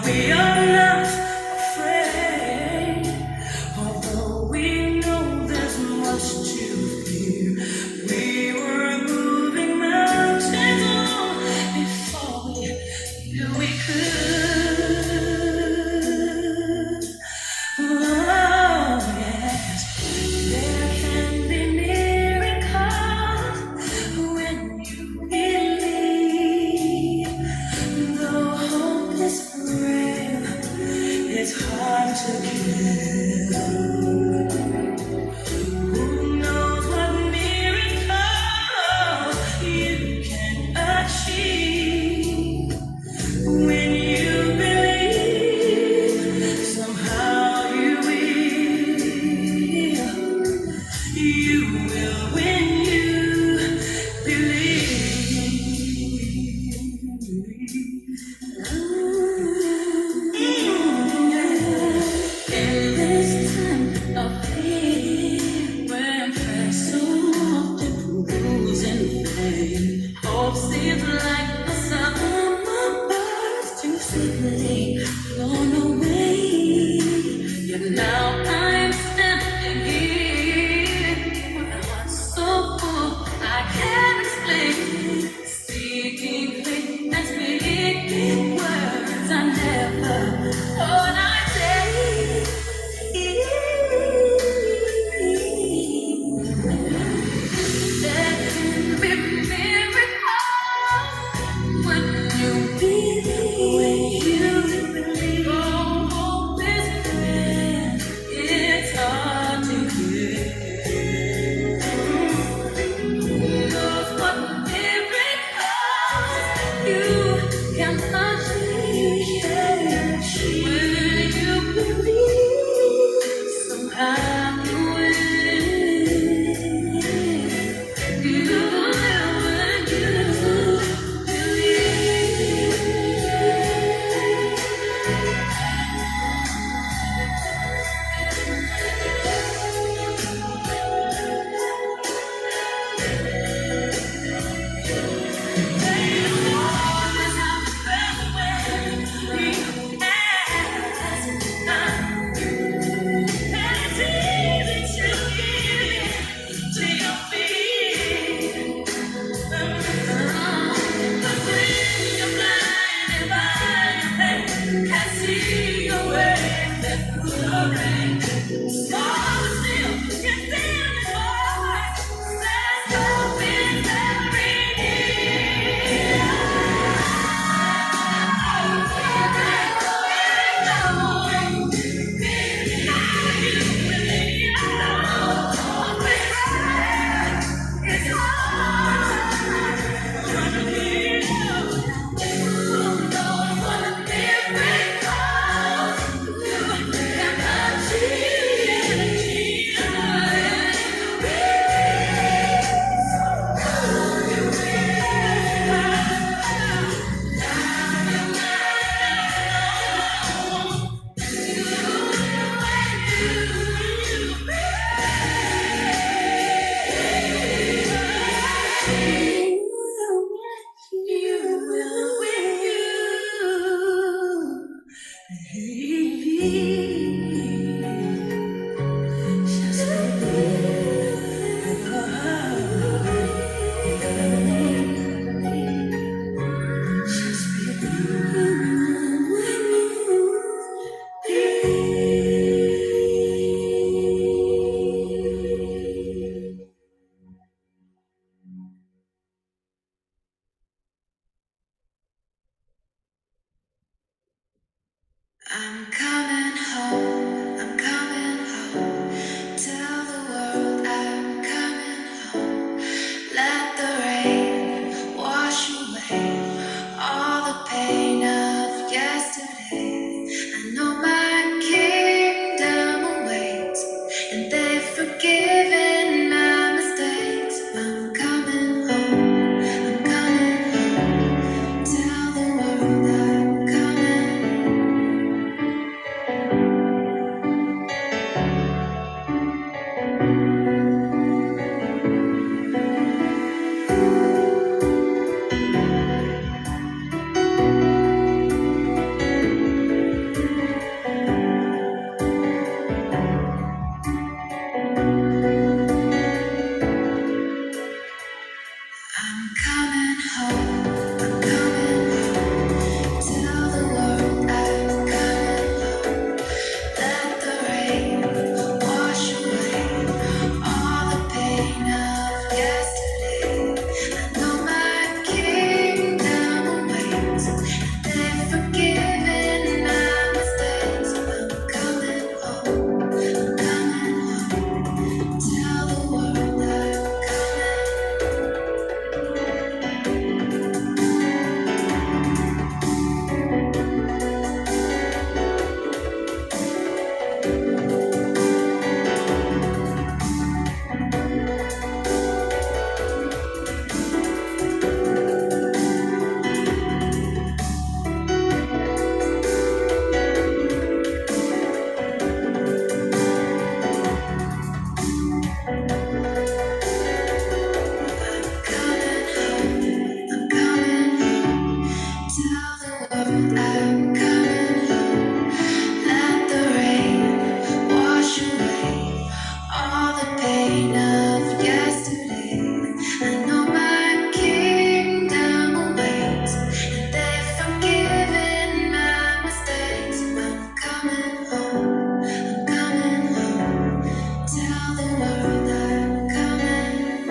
We are not afraid, although we know there's much to fear. We were moving mountains long before we knew we could. Oh, yes, there can be miracles when you believe. Though hope is frail, it's hard to give. Who knows what miracle you can achieve when you believe? Somehow you will. You will when you believe. In this time of fear, when pressed so often bruised and pain, hope seems like a summer bursting swiftly blown away. Yet now I'm standing here with a heart so full I can't explain, seeking faith and speaking words I never thought I'd say. There can be miracles when you believe. Oh, hope is grand, it's hard to give. Who knows what miracles you can achieve when you believe? Somehow you will. You will when you believe. I'm coming home, I'm coming home. Tell the world I'm coming home. Let the rain wash away all the pain of yesterday. I know my kingdom awaits, and they've forgiven my mistakes. I'm coming home, I'm coming home. Tell the world I'm coming. world, I'm coming home. Let the rain wash away all the pain of yesterday. I know my kingdom awaits, and they've forgiven my mistakes. I'm coming home, I'm coming home. Tell the world I'm coming.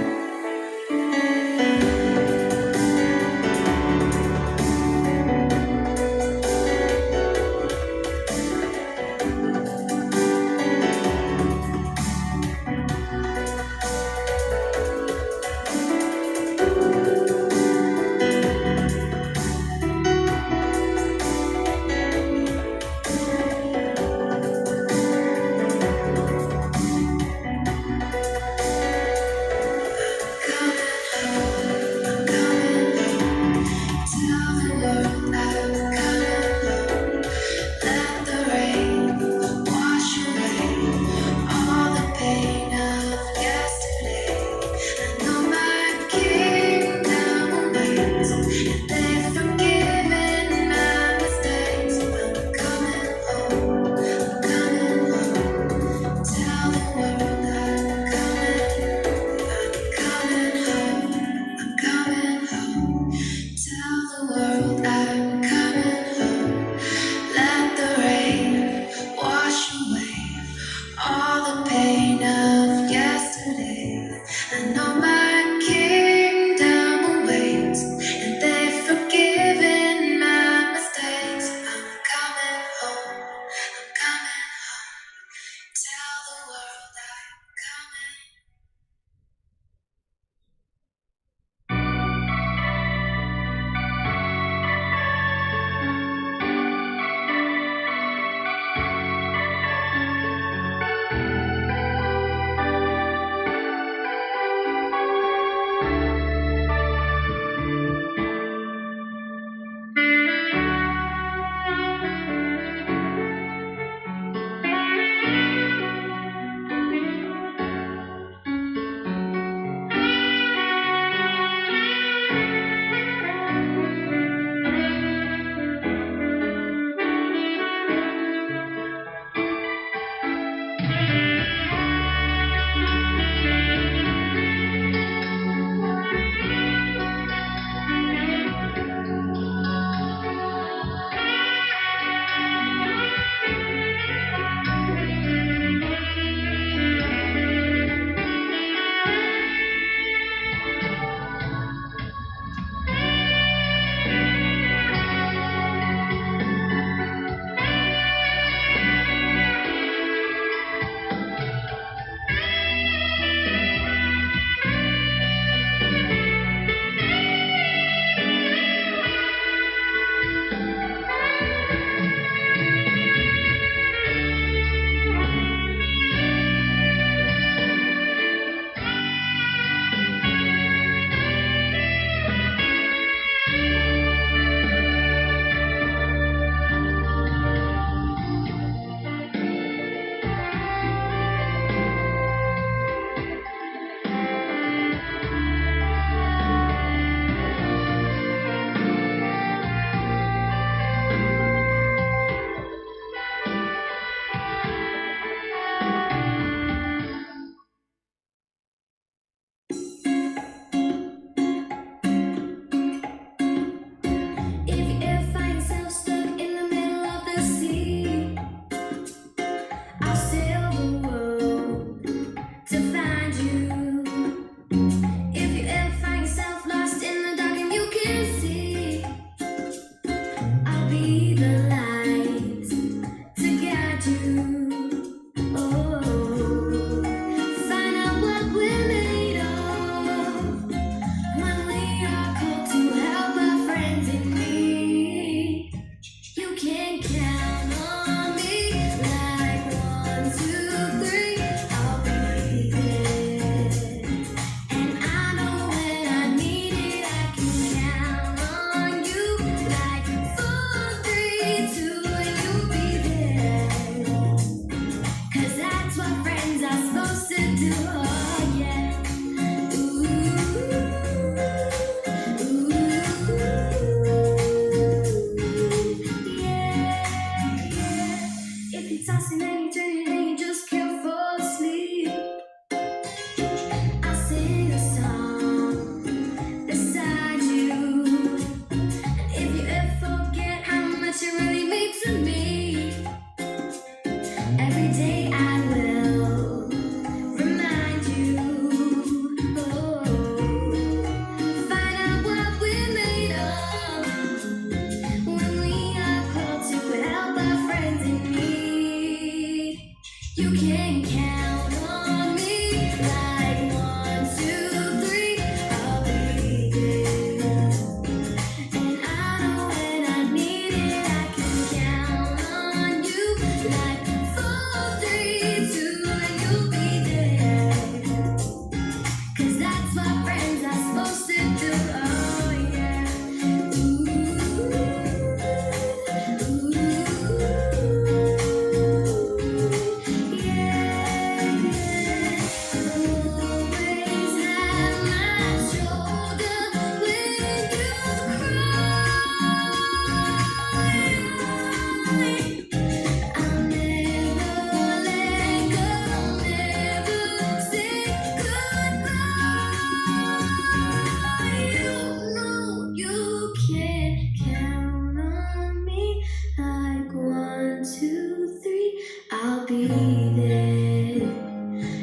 believe it.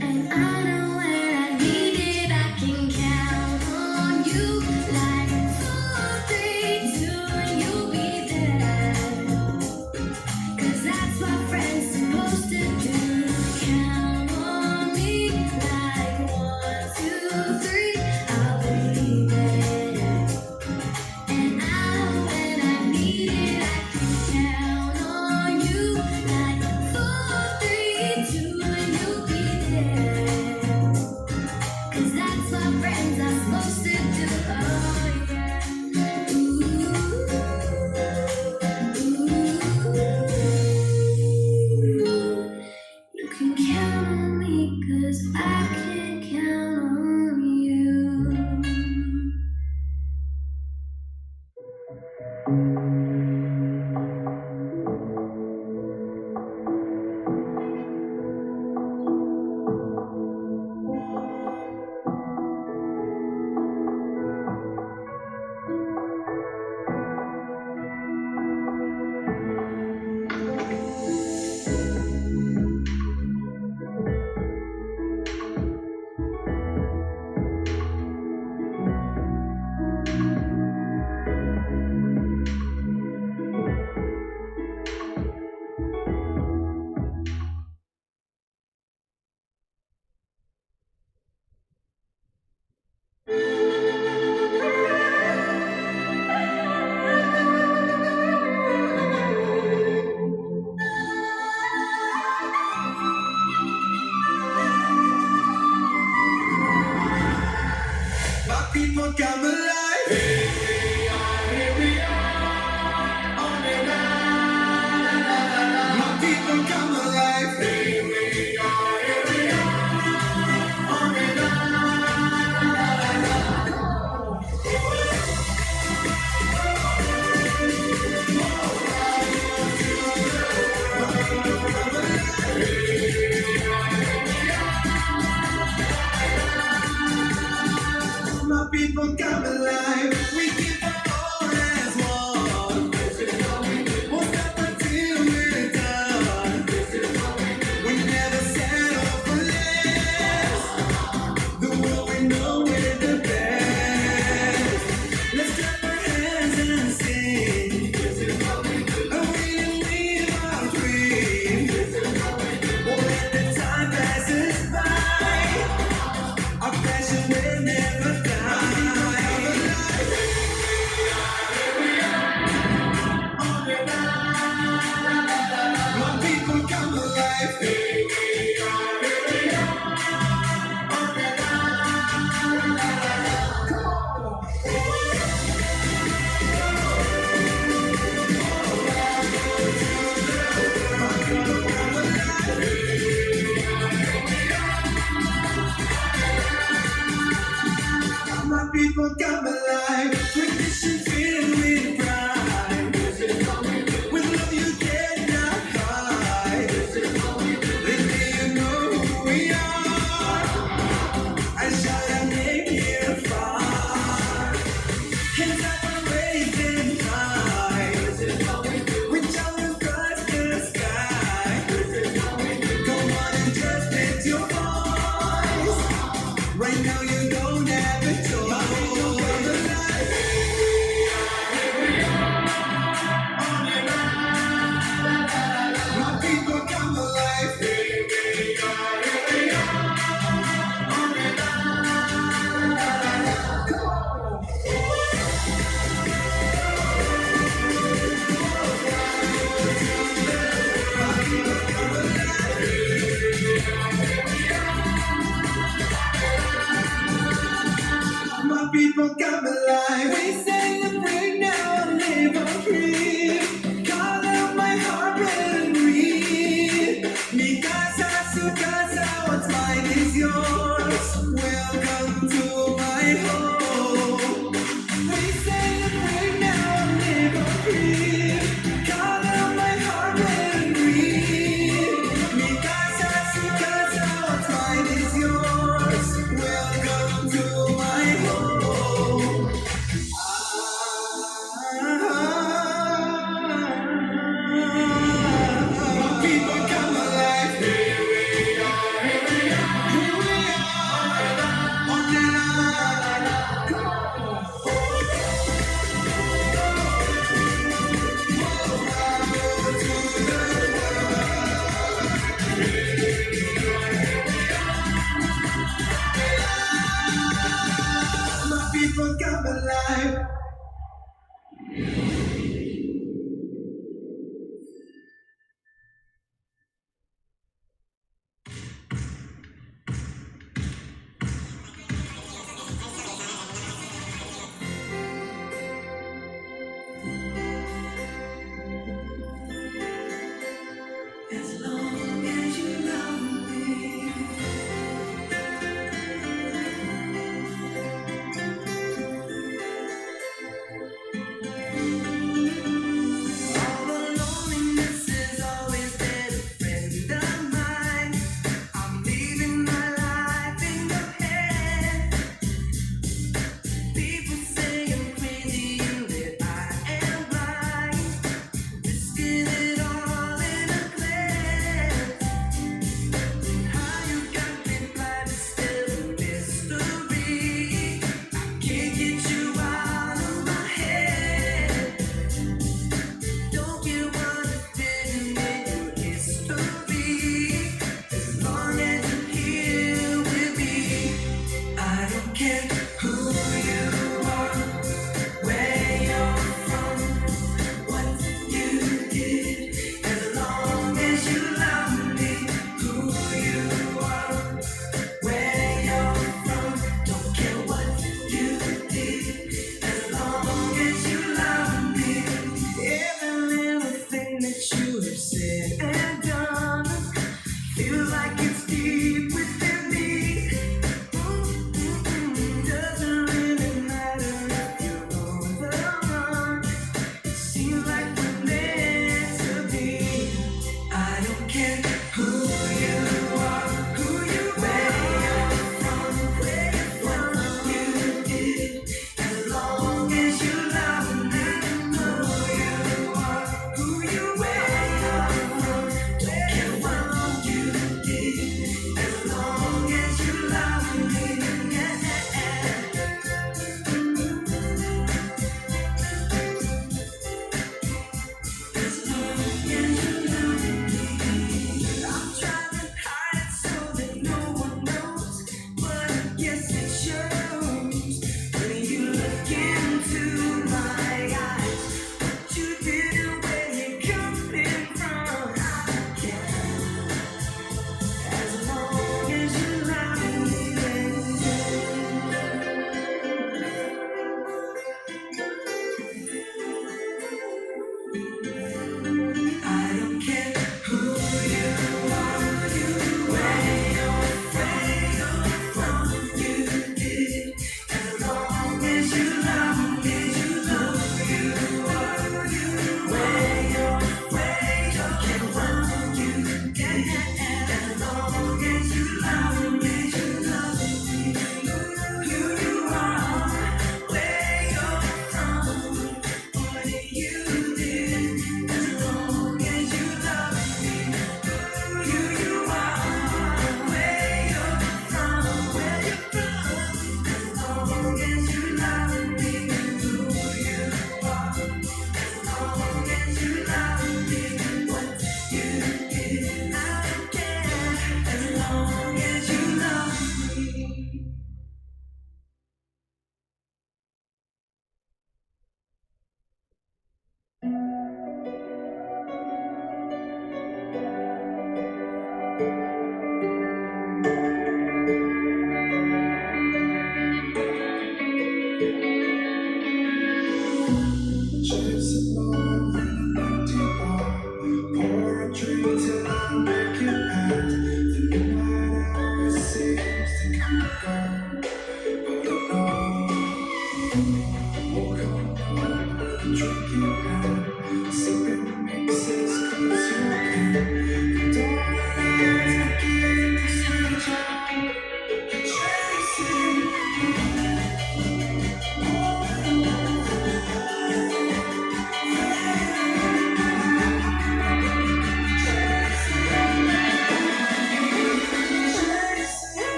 And I know when I need it, I can count on you. Like 4, 3, 2, and you'll be there. 'Cause that's what friends supposed to do. Count on me like 1, 2, 3. I'll believe it. And I know when I need it, I can count on you. Like 4, 3, 2, and you'll be there. 'Cause that's what friends are supposed to do. Oh yeah. Ooh. You can count on me 'cause I can count on you.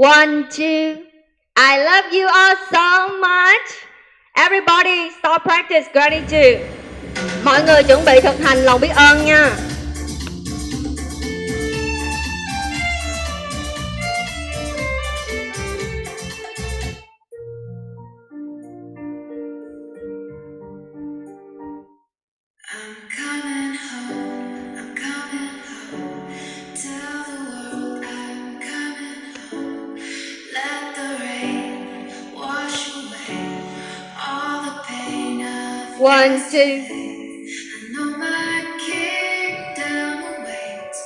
1, 2. I love you all so much. Everybody start practice gratitude. Mọi người chuẩn bị thực hành lòng biết ơn nha. I'm coming home, I'm coming home. Tell the world I'm coming home. Let the rain wash away all the pain of 1, 2. I know my kingdom awaits,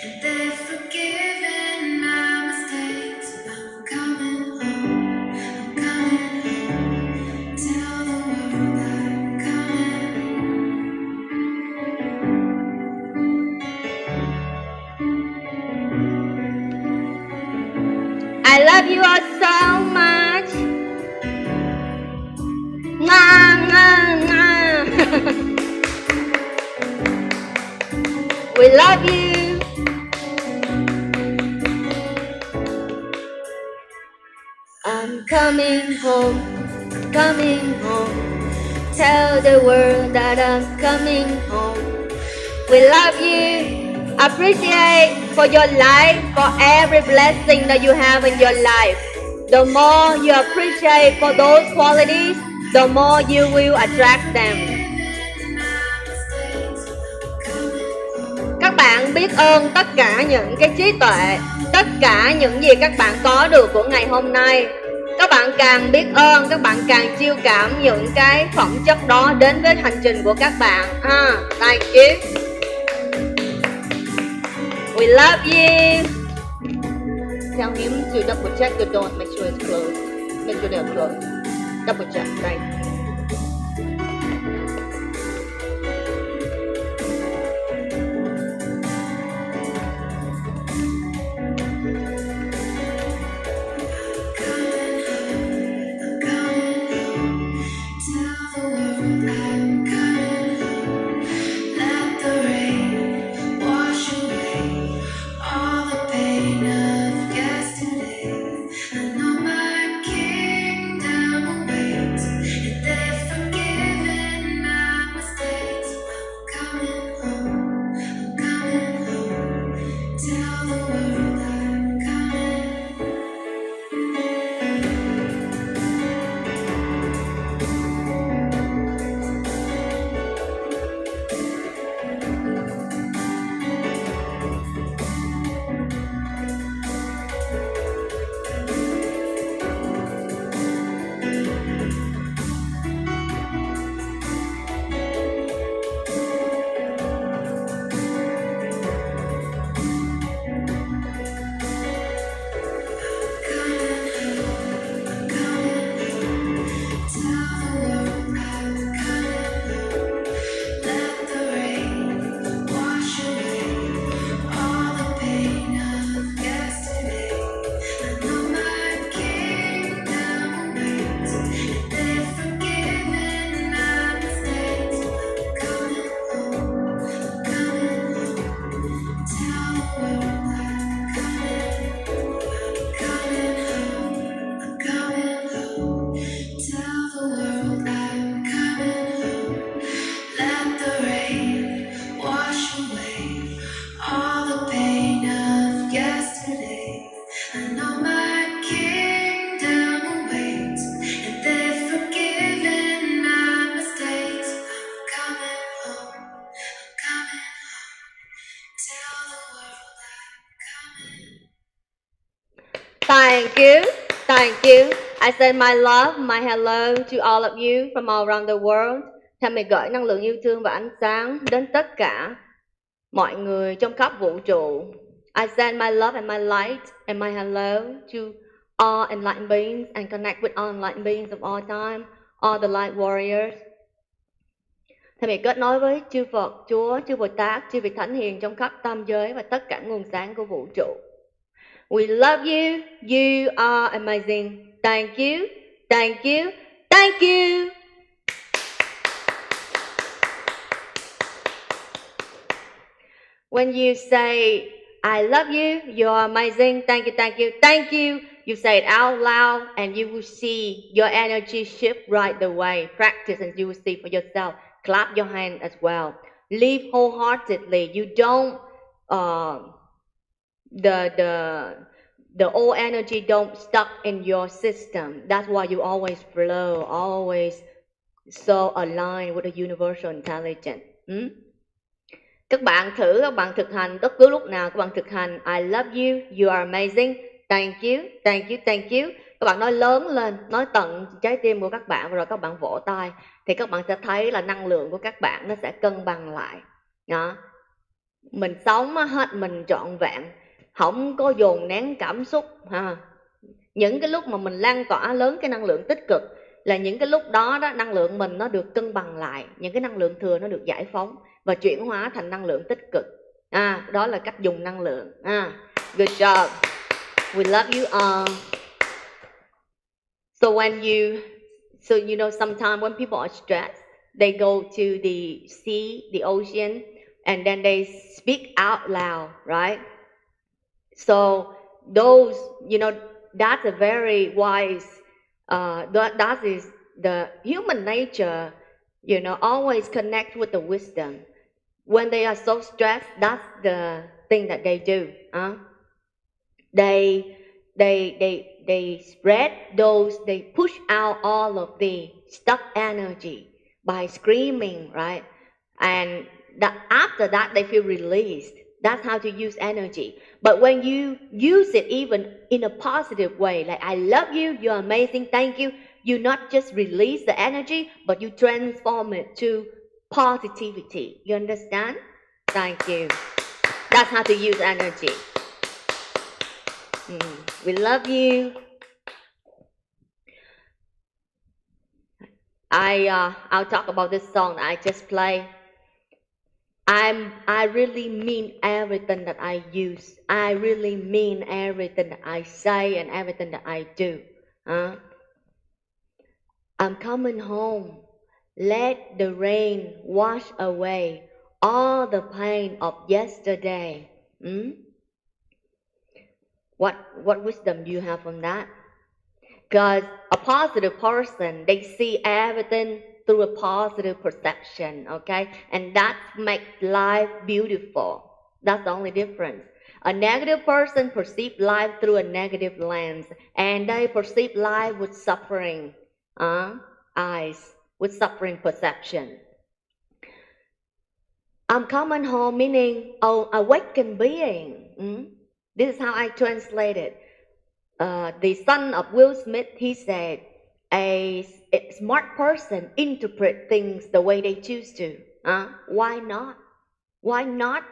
and they've forgiven my mistakes. I'm coming home, I'm coming home. Tell the world I'm coming home. I love you all so much. Mwah, mwah, mwah. We love you. I'm coming home, coming home. Tell the world that I'm coming home. We love you. Appreciate for your life, for every blessing that you have in your life. The more you appreciate for those qualities, the more you will attract them. Các bạn biết ơn tất cả những cái trí tuệ, tất cả những gì các bạn có được của ngày hôm nay. Các bạn càng biết ơn, các bạn càng chiêu cảm những cái phẩm chất đó đến với hành trình của các bạn. Thank you. We love you. Tell him to double check the door, make sure it's closed. Make sure they're closed. Double check, right? Thank you. Thank you. I send my love, my hello to all of you from all around the world. Thầy gửi năng lượng yêu thương và ánh sáng đến tất cả mọi người trong khắp vũ trụ. I send my love and my light and my hello to all enlightened beings and connect with all enlightened beings of all time, all the light warriors. Thầy kết nối với chư Phật, Chúa, chư Bồ Tát, chư vị Thánh Hiền trong khắp tam giới và tất cả nguồn sáng của vũ trụ. We love you. You are amazing. Thank you. Thank you. Thank you. When you say, I love you, you are amazing, thank you, thank you, thank you, you say it out loud, and you will see your energy shift right away. Practice and you will see for yourself. Clap your hand as well. Live wholeheartedly. You don't the old energy don't stuck in your system. That's why you always flow, always so aligned with the universal intelligence. Các bạn thực hành bất cứ lúc nào các bạn thực hành I love you, you are amazing, thank you, thank you, thank you. Các bạn nói lớn lên, nói tận trái tim của các bạn, rồi các bạn vỗ tay thì các bạn sẽ thấy là năng lượng của các bạn nó sẽ cân bằng lại. Đó. Mình sống hết mình trọn vẹn, không có dồn nén cảm xúc ha. Những cái lúc mà mình lan tỏa lớn cái năng lượng tích cực là những cái lúc đó năng lượng mình nó được cân bằng lại, những cái năng lượng thừa nó được giải phóng và chuyển hóa thành năng lượng tích cực. Đó là cách dùng năng lượng. Good job. We love you all. So you know sometimes when people are stressed, they go to the sea, the ocean, and then they speak out loud, right? So those, you know, that's a very wise, that is the human nature, you know, always connect with the wisdom. When they are so stressed, that's the thing that they do. They spread those, they push out all of the stuck energy by screaming, right? And after that, they feel released. That's how to use energy. But when you use it even in a positive way, like I love you, you're amazing, thank you, you not just release the energy, but you transform it to positivity. You understand? Thank you. That's how to use energy. We love you. I'll talk about this song that I just played. I really mean everything that I use. I really mean everything that I say and everything that I do. I'm coming home. Let the rain wash away all the pain of yesterday. What wisdom do you have from that? Because a positive person, they see everything through a positive perception, okay? And that makes life beautiful. That's the only difference. A negative person perceives life through a negative lens, and they perceive life with suffering eyes, with suffering perception. I'm coming home, meaning awakened being. This is how I translate it. The son of Will Smith, he said, a smart person interpret things the way they choose to. Why not? Why not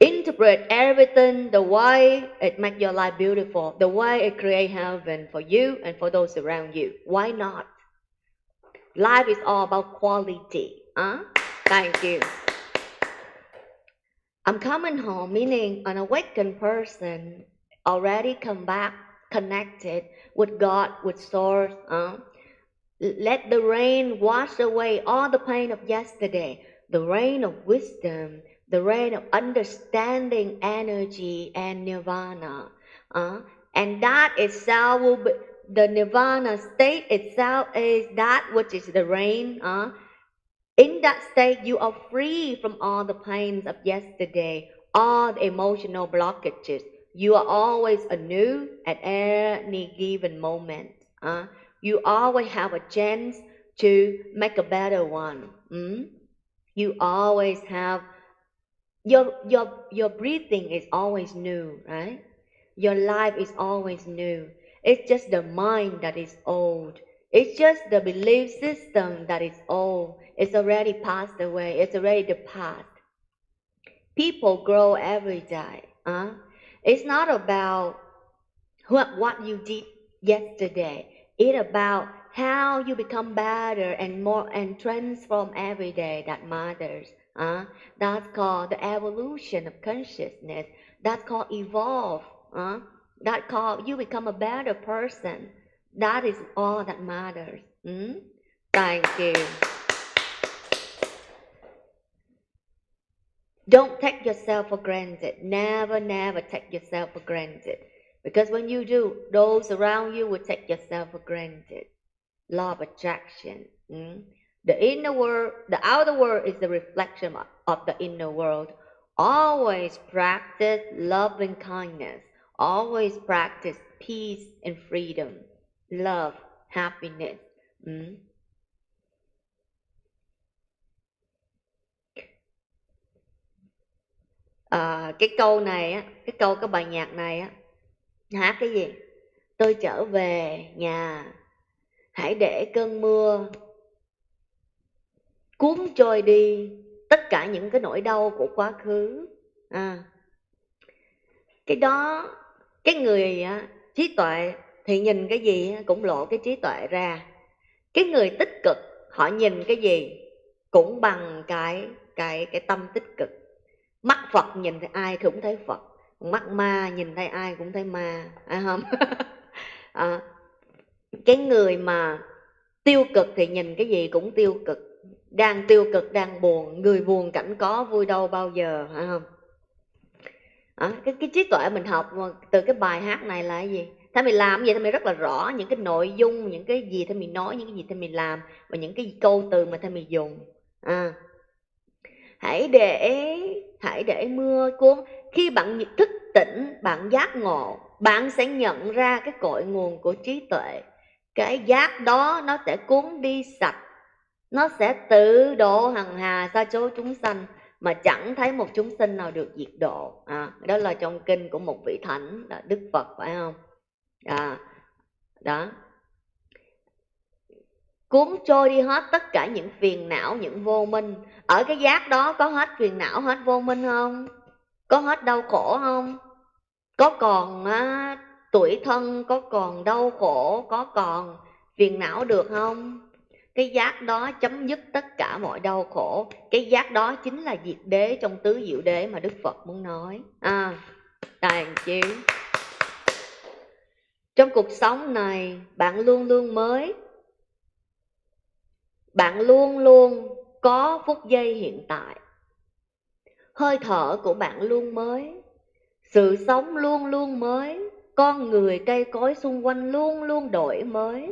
interpret everything the way it makes your life beautiful, the way it create heaven for you and for those around you? Why not? Life is all about quality. Thank you. I'm coming home, meaning an awakened person already come back connected with God, with Source. Let the rain wash away all the pain of yesterday, the rain of wisdom, the rain of understanding, energy, and nirvana. And that itself will be, the nirvana state itself is that which is the rain. In that state, you are free from all the pains of yesterday, all the emotional blockages. You are always anew at any given moment. You always have a chance to make a better one. You always have your breathing is always new, right? Your life is always new. It's just the mind that is old. It's just the belief system that is old. It's already passed away. It's already the past. People grow every day. It's not about what you did yesterday. It's about how you become better and more and transform every day that matters. That's called the evolution of consciousness. That's called evolve. That's called you become a better person. That is all that matters. Thank you. Don't take yourself for granted. Never, never take yourself for granted. Because when you do, those around you will take yourself for granted. Law of attraction. The inner world, the outer world is the reflection of the inner world. Always practice loving kindness. Always practice peace and freedom. Love, happiness. Cái câu này á, cái bài nhạc này á, hát cái gì? Tôi trở về nhà, hãy để cơn mưa cuốn trôi đi tất cả những cái nỗi đau của quá khứ. Cái đó, cái người á, trí tuệ thì nhìn cái gì cũng lộ cái trí tuệ ra. Cái người tích cực họ nhìn cái gì cũng bằng cái tâm tích cực. Mắt Phật nhìn thấy ai cũng thấy Phật, mắt ma nhìn thấy ai cũng thấy ma, phải không? Cái người mà tiêu cực thì nhìn cái gì cũng tiêu cực, đang tiêu cực đang buồn, người buồn cảnh có vui đâu bao giờ, phải không? Cái trí tuệ mình học từ cái bài hát này là cái gì?ถ้าmình làm vậy thì mình rất là rõ những cái nội dung, những cái gì thì mình nói, những cái gì thì mình làm, và những cái câu từ mà thì mình dùng. Hãy để mưa cuốn. Khi bạn thức tỉnh, bạn giác ngộ, bạn sẽ nhận ra cái cội nguồn của trí tuệ. Cái giác đó nó sẽ cuốn đi sạch, nó sẽ tự độ hằng hà sa số chúng sanh mà chẳng thấy một chúng sinh nào được diệt độ. Đó là trong kinh của một vị thánh, Đức Phật, phải không? Đó. Cuốn trôi đi hết tất cả những phiền não, những vô minh. Ở cái giác đó có hết phiền não, hết vô minh không? Có hết đau khổ không? Có còn tủi thân, có còn đau khổ, có còn phiền não được không? Cái giác đó chấm dứt tất cả mọi đau khổ. Cái giác đó chính là diệt đế trong tứ diệu đế mà Đức Phật muốn nói. Thank you. Trong cuộc sống này, bạn luôn luôn mới. Bạn luôn luôn có phút giây hiện tại. Hơi thở của bạn luôn mới. Sự sống luôn luôn mới. Con người cây cối xung quanh luôn luôn đổi mới.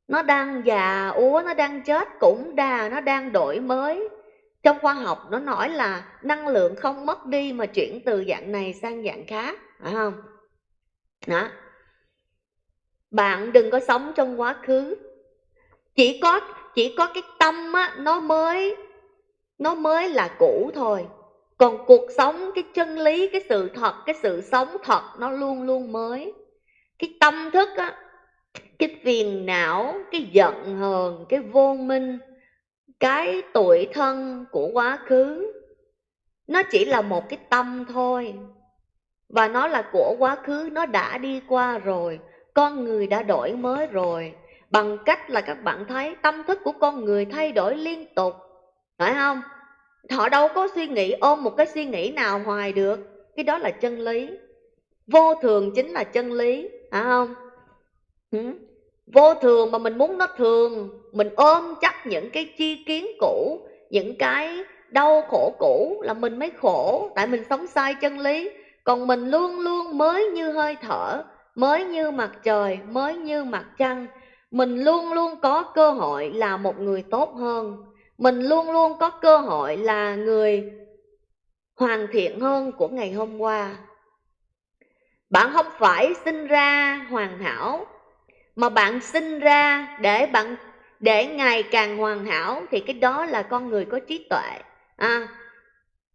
Nó đang già úa, nó đang chết cũng nó đang đổi mới. Trong khoa học nó nói là năng lượng không mất đi mà chuyển từ dạng này sang dạng khác, phải không? Đó. Bạn đừng có sống trong quá khứ. Chỉ có cái tâm á, nó mới là cũ thôi. Còn cuộc sống, cái chân lý, cái sự thật, cái sự sống thật nó luôn luôn mới. Cái tâm thức á, cái phiền não, cái giận hờn, cái vô minh, cái tủi thân của quá khứ, nó chỉ là một cái tâm thôi. Và nó là của quá khứ, nó đã đi qua rồi. Con người đã đổi mới rồi. Bằng cách là các bạn thấy tâm thức của con người thay đổi liên tục, phải không? Họ đâu có suy nghĩ ôm một cái suy nghĩ nào hoài được. Cái đó là chân lý. Vô thường chính là chân lý, phải không? Vô thường mà mình muốn nó thường, mình ôm chắc những cái chi kiến cũ, những cái đau khổ cũ là mình mới khổ. Tại mình sống sai chân lý. Còn mình luôn luôn mới như hơi thở, mới như mặt trời, mới như mặt trăng. Mình luôn luôn có cơ hội là một người tốt hơn. Mình luôn luôn có cơ hội là người hoàn thiện hơn của ngày hôm qua. Bạn không phải sinh ra hoàn hảo, mà bạn sinh ra để ngày càng hoàn hảo, thì cái đó là con người có trí tuệ.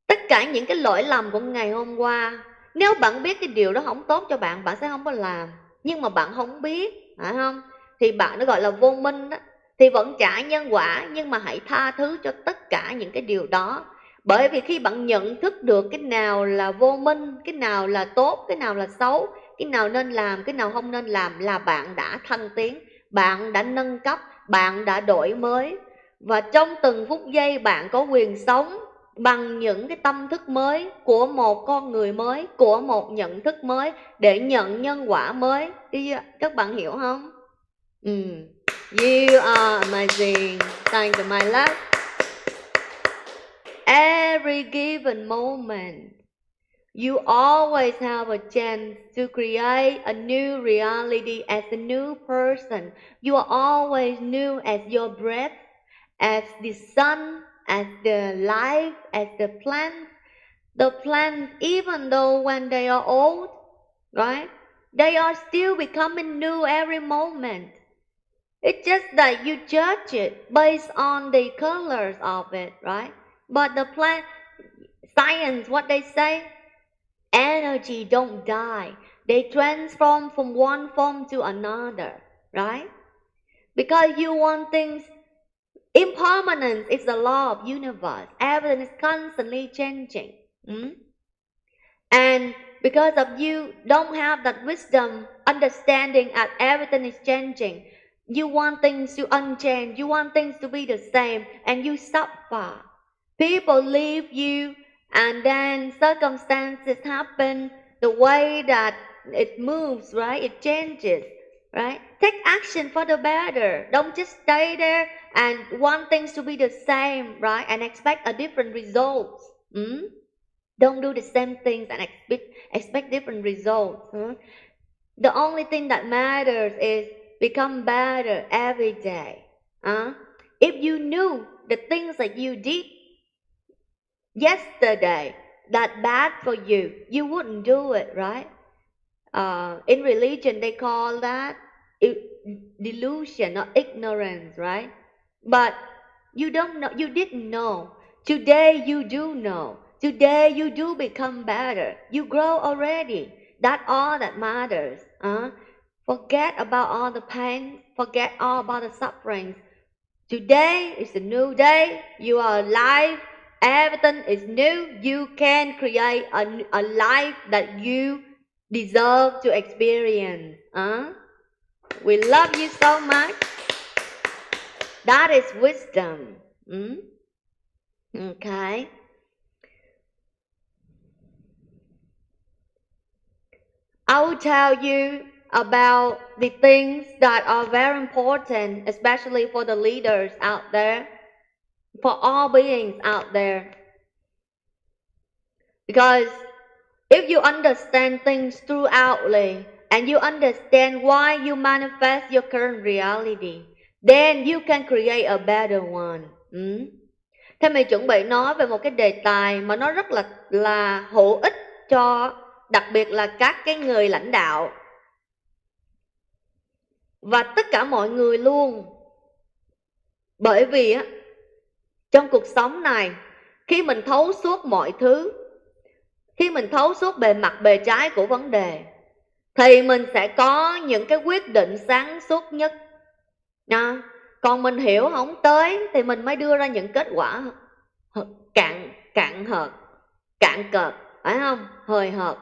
Tất cả những cái lỗi lầm của ngày hôm qua, nếu bạn biết cái điều đó không tốt cho bạn, bạn sẽ không có làm. Nhưng mà bạn không biết, phải không? Thì bạn nó gọi là vô minh đó. Thì vẫn trả nhân quả, nhưng mà hãy tha thứ cho tất cả những cái điều đó. Bởi vì khi bạn nhận thức được cái nào là vô minh, cái nào là tốt, cái nào là xấu, cái nào nên làm, cái nào không nên làm, là bạn đã thăng tiến, bạn đã nâng cấp, bạn đã đổi mới. Và trong từng phút giây bạn có quyền sống bằng những cái tâm thức mới của một con người mới, của một nhận thức mới, để nhận nhân quả mới. Các bạn hiểu không? You are amazing. Thank you, my love. Every given moment You always have a chance to create a new reality as a new person. You are always new as your breath, as the sun, as the life, as the plants. The plants, even though when they are old, right, they are still becoming new every moment. It's just that you judge it based on the colors of it, right? But the plant, science, what they say, energy don't die. They transform from one form to another, right? Because you want things, impermanence is the law of universe. Everything is constantly changing. And because of you don't have that wisdom, understanding that everything is changing, you want things to unchanged, you want things to be the same, and you suffer. People leave you, and then circumstances happen the way that it moves, right? It changes, right? Take action for the better. Don't just stay there and want things to be the same, right? And expect a different result. Don't do the same things and expect different results. The only thing that matters is become better every day. If you knew the things that you did yesterday that bad for you, you wouldn't do it, right? In religion, they call that delusion or ignorance, right? But you don't know, you didn't know. Today you do know. Today you do become better. You grow already. That's all that matters. Forget about all the pain. Forget all about the sufferings. Today is a new day. You are alive. Everything is new. You can create a life that you deserve to experience. We love you so much. That is wisdom. Okay. I will tell you about the things that are very important, especially for the leaders out there, for all beings out there. Because if you understand things throughoutly and you understand why you manifest your current reality, then you can create a better one. Thế mình chuẩn bị nói về một cái đề tài mà nó rất là hữu ích cho đặc biệt là các cái người lãnh đạo và tất cả mọi người luôn. Bởi vì á, trong cuộc sống này, khi mình thấu suốt mọi thứ, khi mình thấu suốt bề mặt bề trái của vấn đề, thì mình sẽ có những cái quyết định sáng suốt nhất. Còn mình hiểu không tới thì mình mới đưa ra những kết quả cạn cợt, phải không? Hời hợt.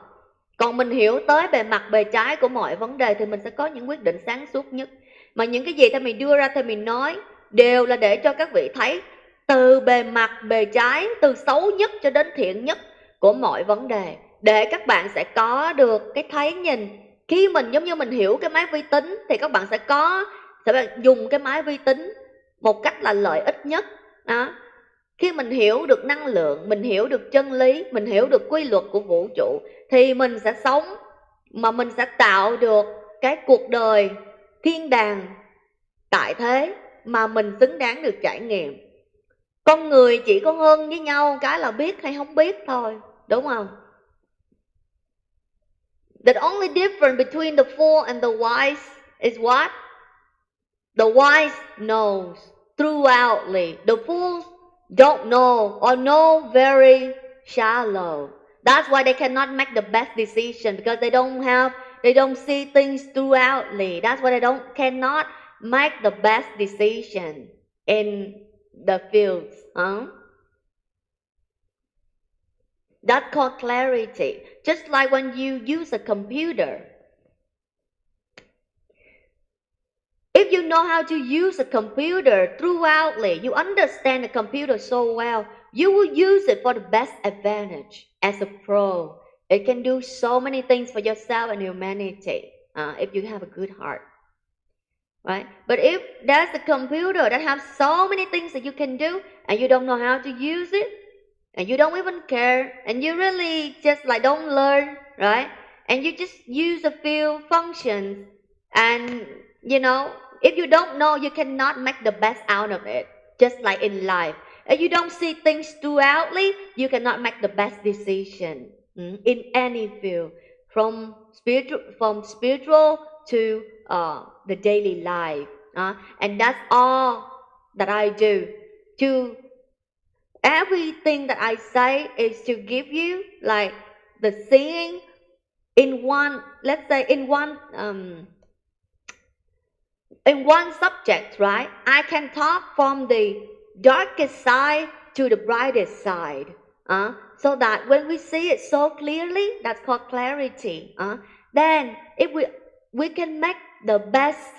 Còn mình hiểu tới bề mặt bề trái của mọi vấn đề thì mình sẽ có những quyết định sáng suốt nhất. Mà những cái gì thì mình đưa ra thì mình nói đều là để cho các vị thấy từ bề mặt bề trái, từ xấu nhất cho đến thiện nhất của mọi vấn đề, để các bạn sẽ có được cái thấy nhìn. Khi mình giống như mình hiểu cái máy vi tính thì các bạn sẽ dùng cái máy vi tính một cách là lợi ích nhất. Khi mình hiểu được năng lượng, mình hiểu được chân lý, mình hiểu được quy luật của vũ trụ, thì mình sẽ sống mà mình sẽ tạo được cái cuộc đời thiên đàng tại thế mà mình xứng đáng được trải nghiệm. Con người chỉ có hơn với nhau cái là biết hay không biết thôi, đúng không? The only difference between the fool and the wise is what? The wise knows throughoutly. The fools don't know or know very shallow. That's why they cannot make the best decision, because they don't see things throughoutly. That's why they cannot make the best decision in the fields. That's called clarity. Just like when you use a computer. If you know how to use a computer throughoutly, you understand the computer so well, you will use it for the best advantage as a pro. It can do so many things for yourself and humanity if you have a good heart. Right? But if there's a computer that has so many things that you can do and you don't know how to use it, and you don't even care, and you really just like don't learn, right? And you just use a few functions, and you know, if you don't know, you cannot make the best out of it. Just like in life, if you don't see things throughoutly, you cannot make the best decision in any field, from spiritual to the daily life. And that's all that I do. To everything that I say is to give you like the seeing in one, let's say in one subject, right? I can talk from the darkest side to the brightest side, so that when we see it so clearly, that's called clarity. Then if we can make the best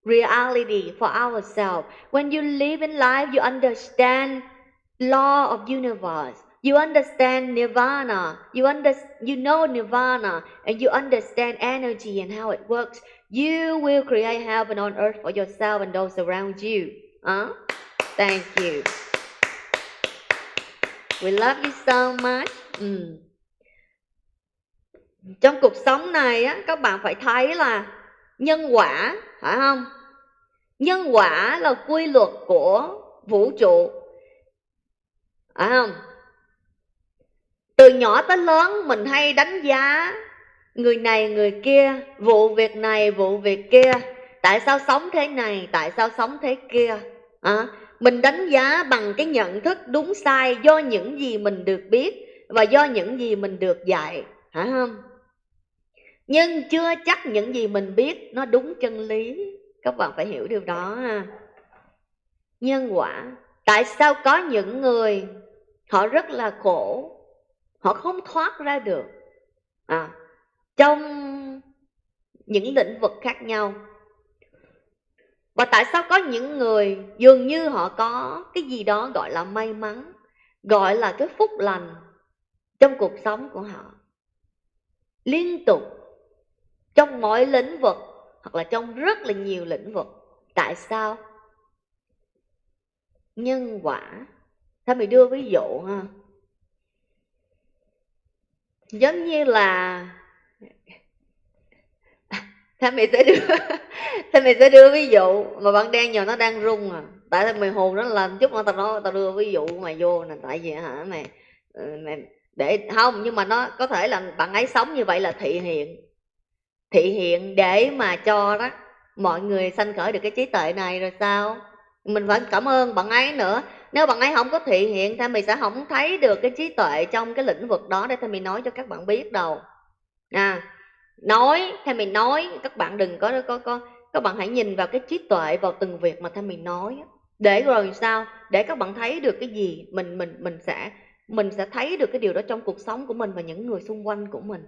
reality for ourselves. When you live in life, you understand law of universe. You understand nirvana. You know nirvana, and you understand energy and how it works. You will create heaven on earth for yourself and those around you. Thank you. We love you so much. Trong cuộc sống này á, các bạn phải thấy là nhân quả, phải không? Nhân quả là quy luật của vũ trụ, phải không? Từ nhỏ tới lớn mình hay đánh giá người này người kia, vụ việc này vụ việc kia, tại sao sống thế này, tại sao sống thế kia. Mình đánh giá bằng cái nhận thức đúng sai do những gì mình được biết và do những gì mình được dạy, phải không? Nhưng chưa chắc những gì mình biết nó đúng chân lý. Các bạn phải hiểu điều đó ha. Nhân quả. Tại sao có những người họ rất là khổ, họ không thoát ra được trong những lĩnh vực khác nhau. Và tại sao có những người dường như họ có cái gì đó gọi là may mắn, gọi là cái phúc lành trong cuộc sống của họ, liên tục trong mọi lĩnh vực hoặc là trong rất là nhiều lĩnh vực. Tại sao? Nhân quả. Thôi mình đưa ví dụ ha. Giống như là Thôi mình sẽ đưa ví dụ mà bạn đang nhờ nó đang rung tại sao mày hù nó làm chút nữa tao đưa ví dụ mày vô nè, tại vì hả mày để không, nhưng mà nó có thể là bạn ấy sống như vậy là thị hiện để mà cho đó mọi người sanh khởi được cái trí tuệ này rồi sao? Mình phải cảm ơn bạn ấy nữa. Nếu bạn ấy không có thị hiện thì mình sẽ không thấy được cái trí tuệ trong cái lĩnh vực đó để thì mình nói cho các bạn biết đâu. Nói theo mình nói, các bạn đừng có các bạn hãy nhìn vào cái trí tuệ vào từng việc mà theo mình nói, để rồi sao để các bạn thấy được cái gì mình sẽ thấy được cái điều đó trong cuộc sống của mình và những người xung quanh của mình.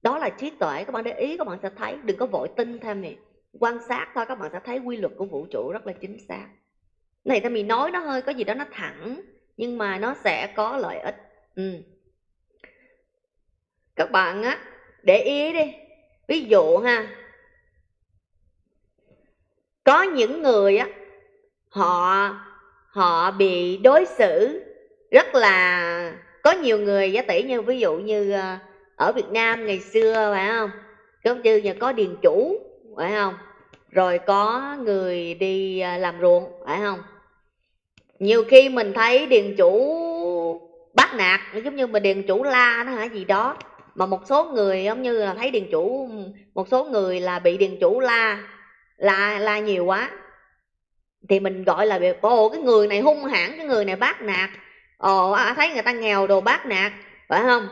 Đó là trí tuệ. Các bạn để ý, các bạn sẽ thấy, đừng có vội tin theo mình, quan sát thôi, các bạn sẽ thấy quy luật của vũ trụ rất là chính xác. Này theo mình nói nó hơi có gì đó nó thẳng, nhưng mà nó sẽ có lợi ích. Các bạn á để ý đi, ví dụ ha, có những người á họ bị đối xử rất là, có nhiều người giá tỷ như ví dụ như ở Việt Nam ngày xưa, phải không? Giống như có điền chủ, phải không? Rồi có người đi làm ruộng, phải không? Nhiều khi mình thấy điền chủ bắt nạt, giống như mà điền chủ la nó hả gì đó, mà một số người giống như là thấy điền chủ, một số người là bị điền chủ la nhiều quá thì mình gọi là cái người này hung hãn, cái người này bát nạt, thấy người ta nghèo đồ bát nạt, phải không?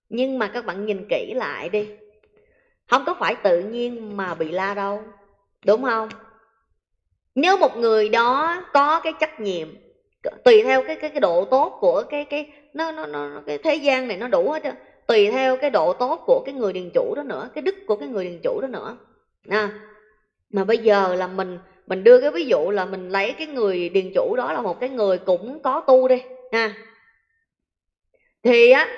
Nhưng mà các bạn nhìn kỹ lại đi, không có phải tự nhiên mà bị la đâu, đúng không? Nếu một người đó có cái trách nhiệm, tùy theo cái độ tốt của cái thế gian này nó đủ hết á, tùy theo cái độ tốt của cái người điền chủ đó nữa, cái đức của cái người điền chủ đó nữa. Mà bây giờ là mình đưa cái ví dụ là mình lấy cái người điền chủ đó là một cái người cũng có tu đi ha, thì á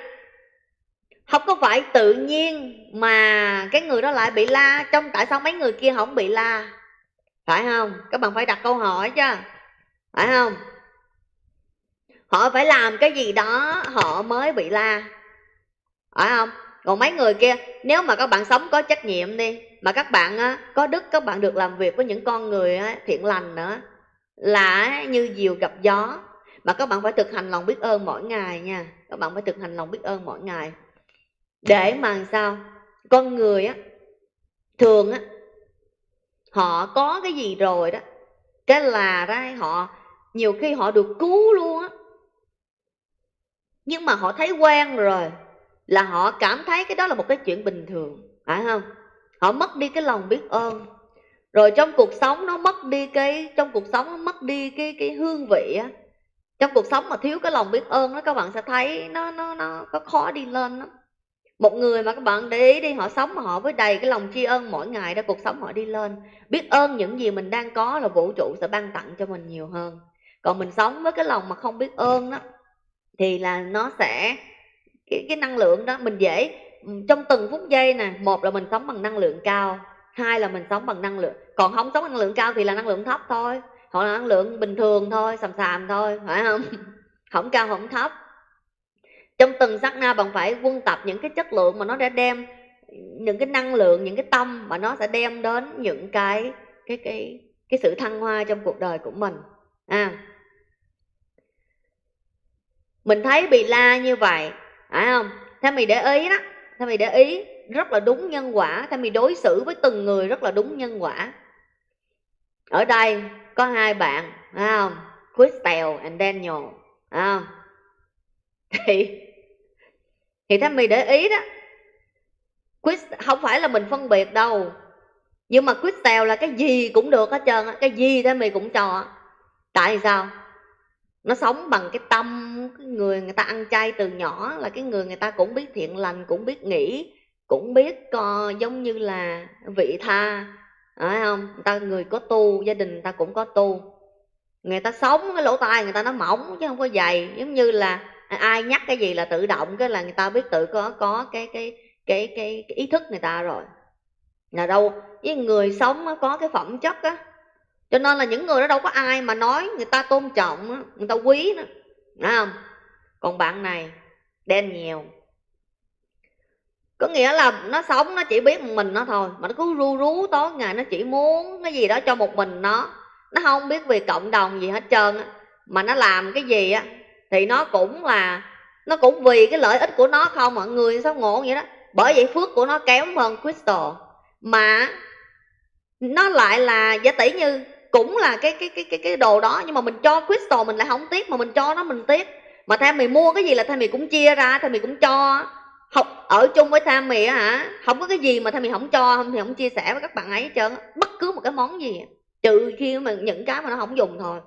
không có phải tự nhiên mà cái người đó lại bị la, tại sao mấy người kia không bị la, phải không? Các bạn phải đặt câu hỏi chứ, phải không? Họ phải làm cái gì đó họ mới bị la, phải không? Còn mấy người kia, nếu mà các bạn sống có trách nhiệm đi, mà các bạn á, có đức, các bạn được làm việc với những con người á, thiện lành nữa, là như diều gặp gió. Mà các bạn phải thực hành lòng biết ơn mỗi ngày nha. Các bạn phải thực hành lòng biết ơn mỗi ngày. Để mà làm sao? Con người á, thường á, họ có cái gì rồi đó, cái là ra họ nhiều khi họ được cứu luôn á, nhưng mà họ thấy quen rồi là họ cảm thấy cái đó là một cái chuyện bình thường, phải không? Họ mất đi cái lòng biết ơn. Rồi trong cuộc sống nó mất đi cái hương vị á. Trong cuộc sống mà thiếu cái lòng biết ơn đó, các bạn sẽ thấy nó có khó đi lên lắm. Một người mà các bạn để ý đi, họ sống mà họ với đầy cái lòng tri ân mỗi ngày đó, cuộc sống họ đi lên. Biết ơn những gì mình đang có là vũ trụ sẽ ban tặng cho mình nhiều hơn. Còn mình sống với cái lòng mà không biết ơn đó, thì là nó sẽ cái năng lượng đó mình dễ trong từng phút giây nè. Một là mình sống bằng năng lượng cao, hai là mình sống bằng năng lượng, còn không sống năng lượng cao thì là năng lượng thấp thôi, hoặc là năng lượng bình thường thôi, xàm xàm thôi, phải không? Không cao không thấp. Trong từng sát na bạn phải quân tập những cái chất lượng mà nó đã đem những cái năng lượng, những cái tâm mà nó sẽ đem đến những cái sự thăng hoa trong cuộc đời của mình. Mình thấy bị la như vậy, phải không? Theo mình để ý đó, theo mình để ý rất là đúng nhân quả, theo mình đối xử với từng người rất là đúng nhân quả. Ở đây có hai bạn, phải không? Crystal and Daniel, phải không? Thì theo mình để ý đó, không phải là mình phân biệt đâu, nhưng mà Crystal là cái gì cũng được hết trơn, cái gì theo mình cũng cho. Tại sao? Nó sống bằng cái tâm, cái người người ta ăn chay từ nhỏ, là cái người người ta cũng biết thiện lành, cũng biết nghĩ, cũng biết giống như là vị tha, phải không? Người ta người có tu, gia đình người ta cũng có tu. Người ta sống cái lỗ tai người ta nó mỏng chứ không có dày, giống như là ai nhắc cái gì là tự động cái là người ta biết tự có cái ý thức người ta rồi. Là đâu với người sống có cái phẩm chất á, cho nên là những người đó đâu có ai mà nói người ta tôn trọng, người ta quý nữa, phải không? Còn bạn này đen nhiều, có nghĩa là nó sống nó chỉ biết một mình nó thôi, mà nó cứ ru rú tối ngày, nó chỉ muốn cái gì đó cho một mình nó không biết vì cộng đồng gì hết trơn á. Mà nó làm cái gì á thì nó cũng vì cái lợi ích của nó không. Mọi người sao ngộ vậy đó. Bởi vậy phước của nó kém hơn Crystal, mà nó lại là giả tỷ như cũng là cái đồ đó, nhưng mà mình cho Crystal mình lại không tiếc, mà mình cho nó mình tiếc. Mà Tammy mua cái gì là Tammy cũng chia ra, Tammy cũng cho. Học ở chung với Tammy á hả, không có cái gì mà Tammy không cho, không thì không chia sẻ với các bạn ấy hết trơn, bất cứ một cái món gì, trừ khi mà những cái mà nó không dùng thôi.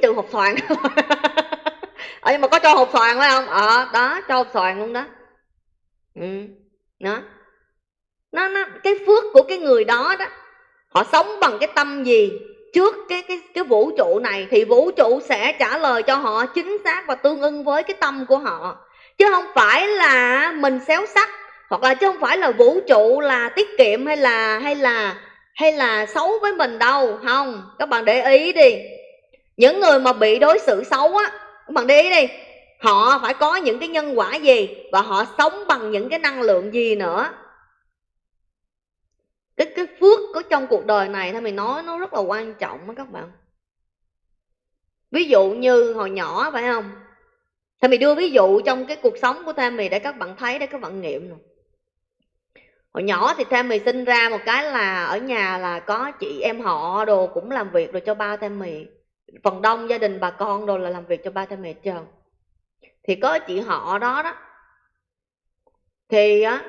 Trừ hộp xoàn nhưng mà có cho hộp xoàn phải không? Đó, cho hộp xoàn luôn đó. Đó, nó cái phước của cái người đó đó, họ sống bằng cái tâm gì trước cái vũ trụ này, thì vũ trụ sẽ trả lời cho họ chính xác và tương ưng với cái tâm của họ, chứ không phải là mình xéo sắc, hoặc là chứ không phải là vũ trụ là tiết kiệm hay là xấu với mình đâu. Không, các bạn để ý đi, những người mà bị đối xử xấu á, các bạn để ý đi, họ phải có những cái nhân quả gì và họ sống bằng những cái năng lượng gì nữa. Cái phước của trong cuộc đời này thôi mình nói nó rất là quan trọng đó các bạn. Ví dụ như hồi nhỏ phải không, thì mình đưa ví dụ trong cái cuộc sống của Tammy để các bạn thấy, để các bạn nghiệm nè. Hồi nhỏ thì Tammy sinh ra một cái là ở nhà là có chị em họ đồ cũng làm việc rồi cho ba Tammy. Phần đông gia đình bà con đồ là làm việc cho ba Tammy hết trơn. Thì có chị họ đó đó, thì á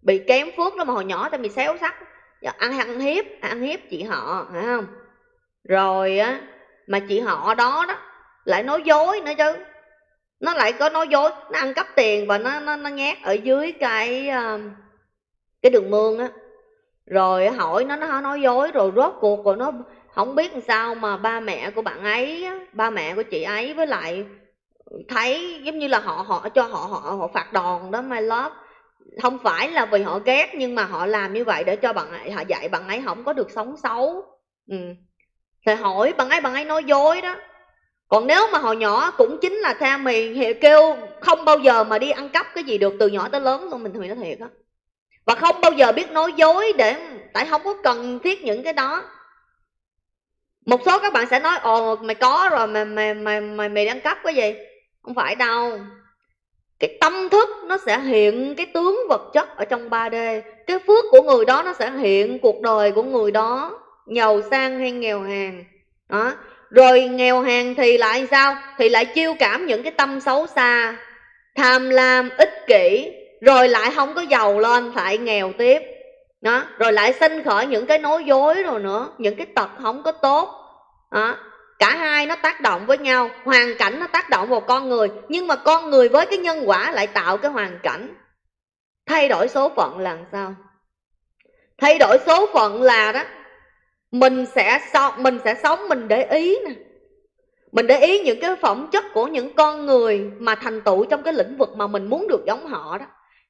bị kém phước đó, mà hồi nhỏ Tammy xéo sắc, ăn hiếp chị họ, phải không? Rồi á mà chị họ đó đó lại nói dối nữa chứ, nó lại có nói dối, nó ăn cắp tiền và nó nhét ở dưới cái đường mương á. Rồi hỏi nó nói dối, rồi rốt cuộc rồi nó không biết làm sao mà ba mẹ của bạn ấy, ba mẹ của chị ấy với lại thấy giống như là họ cho họ phạt đòn đó my love. Không phải là vì họ ghét, nhưng mà họ làm như vậy để cho bạn ấy, họ dạy bạn ấy không có được sống xấu. Thì hỏi bạn ấy nói dối đó, Còn nếu mà hồi nhỏ cũng chính là cha mày kêu không bao giờ mà đi ăn cắp cái gì được, từ nhỏ tới lớn luôn, mình thì nói thiệt á. Và không bao giờ biết nói dối, tại không có cần thiết những cái đó. Một số các bạn sẽ nói ồ mày có rồi mày đi ăn cắp cái gì. Không phải đâu. Cái tâm thức nó sẽ hiện cái tướng vật chất ở trong 3D. Cái phước của người đó nó sẽ hiện cuộc đời của người đó, giàu sang hay nghèo hèn đó. Rồi nghèo hèn thì lại sao? Thì lại chiêu cảm những cái tâm xấu xa, tham lam, ích kỷ, rồi lại không có giàu lên, lại nghèo tiếp đó. Rồi lại sinh khởi những cái nói dối rồi nữa, những cái tật không có tốt đó. Cả hai nó tác động với nhau, hoàn cảnh nó tác động vào con người, nhưng mà con người với cái nhân quả lại tạo cái hoàn cảnh. Thay đổi số phận là sao? Thay đổi số phận là đó, mình sẽ sống, mình để ý nè, mình để ý những cái phẩm chất của những con người mà thành tựu trong cái lĩnh vực mà mình muốn được giống họ đó.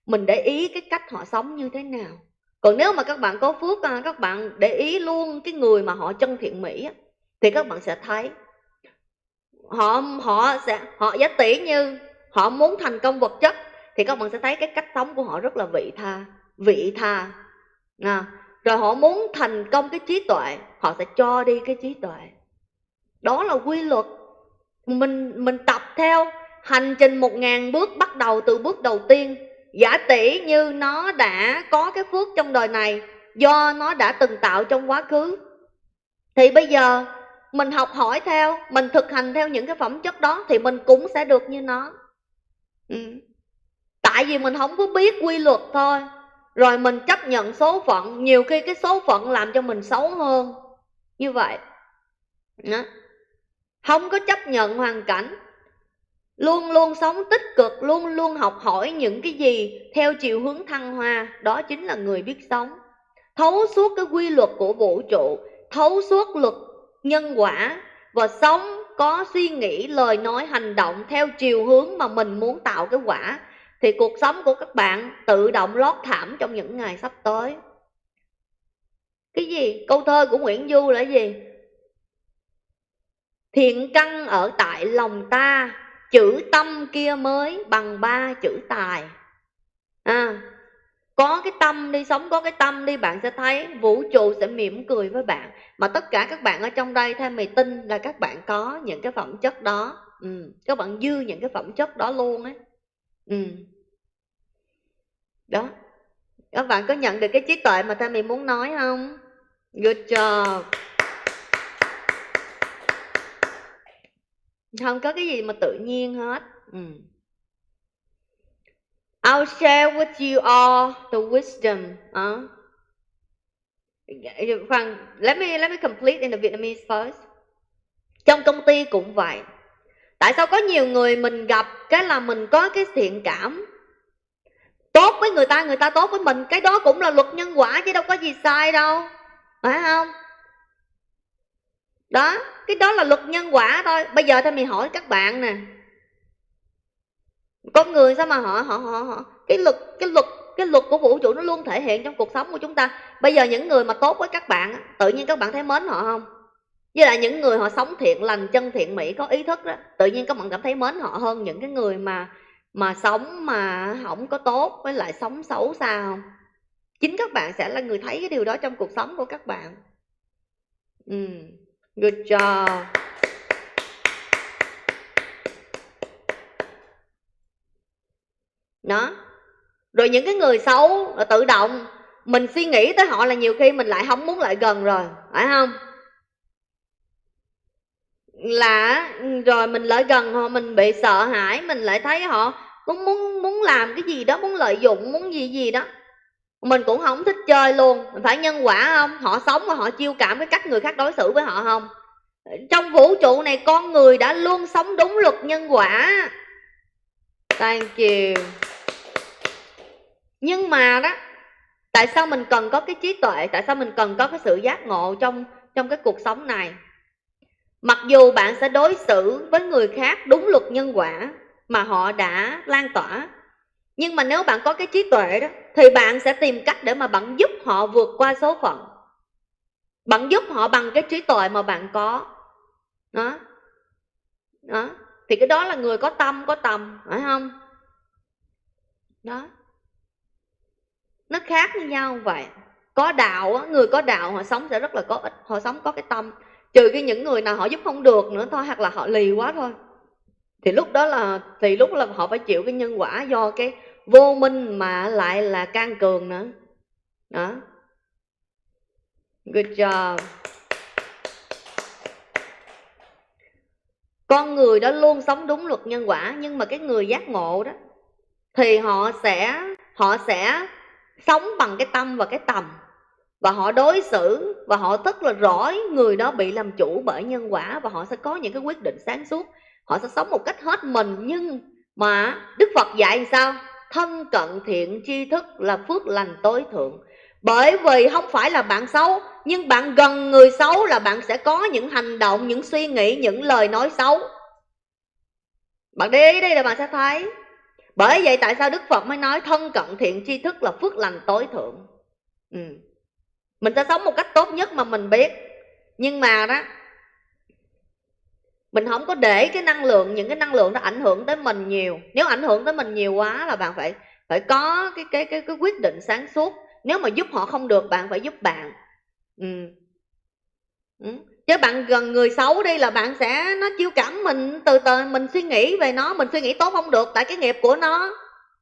Mình để ý cái cách họ sống như thế nào. Còn nếu mà các bạn có phước, các bạn để ý luôn cái người mà họ chân thiện mỹ thì các bạn sẽ thấy họ giá tỷ như họ muốn thành công vật chất thì các bạn sẽ thấy cái cách sống của họ rất là vị tha. Rồi họ muốn thành công cái trí tuệ, họ sẽ cho đi cái trí tuệ. Đó là quy luật. Mình tập theo hành trình 1000 bước, bắt đầu từ bước đầu tiên. Giả tỷ như nó đã có cái phước trong đời này do nó đã từng tạo trong quá khứ, thì bây giờ mình học hỏi theo, mình thực hành theo những cái phẩm chất đó thì mình cũng sẽ được như nó. Tại vì mình không có biết quy luật thôi. Rồi mình chấp nhận số phận, nhiều khi cái số phận làm cho mình xấu hơn. Như vậy không có chấp nhận hoàn cảnh, luôn luôn sống tích cực, luôn luôn học hỏi những cái gì theo chiều hướng thăng hoa. Đó chính là người biết sống, thấu suốt cái quy luật của vũ trụ, thấu suốt luật nhân quả, và sống có suy nghĩ, lời nói, hành động theo chiều hướng mà mình muốn tạo cái quả, thì cuộc sống của các bạn tự động lót thảm trong những ngày sắp tới. Cái gì? Câu thơ của Nguyễn Du là gì? Thiện căn ở tại lòng ta, chữ tâm kia mới bằng 3 chữ tài. Có cái tâm đi, sống có cái tâm đi, bạn sẽ thấy vũ trụ sẽ mỉm cười với bạn. Mà tất cả các bạn ở trong đây theo mày tin là các bạn có những cái phẩm chất đó. Các bạn dư những cái phẩm chất đó luôn ấy. Đó. Các bạn có nhận được cái trí tuệ mà theo mày muốn nói không? Good job. Không có cái gì mà tự nhiên hết. I'll share with you all the wisdom. Let me complete in the Vietnamese first. Trong công ty cũng vậy. Tại sao có nhiều người mình gặp cái là mình có cái thiện cảm, tốt với người ta tốt với mình, cái đó cũng là luật nhân quả chứ đâu có gì sai đâu, phải không? Đó, cái đó là luật nhân quả thôi. Bây giờ thì mình hỏi các bạn nè, con người sao mà họ cái luật của vũ trụ nó luôn thể hiện trong cuộc sống của chúng ta. Bây giờ những người mà tốt với các bạn, tự nhiên các bạn thấy mến họ không? Với lại những người họ sống thiện lành, chân thiện mỹ, có ý thức đó, tự nhiên các bạn cảm thấy mến họ hơn những cái người mà sống mà không có tốt, với lại sống xấu xa không? Chính các bạn sẽ là người thấy cái điều đó trong cuộc sống của các bạn. Good job. Đó. Rồi những cái người xấu là tự động mình suy nghĩ tới họ là nhiều khi mình lại không muốn lại gần rồi, phải không? Là rồi mình lại gần họ, mình bị sợ hãi, mình lại thấy họ muốn làm cái gì đó, muốn lợi dụng, muốn gì đó, mình cũng không thích chơi luôn. Mình phải nhân quả không? Họ sống và họ chiêu cảm cái cách người khác đối xử với họ không? Trong vũ trụ này con người đã luôn sống đúng luật nhân quả. Thank you. Nhưng mà đó, tại sao mình cần có cái trí tuệ, tại sao mình cần có cái sự giác ngộ trong cái cuộc sống này? Mặc dù bạn sẽ đối xử với người khác đúng luật nhân quả mà họ đã lan tỏa, nhưng mà nếu bạn có cái trí tuệ đó thì bạn sẽ tìm cách để mà bạn giúp họ vượt qua số phận. Bạn giúp họ bằng cái trí tuệ mà bạn có đó. thì cái đó là người có tâm có tầm, phải không? Đó, nó khác với nhau vậy. Có đạo á, người có đạo họ sống sẽ rất là có ích, họ sống có cái tâm. Trừ cái những người nào họ giúp không được nữa thôi, hoặc là họ lì quá thôi, thì lúc đó là họ phải chịu cái nhân quả do cái vô minh mà lại là can cường nữa. Đó. Good job. Con người đó luôn sống đúng luật nhân quả, nhưng mà cái người giác ngộ đó thì họ sẽ sống bằng cái tâm và cái tầm, và họ đối xử và họ rất là rõ người đó bị làm chủ bởi nhân quả, và họ sẽ có những cái quyết định sáng suốt, họ sẽ sống một cách hết mình. Nhưng mà Đức Phật dạy sao? Thân cận thiện tri thức là phước lành tối thượng. Bởi vì không phải là bạn xấu, nhưng bạn gần người xấu là bạn sẽ có những hành động, những suy nghĩ, những lời nói xấu. Bạn để ý đây là bạn sẽ thấy. Bởi vậy tại sao Đức Phật mới nói thân cận thiện tri thức là phước lành tối thượng. Mình sẽ sống một cách tốt nhất mà mình biết, nhưng mà đó, mình không có để cái năng lượng, những cái năng lượng đó ảnh hưởng tới mình nhiều. Nếu ảnh hưởng tới mình nhiều quá là bạn phải có cái quyết định sáng suốt. Nếu mà giúp họ không được, bạn phải giúp bạn. Chứ bạn gần người xấu đi là bạn sẽ, nó chiêu cảm mình, từ từ mình suy nghĩ về nó, mình suy nghĩ tốt không được, tại cái nghiệp của nó,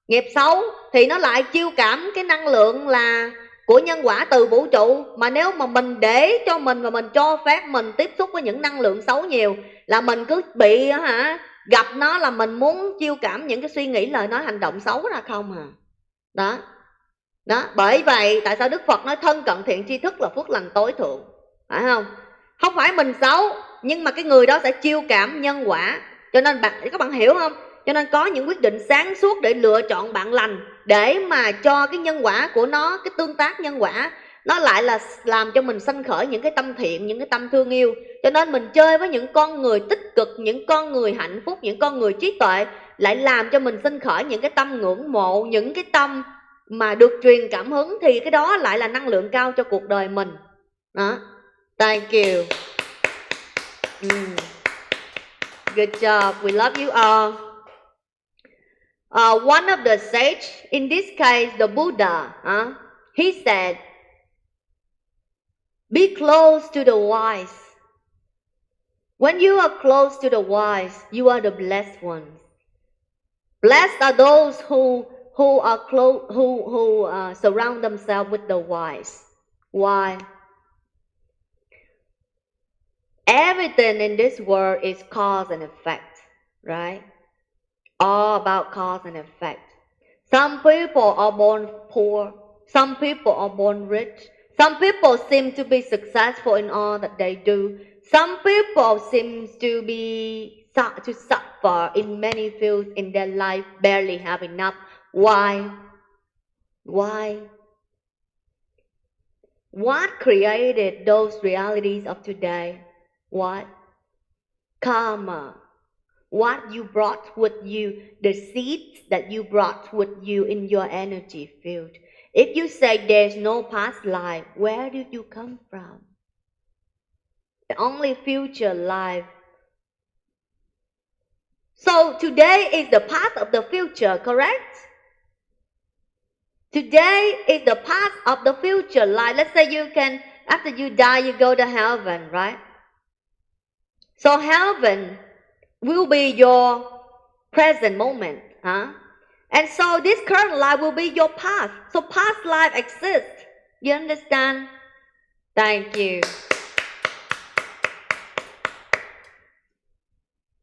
nghiệp xấu thì nó lại chiêu cảm cái năng lượng là của nhân quả từ vũ trụ. Mà nếu mà mình để cho mình và mình cho phép mình tiếp xúc với những năng lượng xấu nhiều, là mình cứ bị gặp nó là mình muốn chiêu cảm những cái suy nghĩ, lời nói, hành động xấu ra không à. Đó, bởi vậy tại sao Đức Phật nói thân cận thiện tri thức là phước lành tối thượng, phải không? Không phải mình xấu, nhưng mà cái người đó sẽ chiêu cảm nhân quả. Cho nên các bạn hiểu không? Cho nên có những quyết định sáng suốt để lựa chọn bạn lành, để mà cho cái nhân quả của nó, cái tương tác nhân quả, nó lại là làm cho mình sanh khởi những cái tâm thiện, những cái tâm thương yêu. Cho nên mình chơi với những con người tích cực, những con người hạnh phúc, những con người trí tuệ, lại làm cho mình sinh khởi những cái tâm ngưỡng mộ, những cái tâm mà được truyền cảm hứng, thì cái đó lại là năng lượng cao cho cuộc đời mình. Đó. Thank you. Good job. We love you all. One of the sage, in this case the Buddha, he said, be close to the wise. When you are close to the wise, you are the blessed ones. Blessed are those who are close, who surround themselves with the wise. Why? Everything in this world is cause and effect, right? All about cause and effect. Some people are born poor. Some people are born rich. Some people seem to be successful in all that they do. Some people seem to suffer in many fields in their life, barely have enough. Why? What created those realities of today? What? Karma. What you brought with you, the seeds that you brought with you in your energy field. If you say there's no past life, where did you come from? The only future life. So today is the past of the future, correct? Today is the past of the future life. Let's say after you die, you go to heaven, right? So heaven will be your present moment, and so this current life will be your past. So past life exists. You understand? Thank you.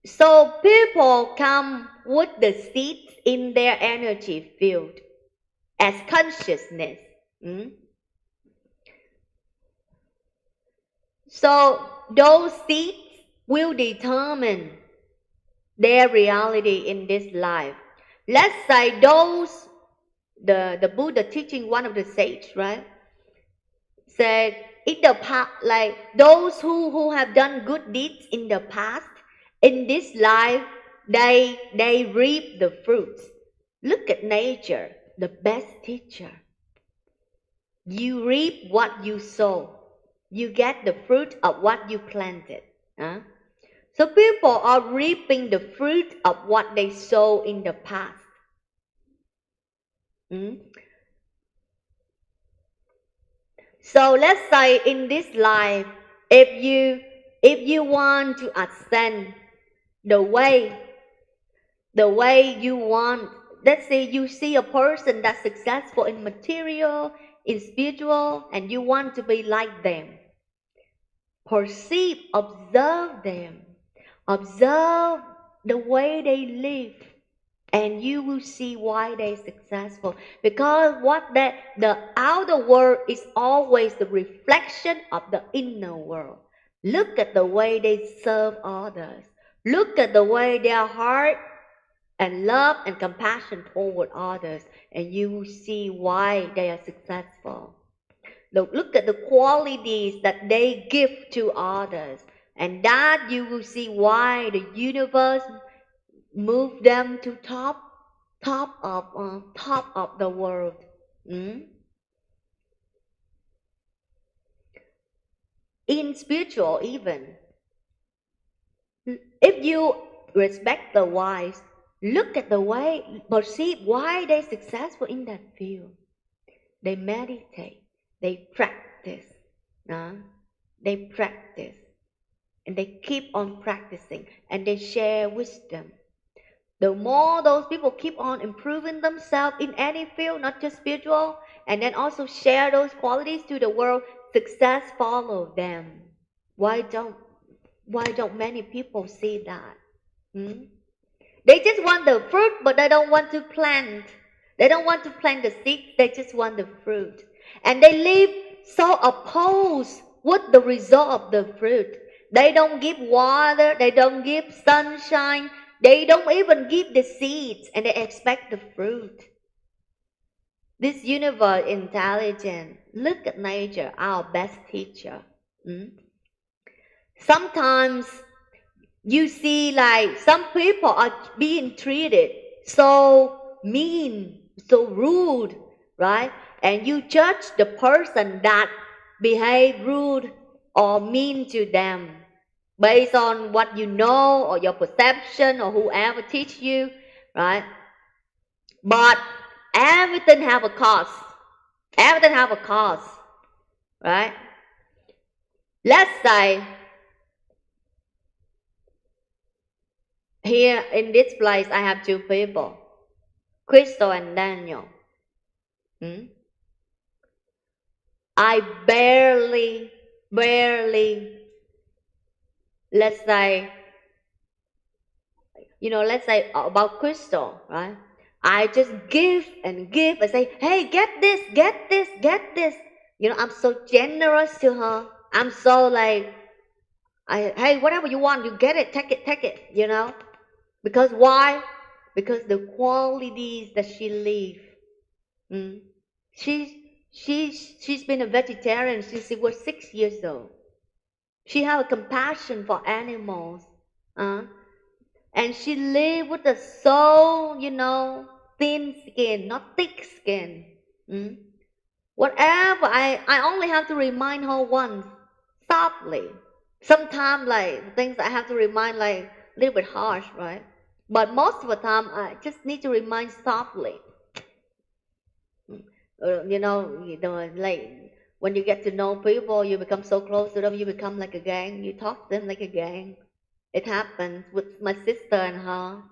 So people come with the seeds in their energy field as consciousness. So those seeds will determine their reality in this life. Let's say the Buddha teaching, one of the sages, right, said in the past, like those who have done good deeds in the past, in this life they reap the fruits. Look at nature, the best teacher. You reap what you sow. You get the fruit of what you planted. So people are reaping the fruit of what they sow in the past. Mm? So let's say in this life, if you want to ascend the way you want, let's say you see a person that's successful in material, in spiritual, and you want to be like them. Perceive, observe them, observe the way they live, and you will see why they're successful. Because the outer world is always the reflection of the inner world. Look at the way they serve others. Look at the way their heart and love and compassion toward others, and you will see why they are successful. Look at the qualities that they give to others, and that you will see why the universe moved them to top of the world. Mm? In spiritual, even if you respect the wise, look at the way, perceive why they're successful in that field. They meditate, they practice, they practice, and they keep on practicing, and they share wisdom. The more those people keep on improving themselves in any field, not just spiritual, and then also share those qualities to the world, success follow them. Why don't many people see that? Hmm? They just want the fruit, but they don't want to plant. They don't want to plant the seed, they just want the fruit. And they live so opposed with the result of the fruit. They don't give water, they don't give sunshine, they don't even give the seeds, and they expect the fruit. This universe intelligent. Look at nature, our best teacher. Mm? Sometimes you see like some people are being treated so mean, so rude, right? And you judge the person that behave rude or mean to them based on what you know or your perception or whoever teach you, right? But everything have a cost. Everything have a cost, right? Let's say here in this place I have two people, Crystal and Daniel. Hmm? I barely, let's say, let's say about Crystal, right? I just give and give and say, hey, get this, get this, get this. I'm so generous to her. I'm so like, hey, whatever you want, you get it, take it. Because why? Because the qualities that she live. Mm. She's been a vegetarian since she was 6 years old. She have a compassion for animals, uh, and she live with a so thin skin, not thick skin. Mm. Whatever, I only have to remind her once, softly. Sometimes like things I have to remind like a little bit harsh, right? But most of the time I just need to remind softly. Like when you get to know people, you become so close to them, you become like a gang. You talk to them like a gang. It happens with my sister and her.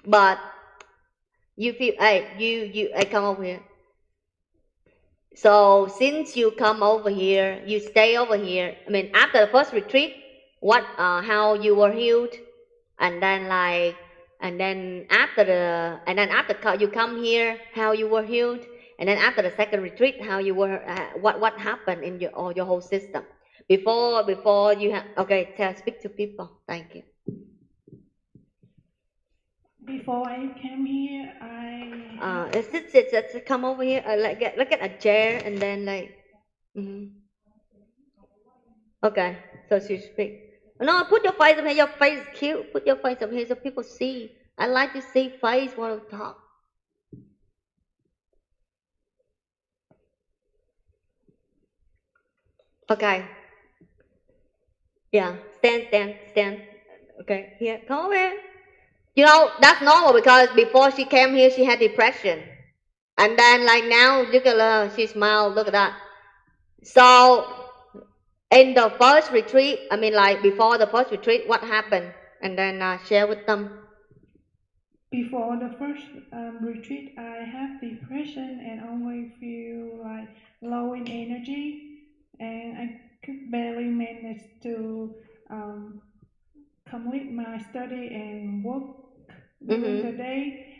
But you feel, hey, I come over here. So since you come over here, you stay over here. I mean, after the first retreat, how you were healed, and then after you come here, how you were healed, and then after the second retreat, how you were, what happened in your whole system before you have. Okay, speak to people. Thank you. Before I came here, It's come over here. Look at a chair, and then like. Mhm. Okay, so she speak. No, put your face up here. Your face is cute. Put your face up here so people see. I like to see face while I talk. Okay. Yeah. Stand. Okay, here, come over here. You know, that's normal because before she came here, she had depression. And then like now, look at her, she smiled, look at that. So, in the first retreat, I mean like before the first retreat, what happened? And then share with them. Before the first retreat, I have depression and always feel like low in energy, and I could barely manage to um, complete my study and work during the day.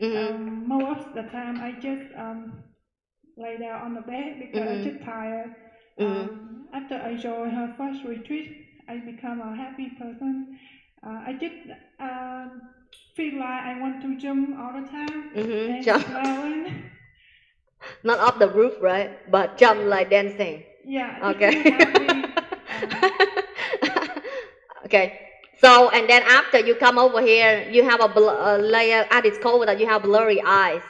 Most of the time, I just lay down on the bed because I'm just tired. After I joined her first retreat, I become a happy person. I just feel like I want to jump all the time and Jump. smiling. Not off the roof, right? But jump like dancing. Yeah, I just Okay. feel happy. Okay. So, and then after you come over here, you have a layer, I discovered that you have blurry eyes,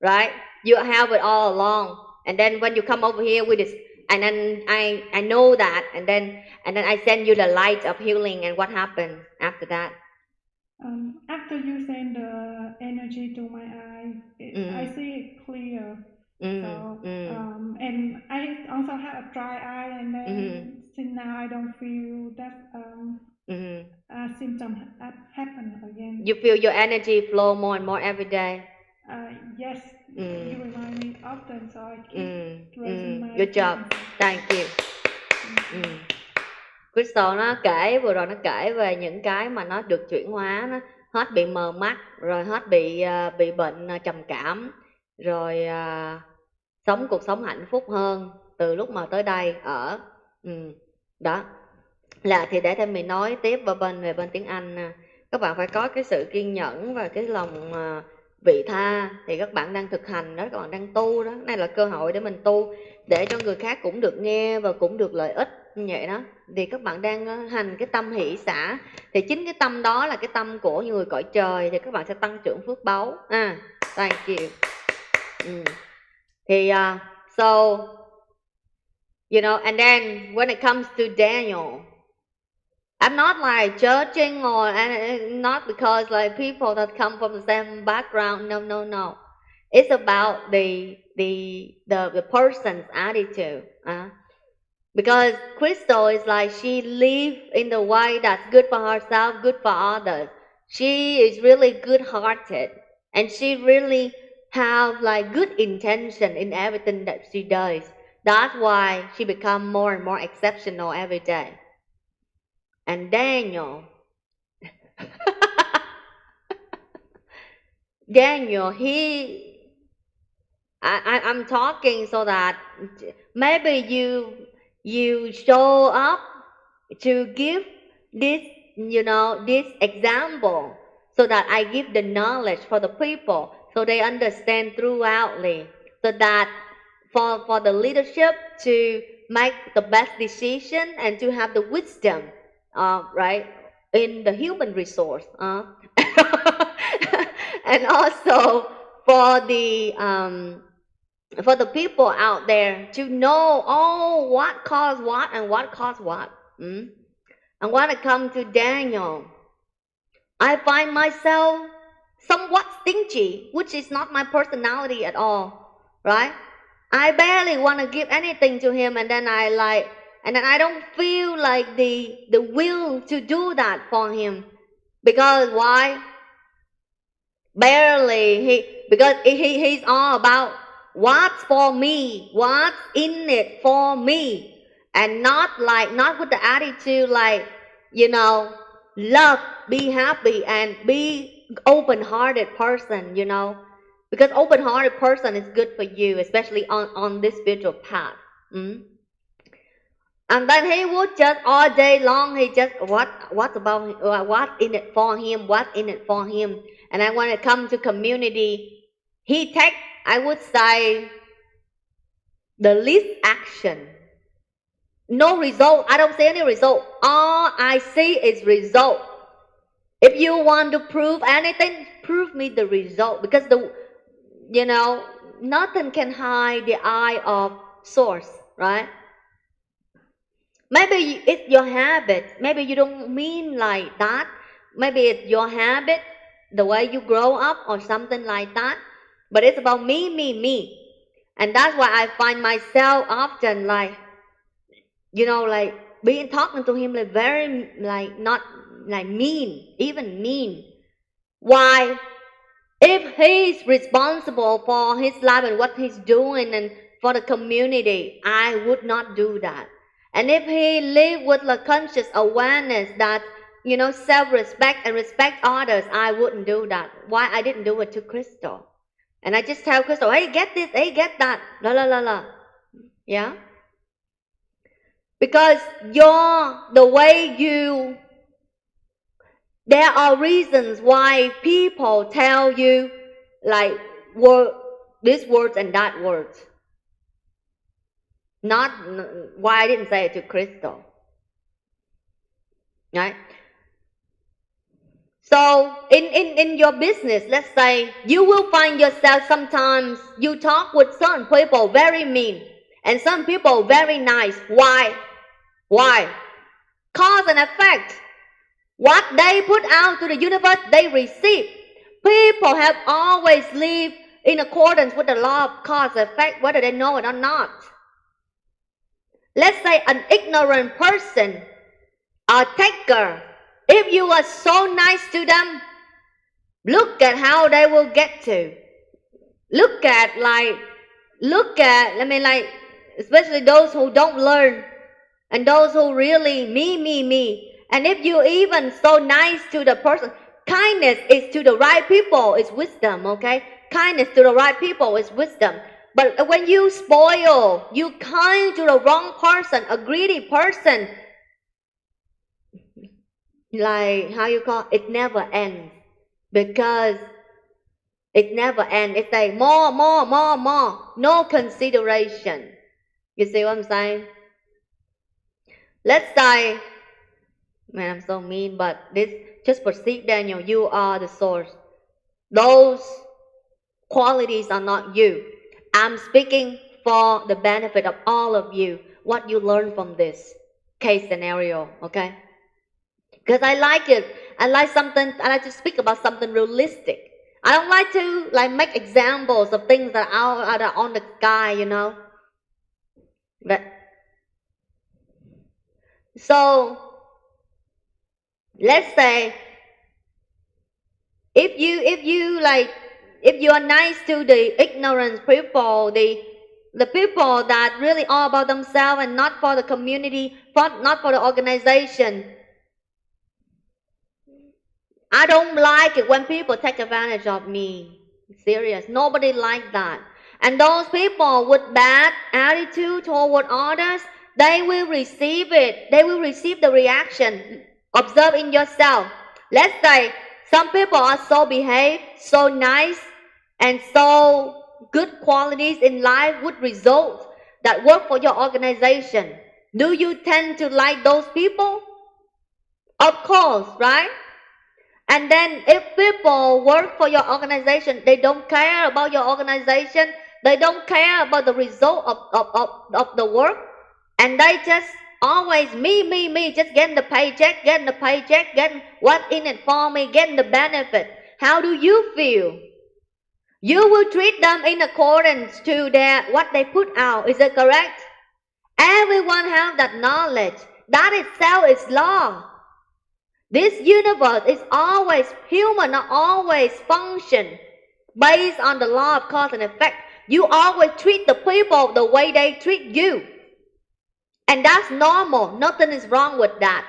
right? You have it all along. And then when you come over here with this, and then I know that, and then I send you the light of healing, and what happened after that? After you send the energy to my eye, I see it clear. So, and I also have a dry eye, and then since now I don't feel that symptom happen again. You feel your energy flow more and more every day. Yes, you remind me often, so I keep raising my Good job. frequency. Thank you. Crystal nó kể vừa rồi, nó kể về những cái mà nó được chuyển hóa, nó hết bị mờ mắt, rồi hết bị bệnh trầm cảm, rồi sống cuộc sống hạnh phúc hơn từ lúc mà tới đây ở. Đó là thì để thêm mình nói tiếp về bên tiếng Anh nè. Các bạn phải có cái sự kiên nhẫn và cái lòng vị tha, thì các bạn đang thực hành đó, các bạn đang tu đó. Này là cơ hội để mình tu, để cho người khác cũng được nghe và cũng được lợi ích như vậy đó. Thì các bạn đang hành cái tâm hỷ xả, thì chính cái tâm đó là cái tâm của những người cõi trời, thì các bạn sẽ tăng trưởng phước báu. Thank you. Thì so you know, and then when it comes to Daniel, I'm not like judging or not because like people that come from the same background. No. It's about the person's attitude. Because Crystal is like she lives in the way that's good for herself, good for others. She is really good-hearted, and she really have like good intention in everything that she does. That's why she become more and more exceptional every day. And Daniel, I'm talking so that maybe you show up to give this, this example, so that I give the knowledge for the people, so they understand throughoutly, so that for the leadership to make the best decision and to have the wisdom, right, in the human resource, and also for the people out there to know what caused what and what caused what. And when it comes to Daniel, I find myself somewhat stingy, which is not my personality at all, right? I barely want to give anything to him, and then I don't feel like the will to do that for him. Because why? Because he's all about what's for me, what's in it for me, and not with the attitude like, love, be happy, and be open-hearted person, because open-hearted person is good for you, especially on this spiritual path. And then he would just all day long, he just what's in it for him, what's in it for him. And then when it comes to community, he take, I would say, the least action. No result. I don't see any result. All I see is result. If you want to prove anything, prove me the result, because nothing can hide the eye of source, right? Maybe it's your habit. Maybe you don't mean like that, maybe it's your habit, the way you grow up or something like that. But it's about me, me, me. And that's why I find myself often like, like being talking to him like very like not like mean, even mean. Why? If he's responsible for his life and what he's doing and for the community, I would not do that. And if he live with the conscious awareness that, self-respect and respect others, I wouldn't do that. Why I didn't do it to Crystal? And I just tell Crystal, hey, get this, hey, get that, la la la la. Yeah? Because the way you, there are reasons why people tell you like these words and that words. Not why I didn't say it to Crystal. Right? So in your business, let's say you will find yourself sometimes you talk with some people very mean and some people very nice. Why? Why? Cause and effect. What they put out to the universe, they receive. People have always lived in accordance with the law of cause and effect, whether they know it or not. Let's say an ignorant person, a taker, if you are so nice to them, look at how they will get to. Especially those who don't learn and those who really me. And if you even so nice to the person, kindness is to the right people, is wisdom, okay? Kindness to the right people is wisdom. But when you spoil, you kind to the wrong person, a greedy person, like how you call it never ends. Because it never ends. It's like more. No consideration. You see what I'm saying? Let's say, man, I'm so mean, but just perceive, Daniel, you are the source. Those qualities are not you. I'm speaking for the benefit of all of you, what you learn from this case scenario, okay? Because I like it. I like to speak about something realistic. I don't like to make examples of things that are on the sky, But so let's say if you are nice to the ignorant people, the people that really are about themselves and not for the community, not for the organization. I don't like it when people take advantage of me. Serious. Nobody likes that. And those people with bad attitude toward others, they will receive it. They will receive the reaction. Observe in yourself. Let's say some people are so behaved, so nice, and so good qualities in life would result that work for your organization. Do you tend to like those people? Of course, right? And then if people work for your organization, they don't care about your organization, they don't care about the result of the work, and they just always me, just getting the paycheck, getting what in it for me, getting the benefit. How do you feel? You will treat them in accordance to what they put out. Is it correct? Everyone have that knowledge. That itself is law. This universe is always, human are always function based on the law of cause and effect. You always treat the people the way they treat you. And that's normal. Nothing is wrong with that.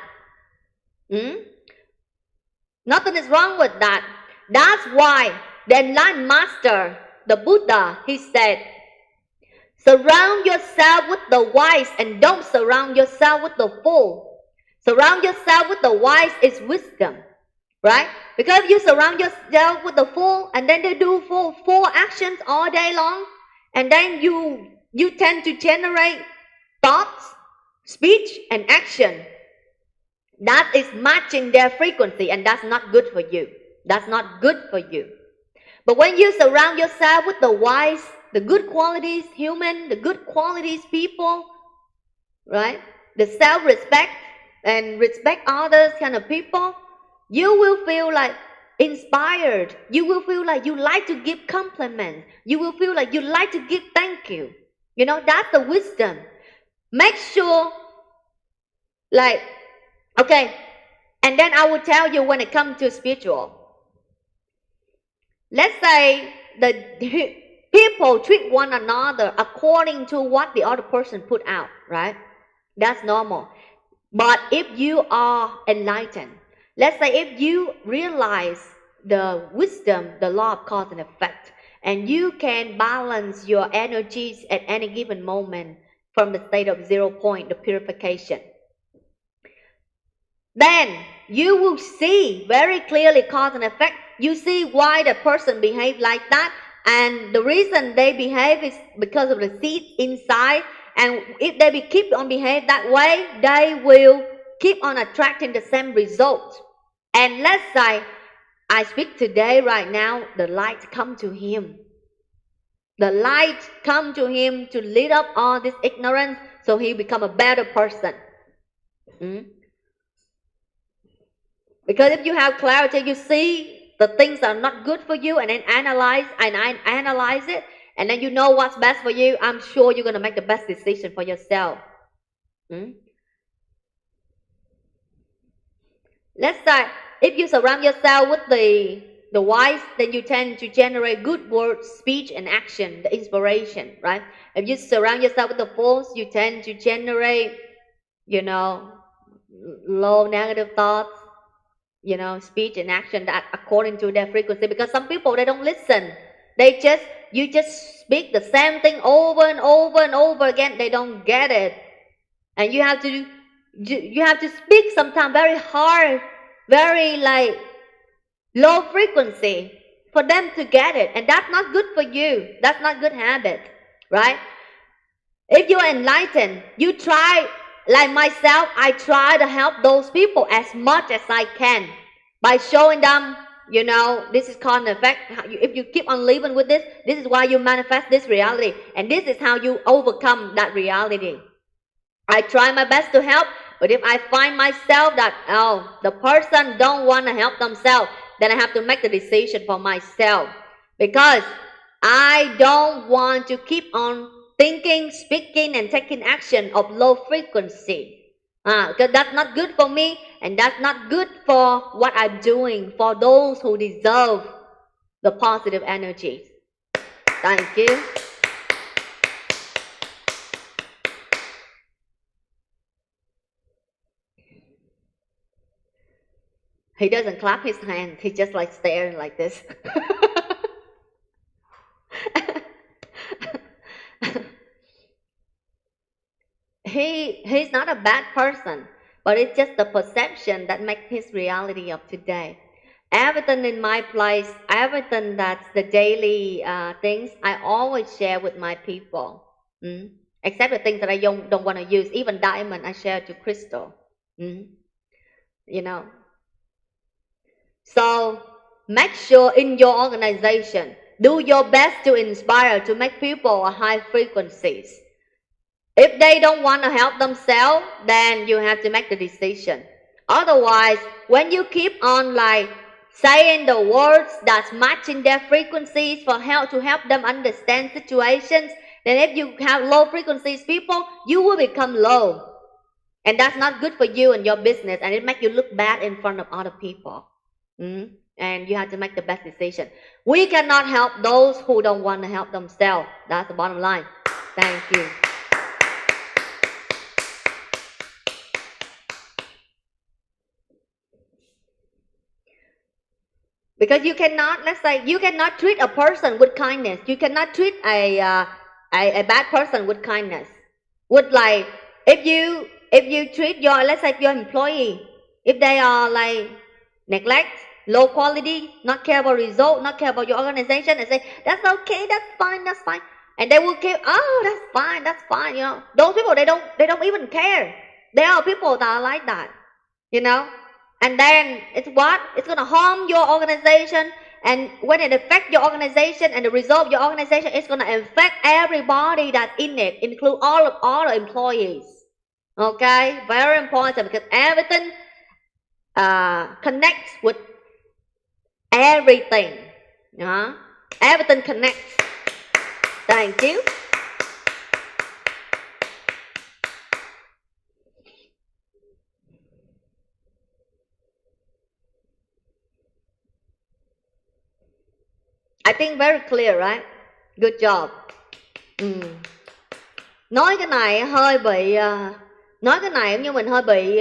Nothing is wrong with that. That's why the enlightened master, the Buddha, he said, surround yourself with the wise and don't surround yourself with the fool. Surround yourself with the wise is wisdom, right? Because you surround yourself with the fool and then they do fool actions all day long, and then you tend to generate thoughts, speech, and action. That is matching their frequency, and that's not good for you. That's not good for you. But when you surround yourself with the wise, the good qualities, the good qualities people, right? The self-respect and respect others kind of people, You will feel like inspired. You will feel like you like to give compliments. You will feel like you like to give thank you. You know, that's the wisdom. Make sure, like, okay, and then I will tell you when it comes to spiritual. Let's say the people treat one another according to what the other person put out, right? That's normal. But if you are enlightened, let's say if you realize the wisdom, the law of cause and effect, and you can balance your energies at any given moment from the state of 0 point, the purification, then you will see very clearly cause and effect. You see why the person behave like that, and the reason they behave is because of the seed inside. And if they keep on behave that way, they will keep on attracting the same result. And let's say I speak today, right now, the light come to him. The light come to him to lead up all this ignorance, so he become a better person. Because if you have clarity, you see the things are not good for you, and then analyze it, and then you know what's best for you. I'm sure you're going to make the best decision for yourself. Let's say if you surround yourself with the wise, then you tend to generate good words, speech, and action, the inspiration, right? If you surround yourself with the fools, you tend to generate, low negative thoughts, speech and action that according to their frequency. Because some people, they don't listen. You just speak the same thing over and over and over again. They don't get it. And you have to speak sometimes very hard, very like low frequency for them to get it. And that's not good for you. That's not good habit, right? If you're enlightened, you try, like myself, I try to help those people as much as I can by showing them, this is cause and effect. If you keep on living with this is why you manifest this reality. And this is how you overcome that reality. I try my best to help, but if I find myself that, the person don't want to help themselves, then I have to make the decision for myself. Because I don't want to keep on thinking, speaking, and taking action of low frequency. Because that's not good for me, and that's not good for what I'm doing for those who deserve the positive energies. Thank you. He doesn't clap his hands. He just like staring like this. He's not a bad person, but it's just the perception that makes his reality of today. Everything in my place, everything that's the daily things, I always share with my people. Except the things that I don't want to use. Even diamond, I share to crystal. So make sure in your organization, do your best to inspire, to make people high frequencies. If they don't want to help themselves, then you have to make the decision. Otherwise, when you keep on like saying the words that's matching their frequencies to help them understand situations, then if you have low frequencies people, you will become low. And that's not good for you and your business, and it makes you look bad in front of other people. And you have to make the best decision. We cannot help those who don't want to help themselves. That's the bottom line. Thank you. Because you cannot, let's say, you cannot treat a person with kindness. You cannot treat a bad person with kindness. Would like, if you treat your, let's say, your employee, if they are like neglect, low quality, not care about result, not care about your organization, and say, that's okay, that's fine. And they will care, that's fine, Those people, they don't even care. There are people that are like that, And then it's what? It's going to harm your organization. And when it affects your organization and the result of your organization, it's going to affect everybody that's in it, include all the employees. Okay? Very important, because everything connects with everything. Everything connects. Thank you. I think very clear, right? Good job. Nói cái này hơi bị nói cái này như mình hơi bị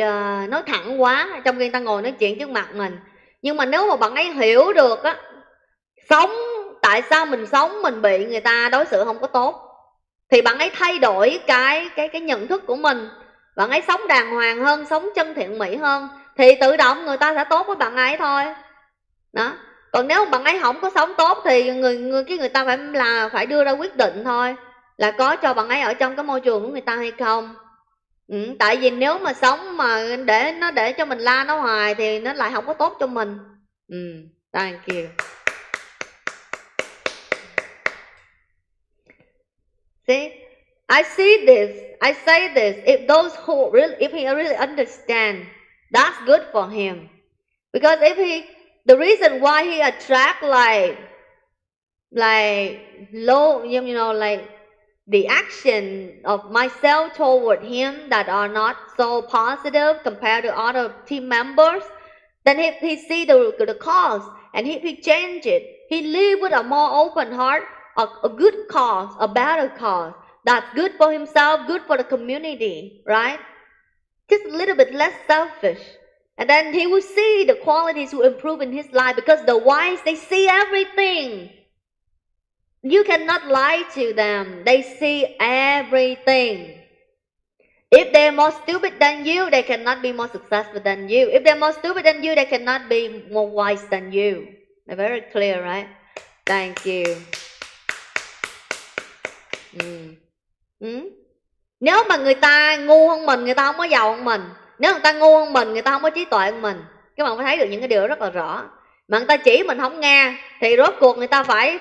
nói thẳng quá, trong khi người ta ngồi nói chuyện trước mặt mình. Nhưng mà nếu mà bạn ấy hiểu được á, sống tại sao mình sống mình bị người ta đối xử không có tốt, thì bạn ấy thay đổi cái nhận thức của mình, bạn ấy sống đàng hoàng hơn, sống chân thiện mỹ hơn, thì tự động người ta sẽ tốt với bạn ấy thôi. Đó. Còn nếu bạn ấy không có sống tốt thì người ta phải đưa ra quyết định thôi, là có cho bạn ấy ở trong cái môi trường của người ta hay không. Tại vì nếu mà sống mà để cho mình la nó hoài thì nó lại không có tốt cho mình. Thank you. See, I say this, if he really understand, that's good for him. Because the reason why he attract like low, like the action of myself toward him that are not so positive compared to other team members, then if he see the cause and if he change it, he live with a more open heart, a good cause, a better cause, that's good for himself, good for the community, right? Just a little bit less selfish. And then he will see the qualities will improve in his life, because the wise, they see everything. You cannot lie to them. They see everything. If they're more stupid than you, they cannot be more successful than you. If they're more stupid than you, they cannot be more wise than you. They're very clear, right? Thank you. Nếu mà người ta ngu hơn mình, người ta không có giàu hơn mình. Nếu người ta ngu hơn mình, người ta không có trí tuệ hơn mình. Các bạn phải thấy được những cái điều rất là rõ. Mà người ta chỉ mình không nghe thì rốt cuộc người ta phải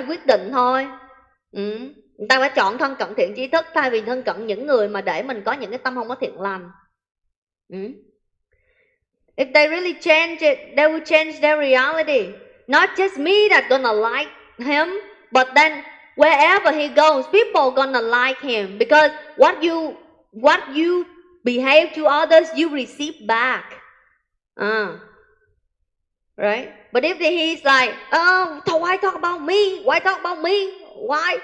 quyết định thôi. Người ta phải chọn thân cận thiện tri thức thay vì thân cận những người mà để mình có những cái tâm không có thiện lành. If they really change it, they will change their reality. Not just me that's gonna like him, but then wherever he goes, people gonna like him, because what you behave to others, you receive back. Right? But if he's like, oh, why talk about me? Why talk about me? Why?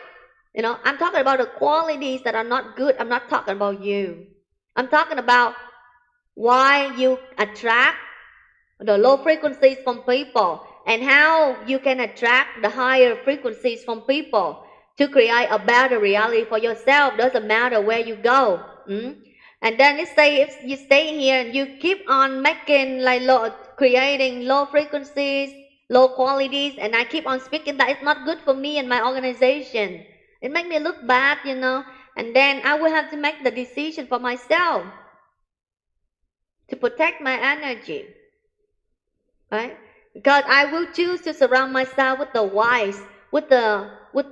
I'm talking about the qualities that are not good. I'm not talking about you. I'm talking about why you attract the low frequencies from people, and how you can attract the higher frequencies from people to create a better reality for yourself. Doesn't matter where you go. And then let's say if you stay here and you keep on making creating low frequencies, low qualities, and I keep on speaking that it's not good for me and my organization. It makes me look bad, and then I will have to make the decision for myself to protect my energy, right? Because I will choose to surround myself with the wise, with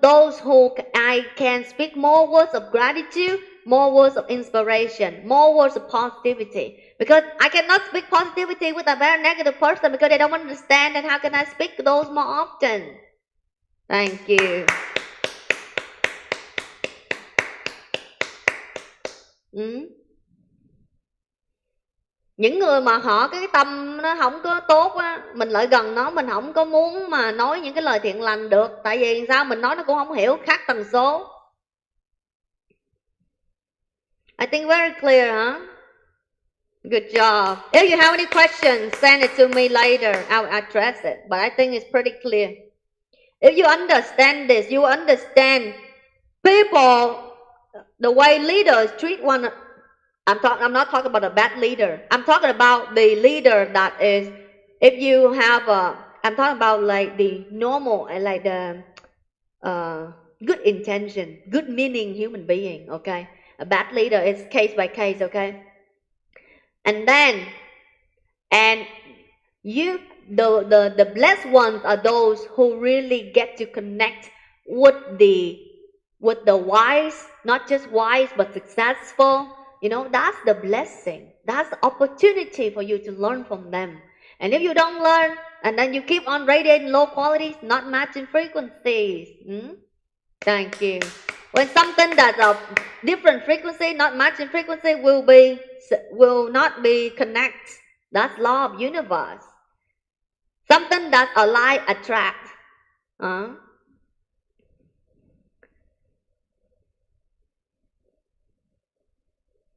those who I can speak more words of gratitude, more words of inspiration, more words of positivity. Because I cannot speak positivity with a very negative person because they don't understand, and how can I speak those more often? Thank you. Những người mà họ cái tâm nó không có tốt á, mình lại gần nó, mình không có muốn mà nói những cái lời thiện lành được. Tại vì sao mình nói nó cũng không hiểu, khác tần số. I think very clear, huh? Good job. If you have any questions, send it to me later. I'll address it. But I think it's pretty clear. If you understand this, you understand people, the way leaders treat one. I'm not talking about a bad leader. I'm talking about the leader that is, if you have I'm talking about like the normal and like the good intention, good meaning human being, okay? A bad leader is case by case, okay? And then, the blessed ones are those who really get to connect with the wise, not just wise, but successful, you know, that's the blessing. That's the opportunity for you to learn from them. And if you don't learn, and then you keep on radiating low qualities, not matching frequencies. Thank you. When something that's of different frequency, not matching frequency, will not be connect. That's law of universe. Something that's alike attract.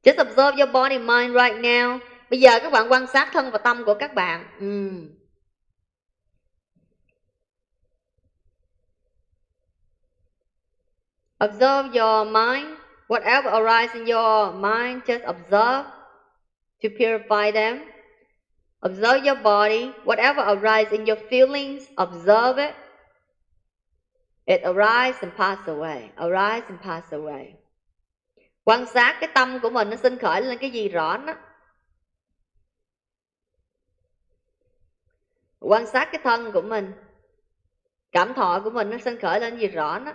Just observe your body mind right now. Bây giờ các bạn quan sát thân và tâm của các bạn. Observe your mind. Whatever arises in your mind, just observe to purify them. Observe your body. Whatever arises in your feelings, observe it. It arises and pass away. Arise and pass away. Quan sát cái tâm của mình nó sinh khởi lên cái gì rõ đó. Quan sát cái thân của mình, cảm thọ của mình nó sinh khởi lên gì rõ đó.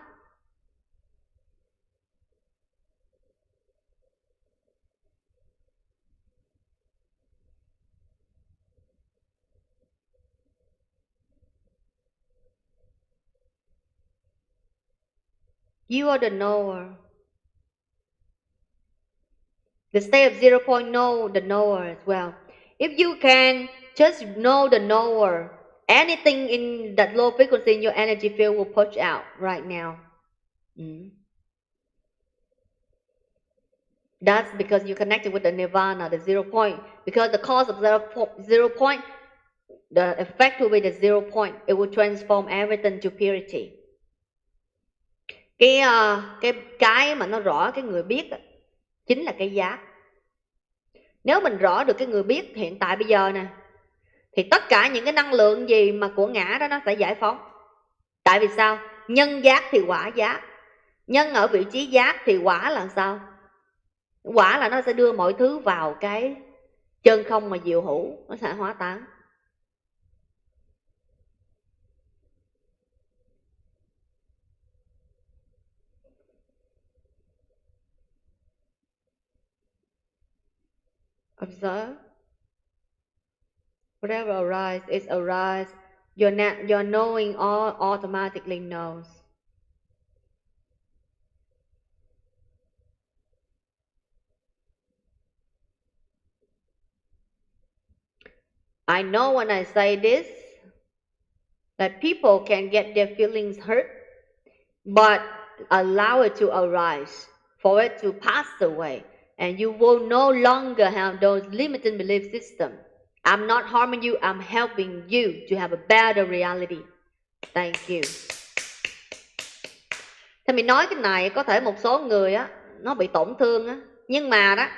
You are the knower. The state of 0 point know the knower as well. If you can just know the knower, anything in that low frequency in your energy field will push out right now. That's because you're connected with the nirvana, the 0 point. Because the cause of 0 point, the effect will be the 0 point. It will transform everything to purity. Cái mà nó rõ cái người biết chính là cái giác. Nếu mình rõ được cái người biết hiện tại bây giờ nè, thì tất cả những cái năng lượng gì mà của ngã đó nó sẽ giải phóng. Tại vì sao? Nhân giác thì quả giác. Nhân ở vị trí giác thì quả là sao? Quả là nó sẽ đưa mọi thứ vào cái chân không mà diệu hữu, nó sẽ hóa tán. Observe. Whatever arises, it arises. Your knowing all automatically knows. I know when I say this, that people can get their feelings hurt, but allow it to arise, for it to pass away, and you will no longer have those limiting belief systems. I'm not harming you, I'm helping you to have a better reality. Thank you. Thì mình nói cái này, có thể một số người á, nó bị tổn thương á, nhưng mà đó,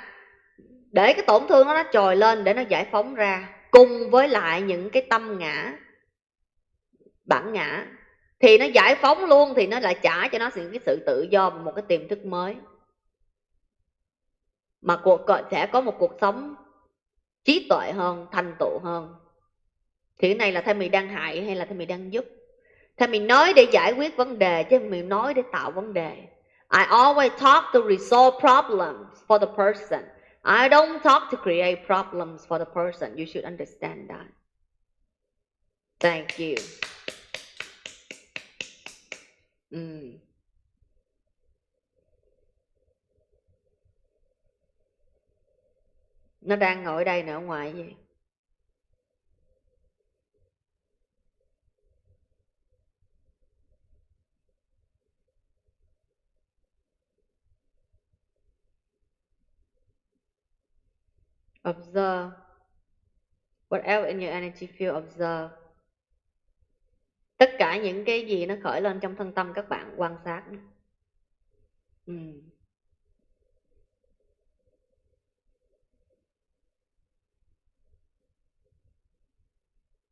để cái tổn thương nó trồi lên để nó giải phóng ra, cùng với lại những cái tâm ngã, bản ngã, thì nó giải phóng luôn, thì nó lại trả cho nó những cái sự tự do và một cái tiềm thức mới, mà sẽ có một cuộc sống trí tuệ hơn, thành tựu hơn. Thì cái này là thay mình đang hại hay là thay mình đang giúp? Thay mình nói để giải quyết vấn đề chứ mình nói để tạo vấn đề. I always talk to resolve problems for the person. I don't talk to create problems for the person. You should understand that. Thank you. Nó đang ngồi đây nè, ở ngoài gì? Observe. Whatever in your energy field, observe. Tất cả những cái gì nó khởi lên trong thân tâm các bạn quan sát.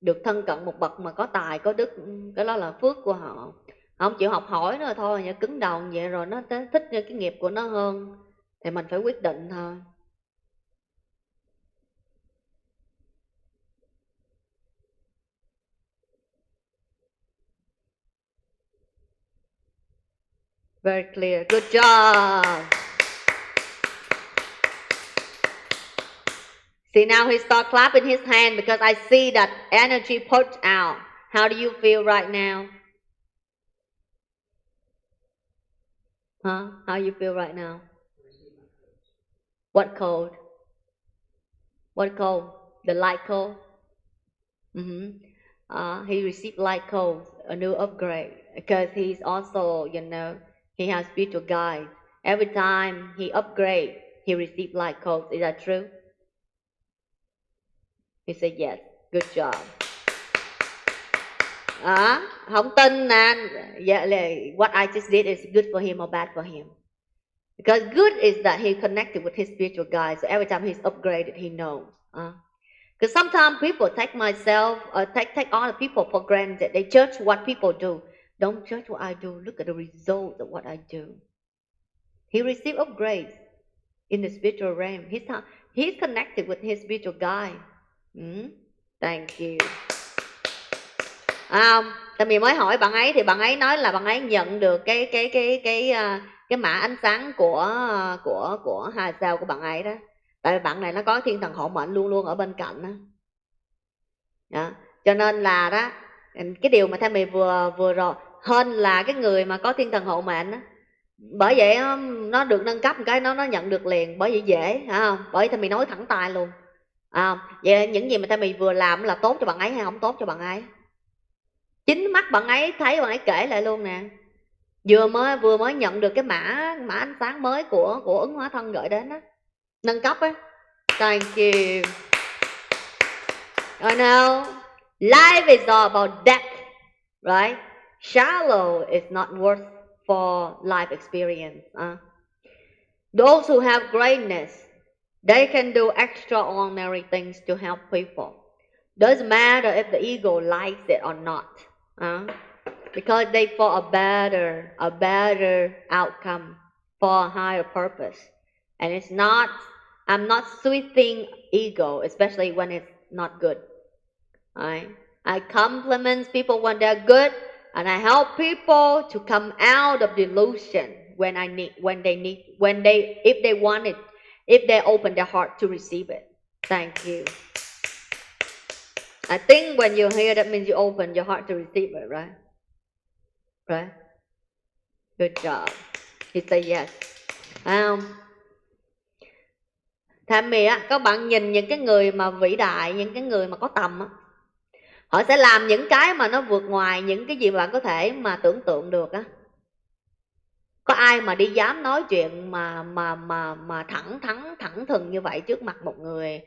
Được thân cận một bậc mà có tài, có đức, cái đó là phước của họ. Họ không chịu học hỏi nữa thôi, nhà cứng đầu vậy rồi nó thích cái nghiệp của nó hơn, thì mình phải quyết định thôi. Very clear. Good job. See, now he start clapping his hand because I see that energy put out. How do you feel right now? Huh? How you feel right now? What cold? What cold? The light cold? He received light cold, a new upgrade, because he's also, he has spiritual guide. Every time he upgrade, he received light cold. Is that true? He said yes. Good job. Không tin nè. Yeah, what I just did is good for him or bad for him? Because good is that he connected with his spiritual guide. So every time he's upgraded, he knows. Because sometimes people take myself, take other people for granted. They judge what people do. Don't judge what I do. Look at the results of what I do. He received upgrades in the spiritual realm. He's connected with his spiritual guide. Thank you. Tại vì mới hỏi bạn ấy thì bạn ấy nói là bạn ấy nhận được cái mã ánh sáng của hà sao của bạn ấy đó. Tại vì bạn này nó có thiên thần hộ mệnh luôn luôn ở bên cạnh đó. Cho nên là đó, cái điều mà Tammy vừa rồi hơn là cái người mà có thiên thần hộ mệnh đó. Bởi vậy nó được nâng cấp một cái nó nhận được liền, bởi vậy dễ, phải không? Bởi Tammy nói thẳng tay luôn. Vậy những gì mà Tammy vừa làm là tốt cho bạn ấy hay không tốt cho bạn ấy? Chính mắt bạn ấy thấy, bạn ấy kể lại luôn nè. Vừa mới nhận được cái mã ánh sáng mới của ứng hóa thân gửi đến đó, nâng cấp á. Thank you. I know life is all about depth, right? Shallow is not worth for life experience. Those who have greatness, they can do extraordinary things to help people. Doesn't matter if the ego likes it or not. Because they for a better outcome, for a higher purpose. And I'm not sweeting ego, especially when it's not good. Right? I compliment people when they're good, and I help people to come out of delusion if they want it, if they open their heart to receive it. Thank you. I think when you hear that means you open your heart to receive it, right? Right? Good job. He said yes. Tammy á, các bạn nhìn những cái người mà vĩ đại, những cái người mà có tầm á, họ sẽ làm những cái mà nó vượt ngoài những cái gì mà bạn có thể mà tưởng tượng được á. Có ai mà đi dám nói chuyện mà thẳng thừng như vậy trước mặt một người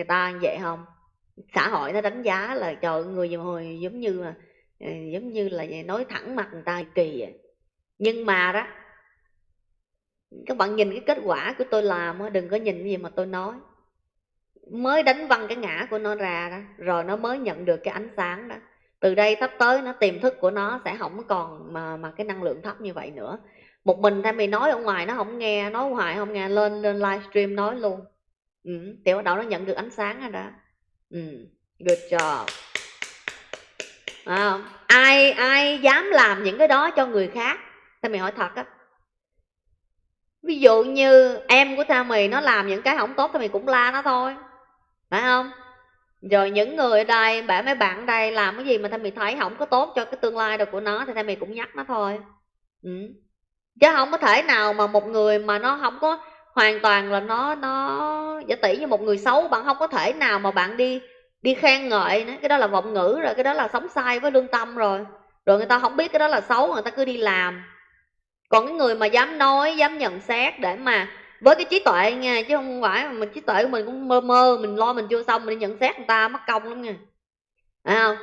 ta như vậy không? Xã hội nó đánh giá là trời, người giống như là nói thẳng mặt người ta kỳ vậy. Nhưng mà đó, các bạn nhìn cái kết quả của tôi làm đó, đừng có nhìn cái gì mà tôi nói. Mới đánh văng cái ngã của nó ra đó, rồi nó mới nhận được cái ánh sáng đó. Từ đây sắp tới nó tiềm thức của nó sẽ không còn mà cái năng lượng thấp như vậy nữa. Một mình Tammy nói ở ngoài nó không nghe, nói hoài không nghe, lên livestream nói luôn. Thì bắt đầu nó nhận được ánh sáng rồi đó. Good job. Ai dám làm những cái đó cho người khác? Tammy hỏi thật á. Ví dụ như em của Tammy nó làm những cái không tốt, Tammy cũng la nó thôi, phải không? Rồi những người ở đây, mấy bạn ở đây làm cái gì mà Tammy thấy không có tốt cho cái tương lai của nó thì Tammy cũng nhắc nó thôi. Chứ không có thể nào mà một người mà nó không có hoàn toàn là nó giả tỷ như một người xấu, bạn không có thể nào mà bạn đi khen ngợi nữa. Cái đó là vọng ngữ rồi, cái đó là sống sai với lương tâm rồi người ta không biết cái đó là xấu, người ta cứ đi làm. Còn cái người mà dám nói, dám nhận xét để mà với cái trí tuệ nha, chứ không phải mà trí tuệ của mình cũng mơ mình lo mình chưa xong mình đi nhận xét người ta mất công lắm nha, phải không?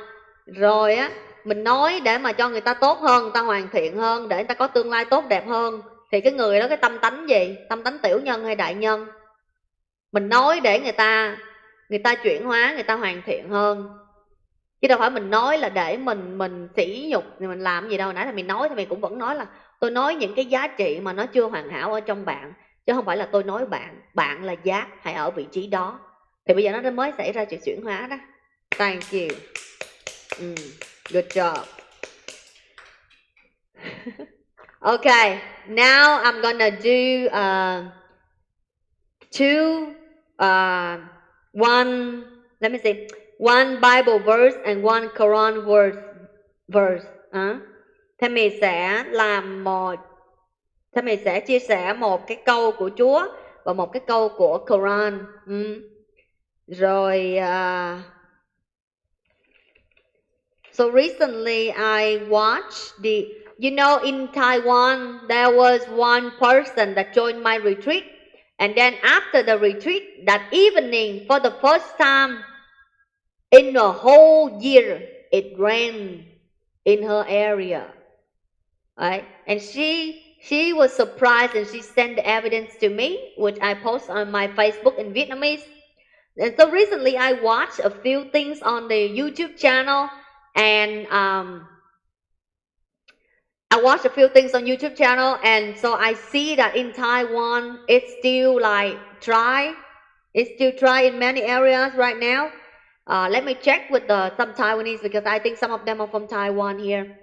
Rồi á, mình nói để mà cho người ta tốt hơn, người ta hoàn thiện hơn, để người ta có tương lai tốt đẹp hơn, thì cái người đó cái tâm tánh gì? Tâm tánh tiểu nhân hay đại nhân? Mình nói để người ta chuyển hóa, người ta hoàn thiện hơn, chứ đâu phải mình nói là để mình sỉ nhục thì mình làm gì đâu. Nãy là mình nói thì mình cũng vẫn nói là tôi nói những cái giá trị mà nó chưa hoàn hảo ở trong bạn, chứ không phải là tôi nói bạn là giác hãy ở vị trí đó, thì bây giờ nó mới xảy ra chuyện chuyển hóa đó. Thank you. Good job. Okay, now I'm gonna do let me see, one Bible verse and one Quran verse. Thì mình sẽ thì mình sẽ chia sẻ một cái câu của Chúa và một cái câu của Quran. Rồi so recently I watched in Taiwan there was one person that joined my retreat, and then after the retreat that evening, for the first time in a whole year, it rained in her area, right? And she was surprised, and she sent the evidence to me, which I post on my Facebook in Vietnamese. And so recently I watched a few things on the YouTube channel, and I watched a few things on YouTube channel, and so I see that in Taiwan it's still like dry. It's still dry in many areas right now. Let me check with some Taiwanese, because I think some of them are from Taiwan here.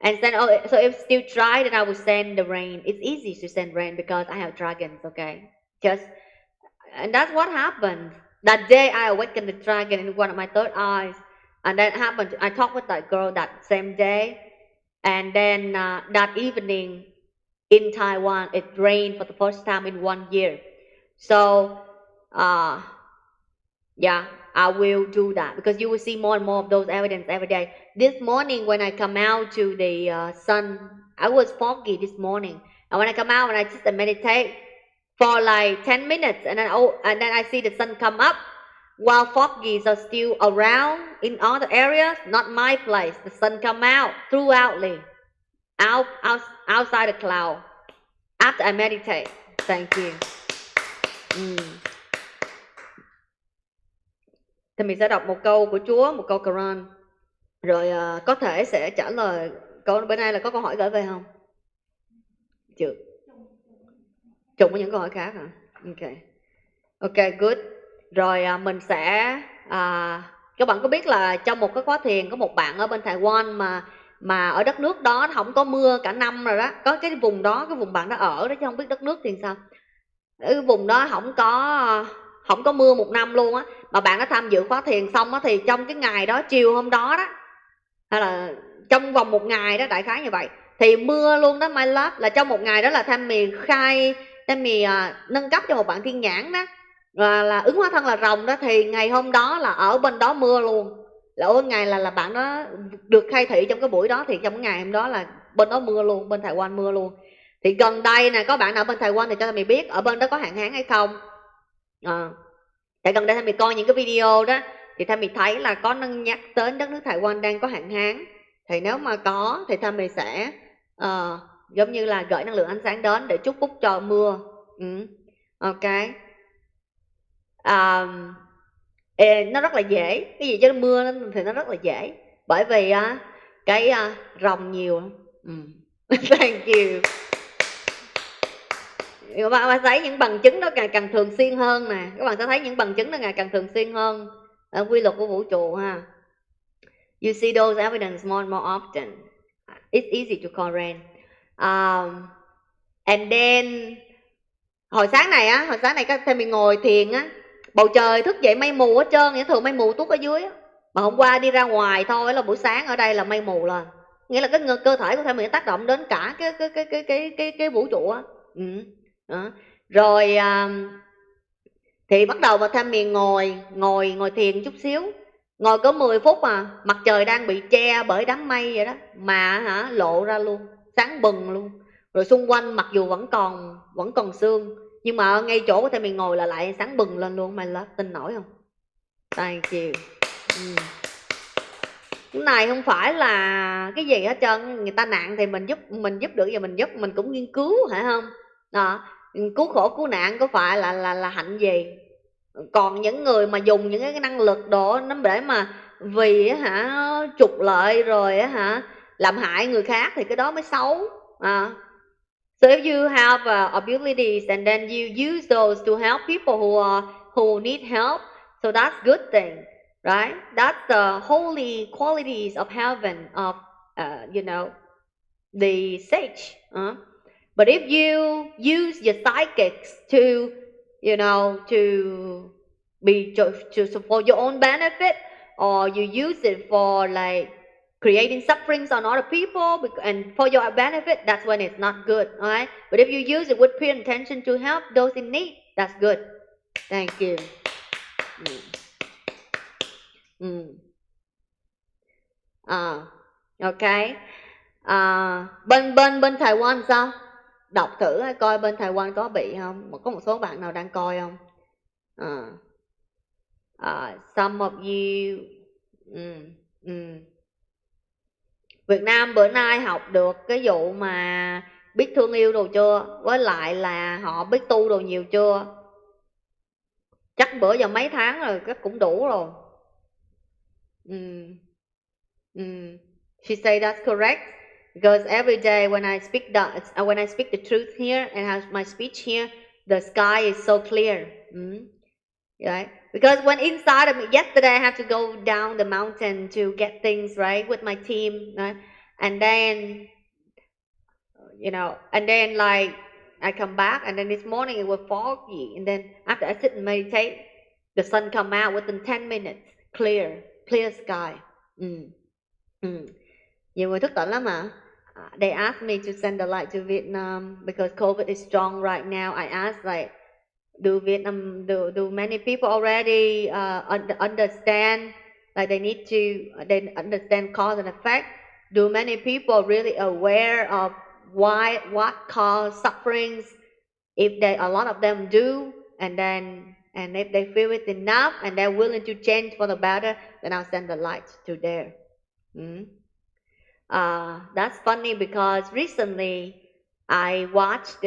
And then, so if it's still dry, then I will send the rain. It's easy to send rain because I have dragons, okay? And that's what happened. That day I awakened the dragon in one of my third eyes. And that happened. I talked with that girl that same day. And then that evening in Taiwan, it rained for the first time in 1 year. So, yeah, I will do that, because you will see more and more of those evidence every day. This morning when I come out to the sun, I was foggy this morning. And when I come out and I just meditate for like 10 minutes, and then I see the sun come up, while foggies are still around in other areas, not my place. The sun come out throughoutly, outside the cloud, after I meditate. Thank you. Thì mình sẽ đọc một câu của Chúa, một câu Quran, rồi có thể sẽ trả lời. Bữa nay là có câu hỏi gửi về không? Chưa. Trùng với những câu hỏi khác hả? Ok, good. Rồi mình sẽ các bạn có biết là trong một cái khóa thiền có một bạn ở bên Taiwan mà ở đất nước đó không có mưa cả năm rồi đó. Có cái vùng bạn đó ở đó, chứ không biết đất nước thì sao. Ở cái vùng đó không có mưa một năm luôn á. Mà bạn đã tham dự khóa thiền xong á, thì trong cái ngày đó, chiều hôm đó đó, hay là trong vòng một ngày đó, đại khái như vậy, thì mưa luôn đó my love. Là trong một ngày đó là Tham Mì nâng cấp cho một bạn thiên nhãn đó, là ứng hóa thân là rồng đó. Thì ngày hôm đó là ở bên đó mưa luôn. Là ở ngày là bạn đó được khai thị trong cái buổi đó, thì trong cái ngày hôm đó là bên đó mưa luôn, bên Taiwan mưa luôn. Thì gần đây nè, có bạn nào bên Taiwan thì cho Tham Mì biết ở bên đó có hạn hán hay không. Tại gần đây Tham Mì coi những cái video đó, thì Tham Mì thấy là có nâng nhắc đến đất nước Taiwan đang có hạn hán. Thì nếu mà có thì Tham Mì sẽ giống như là gửi năng lượng ánh sáng đến để chúc phúc cho mưa. Ok. Nó rất là dễ. Cái gì cho mưa thì nó rất là dễ. Bởi vì cái rồng nhiều. Thank you. Các bạn thấy những bằng chứng đó càng càng thường xuyên hơn nè. Các bạn sẽ thấy những bằng chứng đó ngày càng thường xuyên hơn. Quy luật của vũ trụ ha. You see those evidence more and more often. It's easy to call rain. And then hồi sáng này các thêm mình ngồi thiền á, bầu trời thức dậy mây mù hết trơn, nghĩa thường mây mù tuốt ở dưới á. Mà hôm qua đi ra ngoài thôi là buổi sáng ở đây là mây mù lên. Nghĩa là cái cơ thể của thêm mình tác động đến cả cái vũ trụ á. Rồi thì bắt đầu mà thêm mình ngồi thiền chút xíu. Ngồi có 10 phút mặt trời đang bị che bởi đám mây vậy đó, mà lộ ra luôn, sáng bừng luôn. Rồi xung quanh mặc dù vẫn còn sương, nhưng mà ngay chỗ của thêm mình ngồi là lại sáng bừng lên luôn. Mày tin nổi không? Thank you. Cái này không phải là cái gì hết trơn. Người ta nạn thì mình giúp được, giờ mình giúp, mình cũng nghiên cứu, phải không? Đó, cứu khổ cứu nạn có phải là hạnh gì. Còn những người mà dùng những cái năng lực đó nó để mà vì trục lợi rồi làm hại người khác thì cái đó mới xấu. So if you have abilities and then you use those to help people who need help, so that's good thing, right? That's the holy qualities of heaven, of the sage. But if you use your psychics to for your own benefit, or you use it for like creating sufferings on other people and for your benefit, that's when it's not good, all right? But if you use it with pure intention to help those in need, that's good. Thank you. Ok. Bên Đài Loan sao? Đọc thử coi bên Đài Loan có bị không? Có một số bạn nào đang coi không? Some of you. Việt Nam bữa nay học được cái vụ mà biết thương yêu đồ chưa? Với lại là họ biết tu đồ nhiều chưa? Chắc bữa giờ mấy tháng rồi, chắc cũng đủ rồi. She say that's correct, because every day when I speak the truth here and have my speech here, the sky is so clear. Right? Because when inside of me, yesterday I have to go down the mountain to get things right with my team, right? And then, and then like I come back, and then this morning it was foggy, and then after I sit and meditate, the sun come out within 10 minutes, clear sky. Nhiều người thức tỉnh lắm mà. They asked me to send the light to Vietnam because COVID is strong right now. I asked like, do many people already understand, like they understand cause and effect? Do many people really aware of what cause sufferings? If a lot of them do, and if they feel it enough and they're willing to change for the better, then I'll send the light to there. That's funny because recently I watched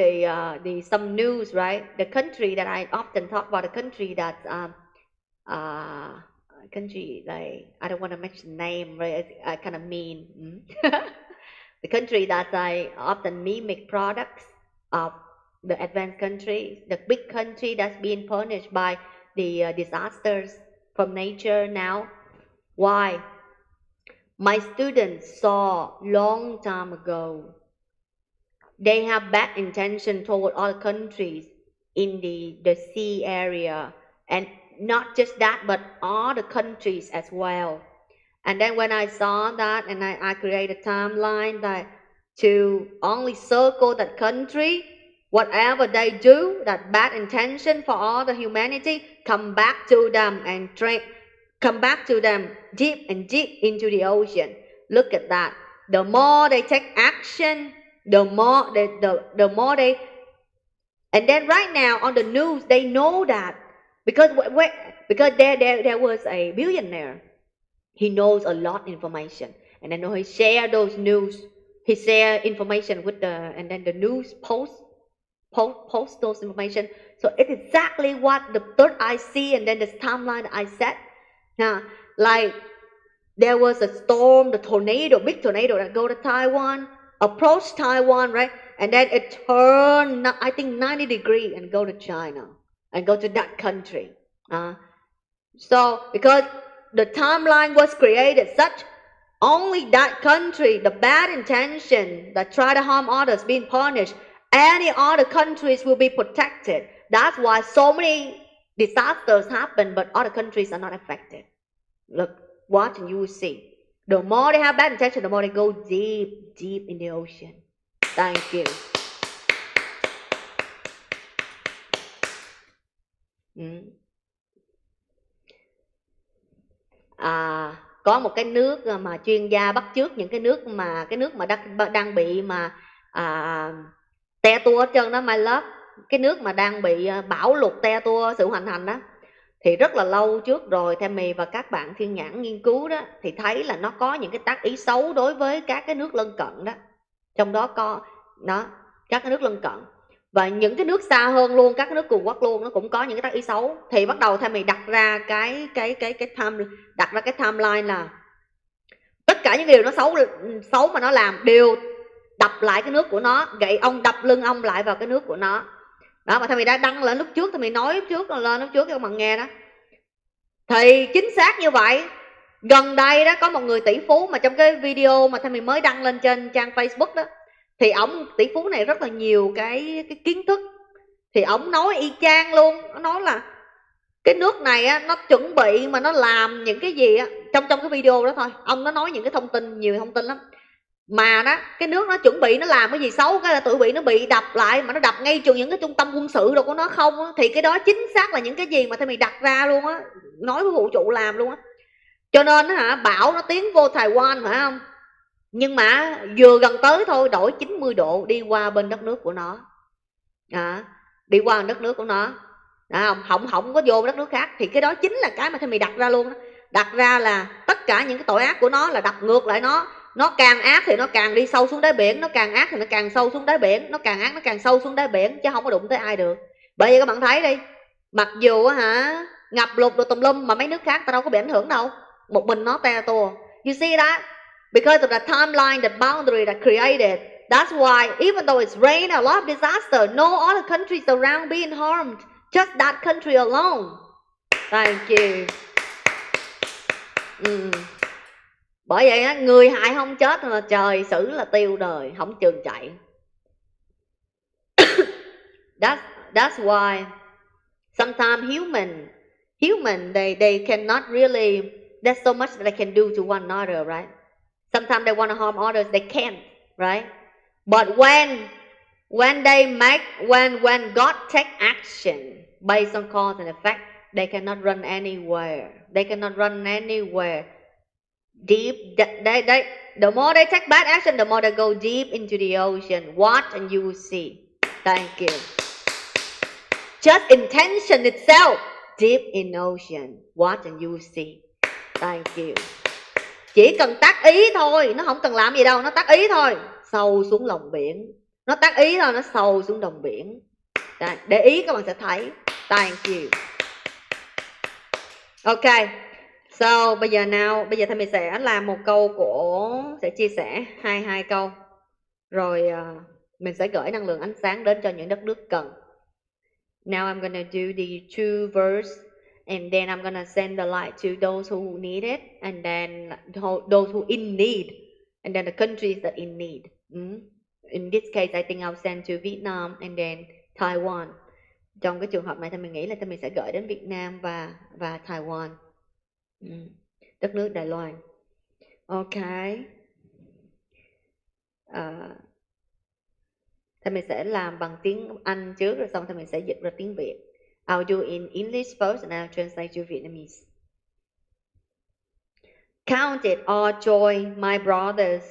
some news, right? The country that I often talk about, the country that's country like I don't want to mention name, right? I kind of mean. The country that I often mimic products of the advanced countries, the big country that's being punished by the disasters from nature now. Why? My students saw long time ago. They have bad intention toward other countries in the sea area, and not just that, but other countries as well. And then when I saw that, and I created a timeline that to only circle that country, whatever they do, that bad intention for all the humanity, come back to them and come back to them deep and deep into the ocean. Look at that. The more they take action, the more they, and then right now on the news they know that because there was a billionaire. He knows a lot of information, and then he share those news. He share information with and then the news post those information. So it's exactly what the third eye see, and then this timeline I set. Now, like there was a storm, the tornado, big tornado that go to Taiwan, approach Taiwan, right? And then it turned, I think 90 degrees and go to China and go to that country. So because the timeline was created such, only that country, the bad intention that try to harm others being punished, any other countries will be protected. That's why so many disasters happen, but other countries are not affected. Look, watch and you will see. The more they have bad intention, the more they go deep, deep in the ocean. Thank you. Có một cái nước mà chuyên gia bắt chước những cái nước mà đang bị mà te tua hết trơn đó, my love. Cái nước mà đang bị bão lụt te tua sự hoành hành đó, thì rất là lâu trước rồi Tammy và các bạn thiên nhãn nghiên cứu đó, thì thấy là nó có những cái tác ý xấu đối với các cái nước lân cận đó. Trong đó có các cái nước lân cận và những cái nước xa hơn luôn, các cái nước cường quốc luôn, nó cũng có những cái tác ý xấu. Thì bắt đầu Tammy đặt ra cái timeline là tất cả những điều nó xấu mà nó làm đều đập lại cái nước của nó, gậy ông đập lưng ông lại vào cái nước của nó. Đó, mà Tammy đã đăng lên lúc trước, Tammy nói lên lúc trước cho các bạn nghe đó. Thì chính xác như vậy. Gần đây đó có một người tỷ phú mà trong cái video mà Tammy mới đăng lên trên trang Facebook đó, thì ổng tỷ phú này rất là nhiều cái kiến thức, thì ổng nói y chang luôn. Nó nói là Cái nước này á, nó chuẩn bị mà nó làm những cái gì á, trong cái video đó thôi, ông nó nói những cái thông tin, nhiều thông tin lắm. Mà đó, cái nước nó chuẩn bị nó làm cái gì xấu cái là tụi bị nó bị đập lại, mà nó đập ngay trường những cái trung tâm quân sự đâu của nó không á, thì cái đó chính xác là những cái gì mà thầy mày đặt ra luôn á, nói với vũ trụ làm luôn á. Cho nên hả, bão nó tiến vô Đài Loan phải không? Nhưng mà vừa gần tới thôi đổi 90 độ đi qua bên đất nước của nó. Đi qua đất nước của nó. Không có vô đất nước khác, thì cái đó chính là cái mà thầy mày đặt ra luôn đó. Đặt ra là tất cả những cái tội ác của nó là đập ngược lại nó càng ác thì nó càng đi sâu xuống đáy biển, nó càng ác thì nó càng sâu xuống đáy biển, nó càng ác nó càng sâu xuống đáy biển, chứ không có đụng tới ai được. Bởi vì các bạn thấy đi, mặc dù hả ngập lụt rồi tùm lum mà mấy nước khác ta đâu có bị ảnh hưởng đâu, một mình nó te tua. You see that? Because of the timeline, the boundary that created. That's why even though it's rain, a lot of disaster, no other countries around being harmed, just that country alone. Thank you. Bởi vậy á, người hại không chết mà trời xử là tiêu đời, không chừng chạy. That's why sometimes human they cannot really, there's so much that they can do to one another, right? Sometimes they want to harm others, they can't, right? But when God take action based on cause and effect, they cannot run anywhere. They cannot run anywhere. Deep, the more they take bad action, the more they go deep into the ocean. Watch and you will see. Thank you. Just intention itself, deep in ocean. Watch and you will see. Thank you. Chỉ cần tác ý thôi, nó không cần làm gì đâu, nó tác ý thôi, sâu xuống lòng biển. Nó tác ý thôi, nó sâu xuống lòng biển. Để ý các bạn sẽ thấy. Thank you. Ok. So bây giờ thầy mình sẽ làm một câu sẽ chia sẻ hai câu. Rồi mình sẽ gửi năng lượng ánh sáng đến cho những đất nước cần. Now I'm gonna do the 2 verse, and then I'm gonna send the light to those who need it, and then those who in need, and then the countries that in need. In this case, I think I'll send to Vietnam and then Taiwan. Trong cái trường hợp này thì mình nghĩ là mình sẽ gửi đến Việt Nam và Taiwan, đất nước Đài Loan. Ok. Thì mình sẽ làm bằng tiếng Anh trước, rồi xong thì mình sẽ dịch ra tiếng Việt. I'll do in English first and I'll translate to Vietnamese. Count it all joy, my brothers,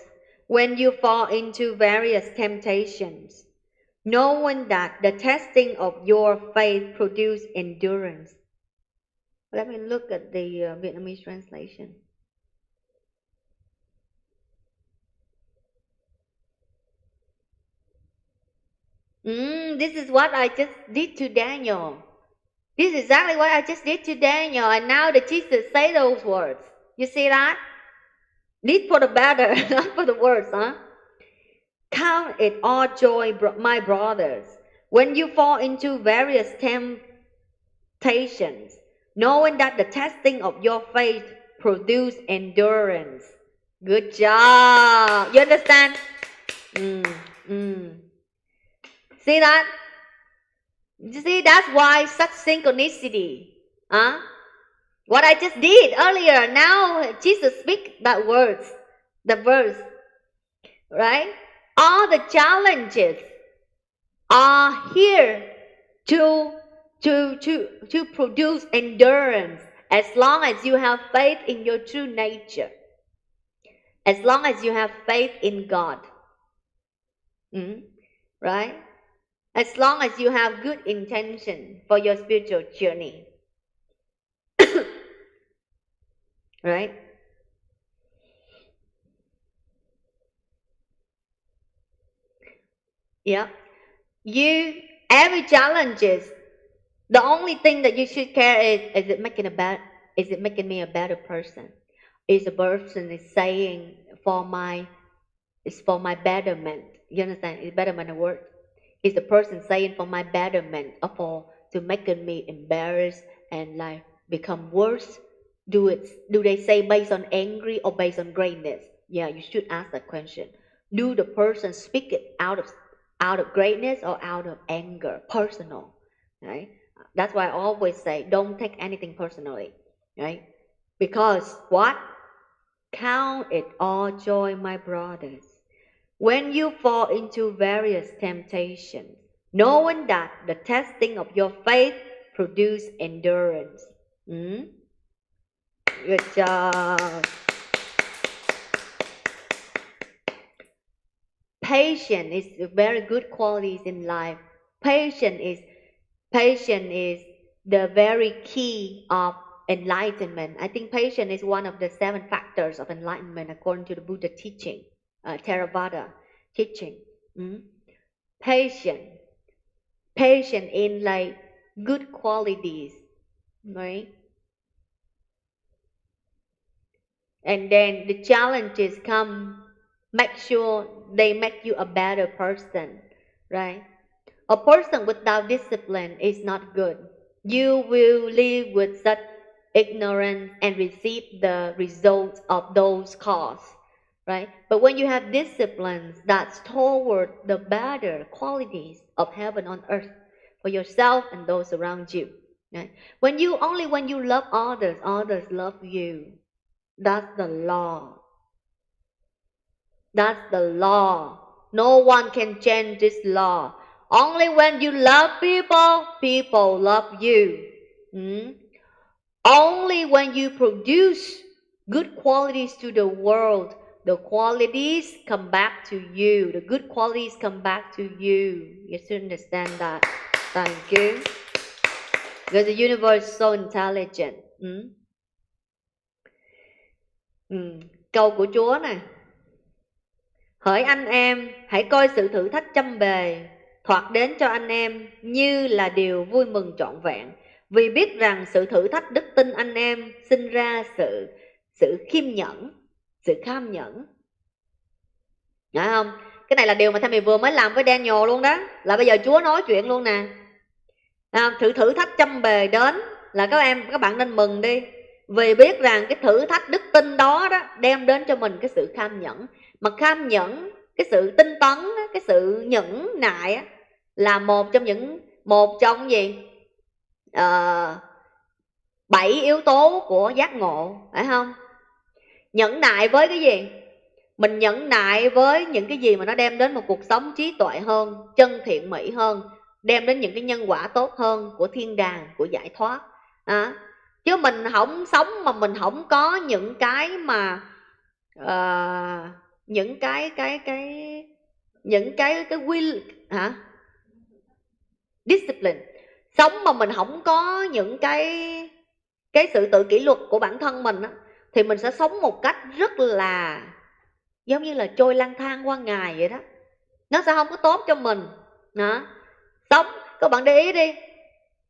when you fall into various temptations, knowing that the testing of your faith produces endurance. Let me look at the Vietnamese translation. This is what I just did to Daniel. This is exactly what I just did to Daniel, and now the Jesus say those words. You see that? Did for the better, not for the worse, huh? Count it all joy, my brothers, when you fall into various temptations, knowing that the testing of your faith produce endurance. Good job. You understand? See that? You see, that's why such synchronicity. What I just did earlier, now Jesus speak that words, the verse, right? All the challenges are here to produce endurance, as long as you have faith in your true nature, as long as you have faith in God, right? As long as you have good intention for your spiritual journey. Right? Yeah. Every challenge is, the only thing that you should care is it making me a better person? Is the person is saying it's for my betterment? You understand? Is betterment a word? Is the person saying for my betterment, or to making me embarrassed and like become worse? Do they say based on angry or based on greatness? Yeah, you should ask that question. Do the person speak it out of greatness or out of anger, personal, right? That's why I always say, don't take anything personally, right? Because what? Count it all joy, my brothers, when you fall into various temptations, knowing that the testing of your faith produce endurance. Good job. Patience is very good qualities in life. Patience is the very key of enlightenment. I think patience is one of the 7 factors of enlightenment according to the Buddha teaching, Theravada teaching. Patience in like good qualities, right? And then the challenges come, make sure they make you a better person, right? A person without discipline is not good. You will live with such ignorance and receive the results of those causes, right? But when you have disciplines, that's toward the better qualities of heaven on earth for yourself and those around you, right? When you love others, others love you. That's the law. That's the law. No one can change this law. Only when you love people, people love you. Only when you produce good qualities to the world, the qualities come back to you. The good qualities come back to you. You should understand that. Thank you. Because the universe is so intelligent. Câu của Chúa này: hỡi anh em, hãy coi sự thử thách trăm bề thoạt đến cho anh em như là điều vui mừng trọn vẹn, vì biết rằng sự thử thách đức tin anh em sinh ra sự khiêm nhẫn, sự kham nhẫn. Nghe không? Cái này là điều mà Tammy vừa mới làm với Daniel luôn đó, là bây giờ Chúa nói chuyện luôn nè. Thử thách trăm bề đến là các bạn nên mừng đi, vì biết rằng cái thử thách đức tin đó đem đến cho mình cái sự kham nhẫn. Mà kham nhẫn, cái sự tinh tấn, cái sự nhẫn nại là một trong gì? 7 yếu tố của giác ngộ, phải không? Nhẫn nại với cái gì? Mình nhẫn nại với những cái gì mà nó đem đến một cuộc sống trí tuệ hơn, chân thiện mỹ hơn, đem đến những cái nhân quả tốt hơn của thiên đàng, của giải thoát. Chứ mình không sống mà mình không có những cái mà những cái discipline. Sống mà mình không có những cái sự tự kỷ luật của bản thân mình thì mình sẽ sống một cách rất là giống như là trôi lang thang qua ngày vậy đó. Nó sẽ không có tốt cho mình. Sống, các bạn để ý đi,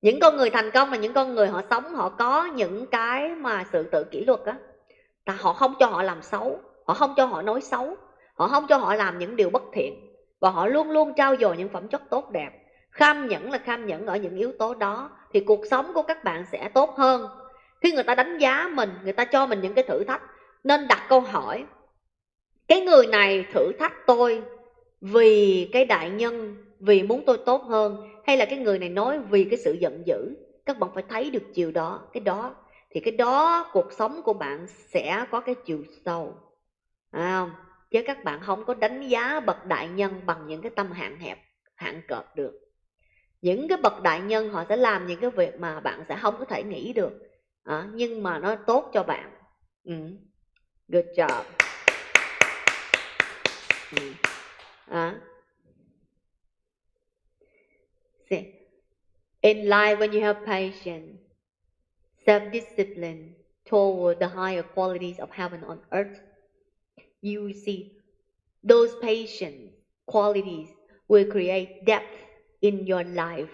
những con người thành công là những con người họ sống, họ có những cái mà sự tự kỷ luật họ không cho họ làm xấu, họ không cho họ nói xấu, họ không cho họ làm những điều bất thiện, và họ luôn luôn trau dồi những phẩm chất tốt đẹp. Kham nhẫn là kham nhẫn ở những yếu tố đó, thì cuộc sống của các bạn sẽ tốt hơn. Khi người ta đánh giá mình, người ta cho mình những cái thử thách, nên đặt câu hỏi: cái người này thử thách tôi vì cái đại nhân, vì muốn tôi tốt hơn, hay là cái người này nói vì cái sự giận dữ? Các bạn phải thấy được chiều đó, cái đó cuộc sống của bạn sẽ có cái chiều sâu, không? Chứ các bạn không có đánh giá bậc đại nhân bằng những cái tâm hạn hẹp, hạn cợp được. Những cái bậc đại nhân họ sẽ làm những cái việc mà bạn sẽ không có thể nghĩ được, nhưng mà nó tốt cho bạn. Good job. See, in life, when you have patience, self-discipline toward the higher qualities of heaven on earth, you will see those patient qualities will create depth in your life.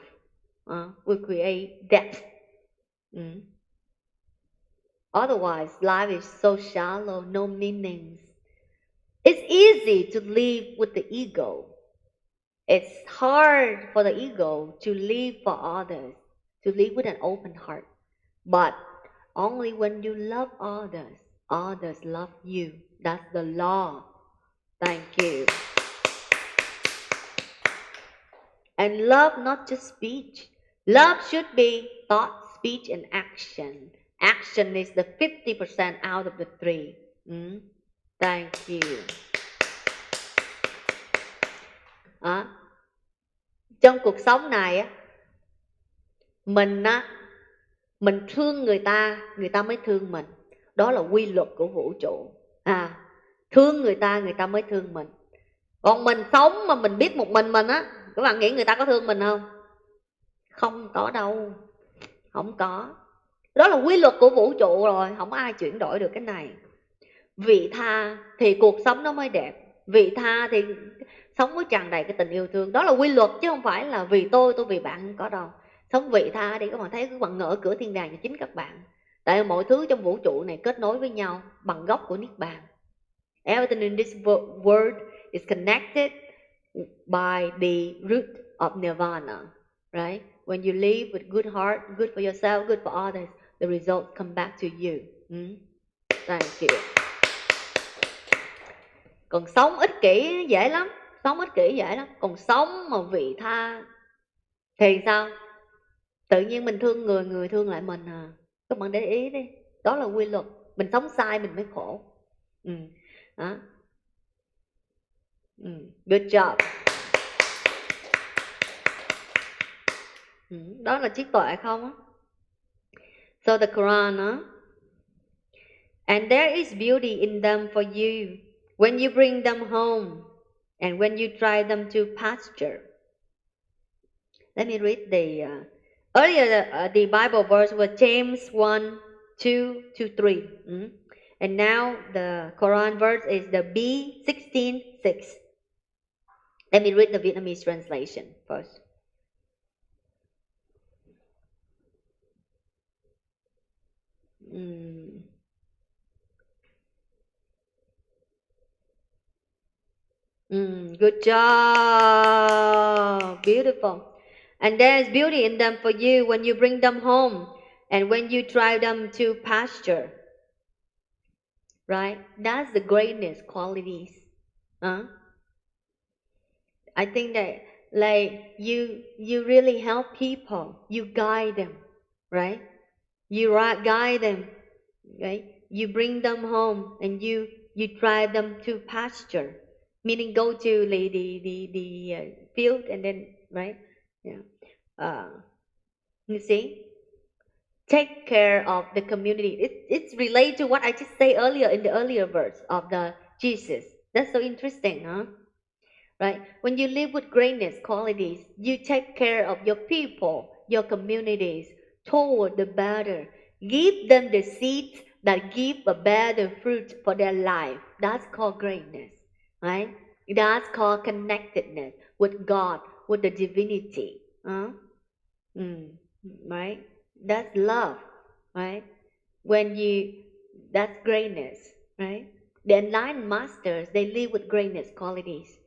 Will create depth. Otherwise, life is so shallow, no meanings. It's easy to live with the ego. It's hard for the ego to live for others, to live with an open heart. But only when you love others, others love you. That's the law. Thank you. And love, not just speech. Love should be thought, speech and action. Action is the 50% out of the 3. Thank you. Trong cuộc sống này á, mình thương người ta mới thương mình. Đó là quy luật của vũ trụ. Thương người ta mới thương mình. Còn mình sống mà mình biết một mình á, các bạn nghĩ người ta có thương mình không? Không có đâu. Không có. Đó là quy luật của vũ trụ rồi, không ai chuyển đổi được cái này. Vị tha thì cuộc sống nó mới đẹp. Vị tha thì sống với tràn đầy cái tình yêu thương. Đó là quy luật chứ không phải là vì tôi vì bạn, không có đâu. Sống vị tha đi, các bạn thấy các bạn ngỡ cửa thiên đàng cho chính các bạn. Tại mọi thứ trong vũ trụ này kết nối với nhau bằng gốc của Niết Bàn. Everything in this world is connected by the root of Nirvana, right? When you live with good heart, good for yourself, good for others, the results come back to you. Thank you. Còn sống ích kỷ dễ lắm, còn sống mà vị tha thì sao? Tự nhiên mình thương người, người thương lại mình à. Các bạn để ý đi, đó là quy luật. Mình sống sai mình mới khổ. Good job. Đó là trí tuệ không á? So the Quran, and there is beauty in them for you when you bring them home and when you drive them to pasture. Let me read the earlier the Bible verse was James 1:2-3, and now the Quran verse is the B16:6. Let me read the Vietnamese translation first. Good job. Beautiful. And there is beauty in them for you when you bring them home and when you drive them to pasture. Right? That's the greatness qualities. I think that like you really help people. You guide them. Right? You guide them. Right? You bring them home and you drive them to pasture. Meaning go to the field and then, right? Yeah. You see? Take care of the community. It's related to what I just said earlier in the earlier verse of the Jesus. That's so interesting, huh? Right? When you live with greatness qualities, you take care of your people, your communities, toward the better. Give them the seeds that give a better fruit for their life. That's called greatness, right? That's called connectedness with God, with the divinity. Right? That's love, right? That's greatness, right? The enlightened masters, they live with greatness qualities.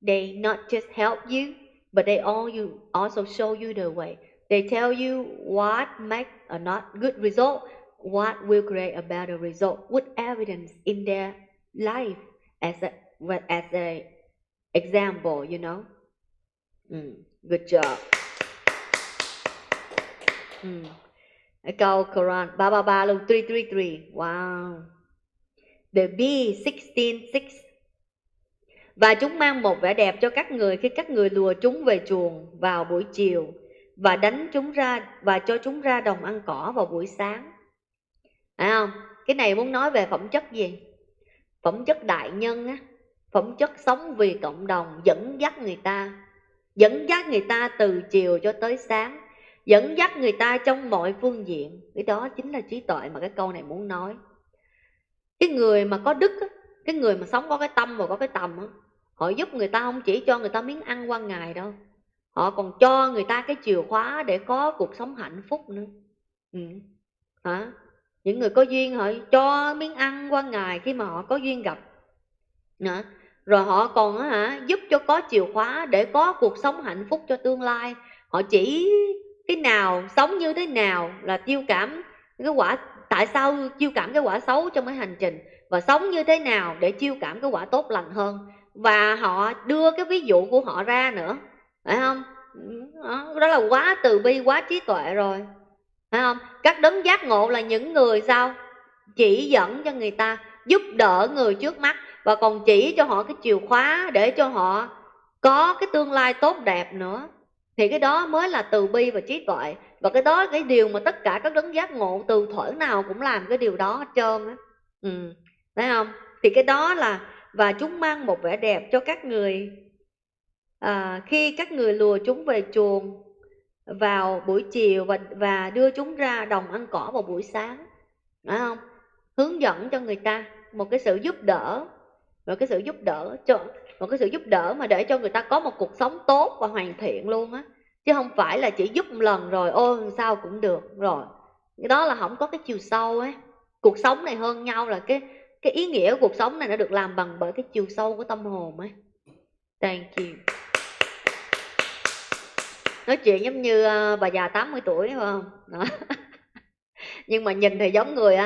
They not just help you, but they also show you the way. They tell you what makes a not good result, what will create a better result, with evidence in their life as a example, you know. Good job. Câu Quran 333 luôn, 333. Wow. The B16:6. Và chúng mang một vẻ đẹp cho các người khi các người lùa chúng về chuồng vào buổi chiều và đánh chúng ra và cho chúng ra đồng ăn cỏ vào buổi sáng. Phải không? Cái này muốn nói về phẩm chất gì? Phẩm chất đại nhân á, phẩm chất sống vì cộng đồng, dẫn dắt người ta từ chiều cho tới sáng, dẫn dắt người ta trong mọi phương diện. Cái đó chính là trí tuệ mà cái câu này muốn nói. Cái người mà có đức á, cái người mà sống có cái tâm và có cái tầm á, họ giúp người ta không chỉ cho người ta miếng ăn qua ngày đâu, họ còn cho người ta cái chìa khóa để có cuộc sống hạnh phúc nữa. Những người có duyên họ cho miếng ăn qua ngày khi mà họ có duyên gặp. Rồi họ còn giúp cho có chìa khóa để có cuộc sống hạnh phúc cho tương lai. Họ chỉ cái nào, sống như thế nào là chiêu cảm cái quả, tại sao chiêu cảm cái quả xấu trong cái hành trình, và sống như thế nào để chiêu cảm cái quả tốt lành hơn. Và họ đưa cái ví dụ của họ ra nữa, phải không? Đó là quá từ bi, quá trí tuệ rồi, phải không? Các đấng giác ngộ là những người sao? Chỉ dẫn cho người ta, giúp đỡ người trước mắt, và còn chỉ cho họ cái chìa khóa để cho họ có cái tương lai tốt đẹp nữa. Thì cái đó mới là từ bi và trí tuệ. Và cái đó cái điều mà tất cả các đấng giác ngộ từ thuở nào cũng làm cái điều đó hết trơn á. Thấy không? Thì cái đó là, và chúng mang một vẻ đẹp cho các người khi các người lùa chúng về chuồng vào buổi chiều và đưa chúng ra đồng ăn cỏ vào buổi sáng, phải không? Hướng dẫn cho người ta một cái sự giúp đỡ, một cái sự giúp đỡ mà để cho người ta có một cuộc sống tốt và hoàn thiện luôn á, chứ không phải là chỉ giúp một lần rồi ôi sao cũng được rồi. Cái đó là không có cái chiều sâu ấy. Cuộc sống này hơn nhau là cái ý nghĩa của cuộc sống này nó được làm bằng bởi cái chiều sâu của tâm hồn ấy. Thank you. Nói chuyện giống như bà già 80 tuổi phải không? Đó. Nhưng mà nhìn thì giống người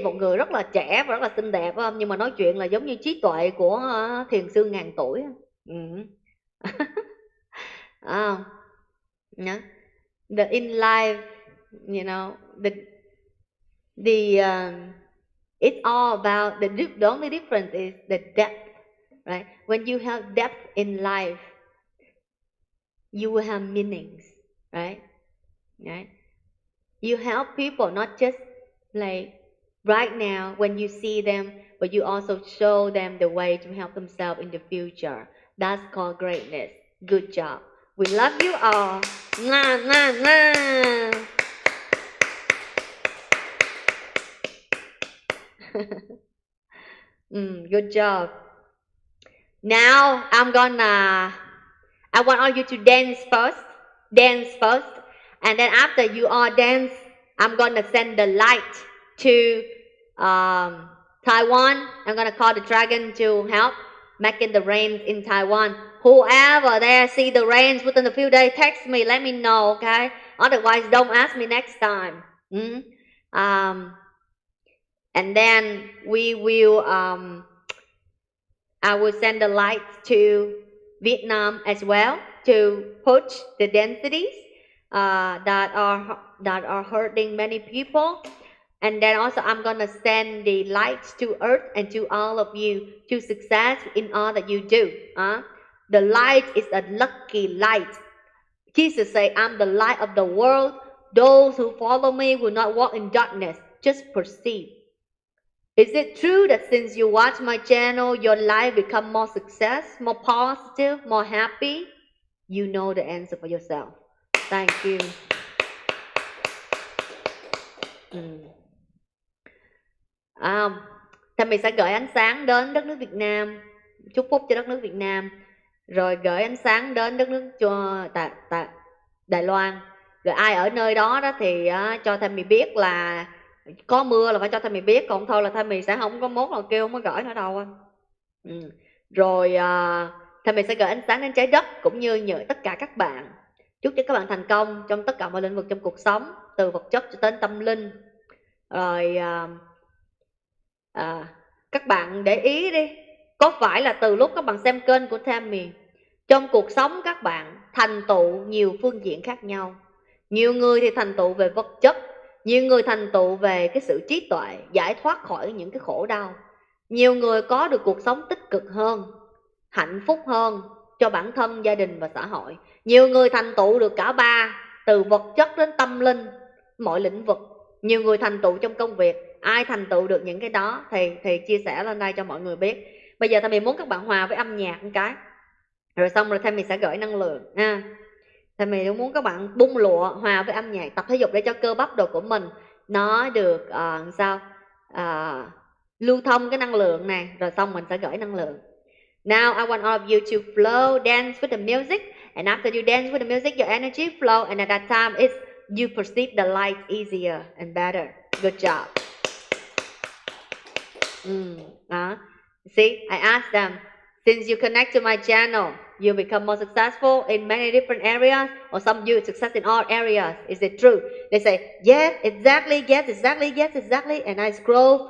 một người rất là trẻ và rất là xinh đẹp, phải không? Nhưng mà nói chuyện là giống như trí tuệ của thiền sư ngàn tuổi. The in life, you know, it's all about the only difference is the depth, right? When you have depth in life, you will have meanings, right? You help people not just like right now when you see them, but you also show them the way to help themselves in the future. That's called greatness. Good job. We love you all. Mwah, mwah, mwah. Good job. Now I want all you to dance first, and then after you all dance, I'm gonna send the light to Taiwan. I'm gonna call the dragon to help making the rains in Taiwan. Whoever there see the rains within a few days, text me, let me know, okay? Otherwise, don't ask me next time. And then we will I will send the lights to Vietnam as well to push the densities that are hurting many people. And then also I'm gonna send the lights to Earth and to all of you to success in all that you do. The light is a lucky light. Jesus said, I'm the light of the world. Those who follow me will not walk in darkness, just perceive. Is it true that since you watch my channel, your life become more success, more positive, more happy? You know the answer for yourself. Thank you. Thì mình sẽ gửi ánh sáng đến đất nước Việt Nam, chúc phúc cho đất nước Việt Nam, rồi gửi ánh sáng đến đất nước cho Đài Loan. Rồi ai ở nơi đó đó thì cho Tammy biết là có mưa là phải cho Tammy biết, còn thôi là Tammy sẽ không có mốt nào kêu không có gửi nữa đâu. Rồi Tammy sẽ gửi ánh sáng đến trái đất cũng như tất cả các bạn. Chúc cho các bạn thành công trong tất cả mọi lĩnh vực trong cuộc sống, từ vật chất cho đến tâm linh. Rồi các bạn để ý đi, có phải là từ lúc các bạn xem kênh của Tammy, trong cuộc sống các bạn thành tựu nhiều phương diện khác nhau. Nhiều người thì thành tựu về vật chất, nhiều người thành tựu về cái sự trí tuệ, giải thoát khỏi những cái khổ đau. Nhiều người có được cuộc sống tích cực hơn, hạnh phúc hơn cho bản thân, gia đình và xã hội. Nhiều người thành tựu được cả ba, từ vật chất đến tâm linh, mọi lĩnh vực. Nhiều người thành tựu trong công việc. Ai thành tựu được những cái đó thì chia sẻ lên đây cho mọi người biết. Bây giờ Tammy muốn các bạn hòa với âm nhạc một cái, rồi xong rồi Tammy sẽ gửi năng lượng ha. Tammy muốn các bạn bung lụa, hòa với âm nhạc, tập thể dục để cho cơ bắp đồ của mình nó được lưu thông cái năng lượng này, rồi xong mình sẽ gửi năng lượng. Now I want all of you to flow, dance with the music, and after you dance with the music, your energy flow, and at that time you perceive the light easier and better. Good job. See, I asked them, since you connect to my channel, you become more successful in many different areas, or some you success in all areas. Is it true? They say, yes, exactly, yes, exactly, yes, exactly. And I scroll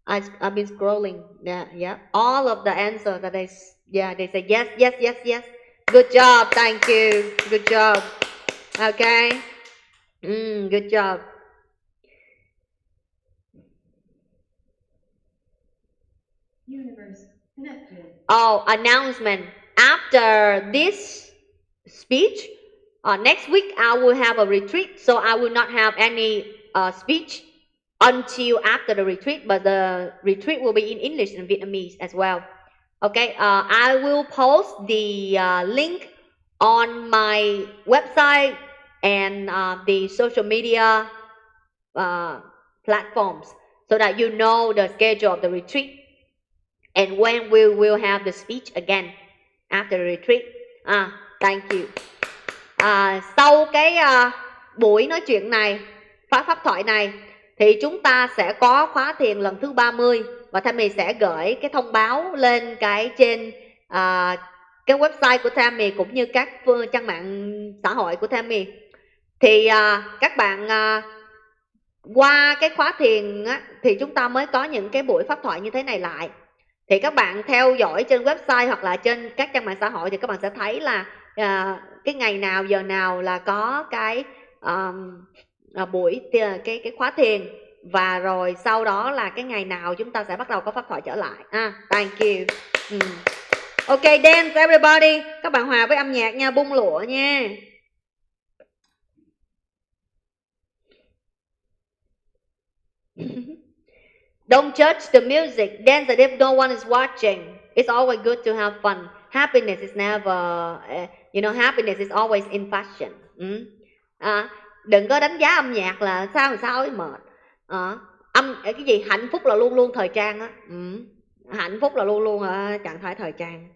I've been scrolling, yeah, all of the answers that they say yes, yes, yes, yes. Good job, thank you. Good job. Okay. Good job. Universe connected. Oh, announcement. After this speech, next week I will have a retreat, so I will not have any speech until after the retreat, but the retreat will be in English and Vietnamese as well. Okay, I will post the link on my website and the social media platforms so that you know the schedule of the retreat and when we will have the speech again after the retreat. Thank you. Sau cái buổi nói chuyện này, pháp thoại này, thì chúng ta sẽ có khóa thiền lần thứ 30 và Tammy sẽ gửi cái thông báo lên cái trên cái website của Tammy cũng như các trang mạng xã hội của Tammy. Thì các bạn qua cái khóa thiền á, thì chúng ta mới có những cái buổi pháp thoại như thế này lại. Thì các bạn theo dõi trên website hoặc là trên các trang mạng xã hội thì các bạn sẽ thấy là cái ngày nào giờ nào là có cái buổi cái khóa thiền, và rồi sau đó là cái ngày nào chúng ta sẽ bắt đầu có pháp thoại trở lại. Thank you. Ok, dance everybody. Các bạn hòa với âm nhạc nha, bung lụa nha. Don't judge the music. Dance as if no one is watching. It's always good to have fun. Happiness is never, happiness is always in fashion. Đừng có đánh giá âm nhạc là sao ấy mệt. Cái gì hạnh phúc là luôn luôn thời trang á. Hạnh phúc là luôn luôn ở trạng thái thời trang.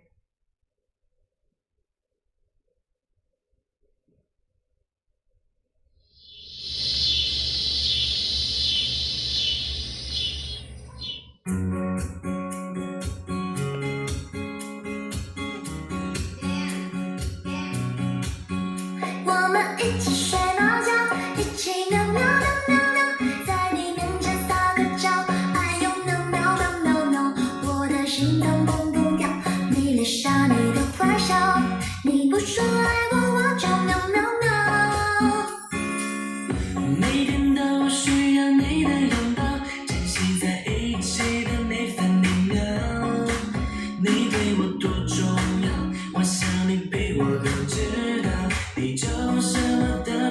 我想你比我更知道，你就是我的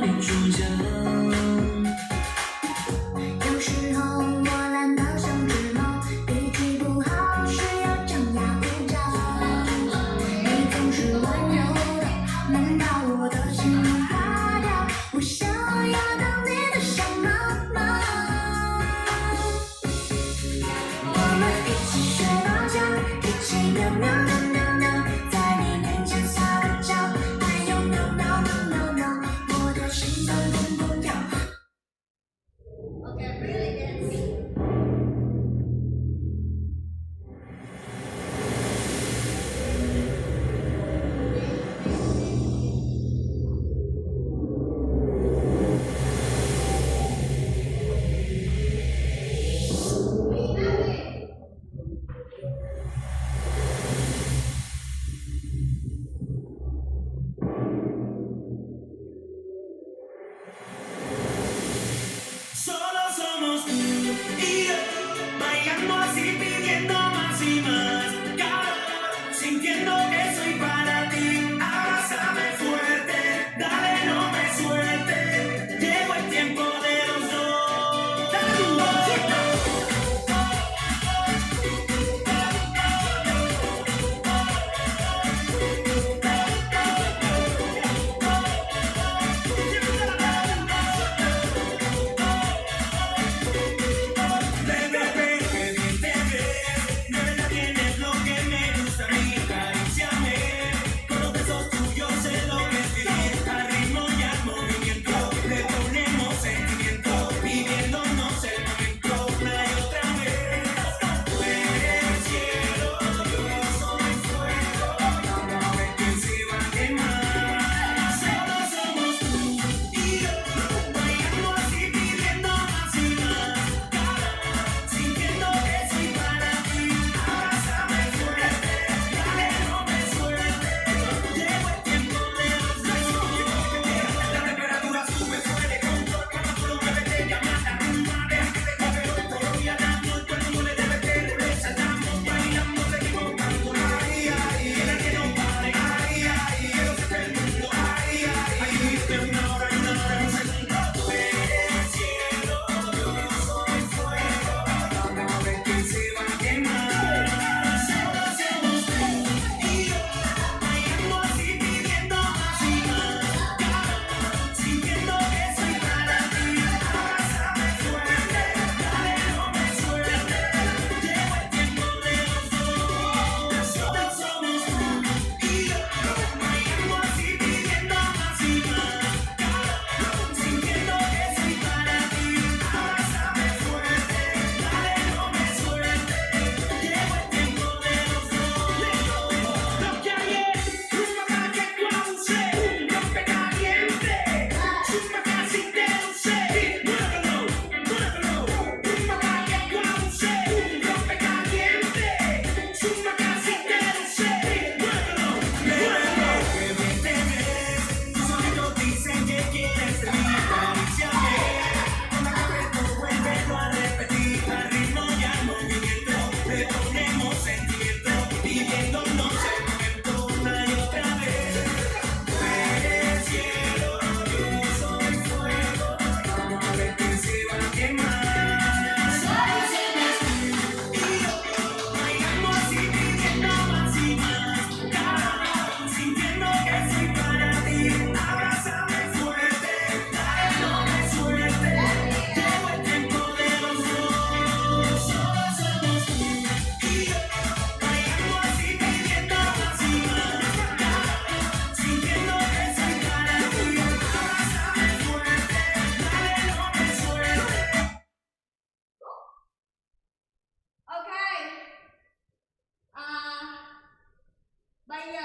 bây giờ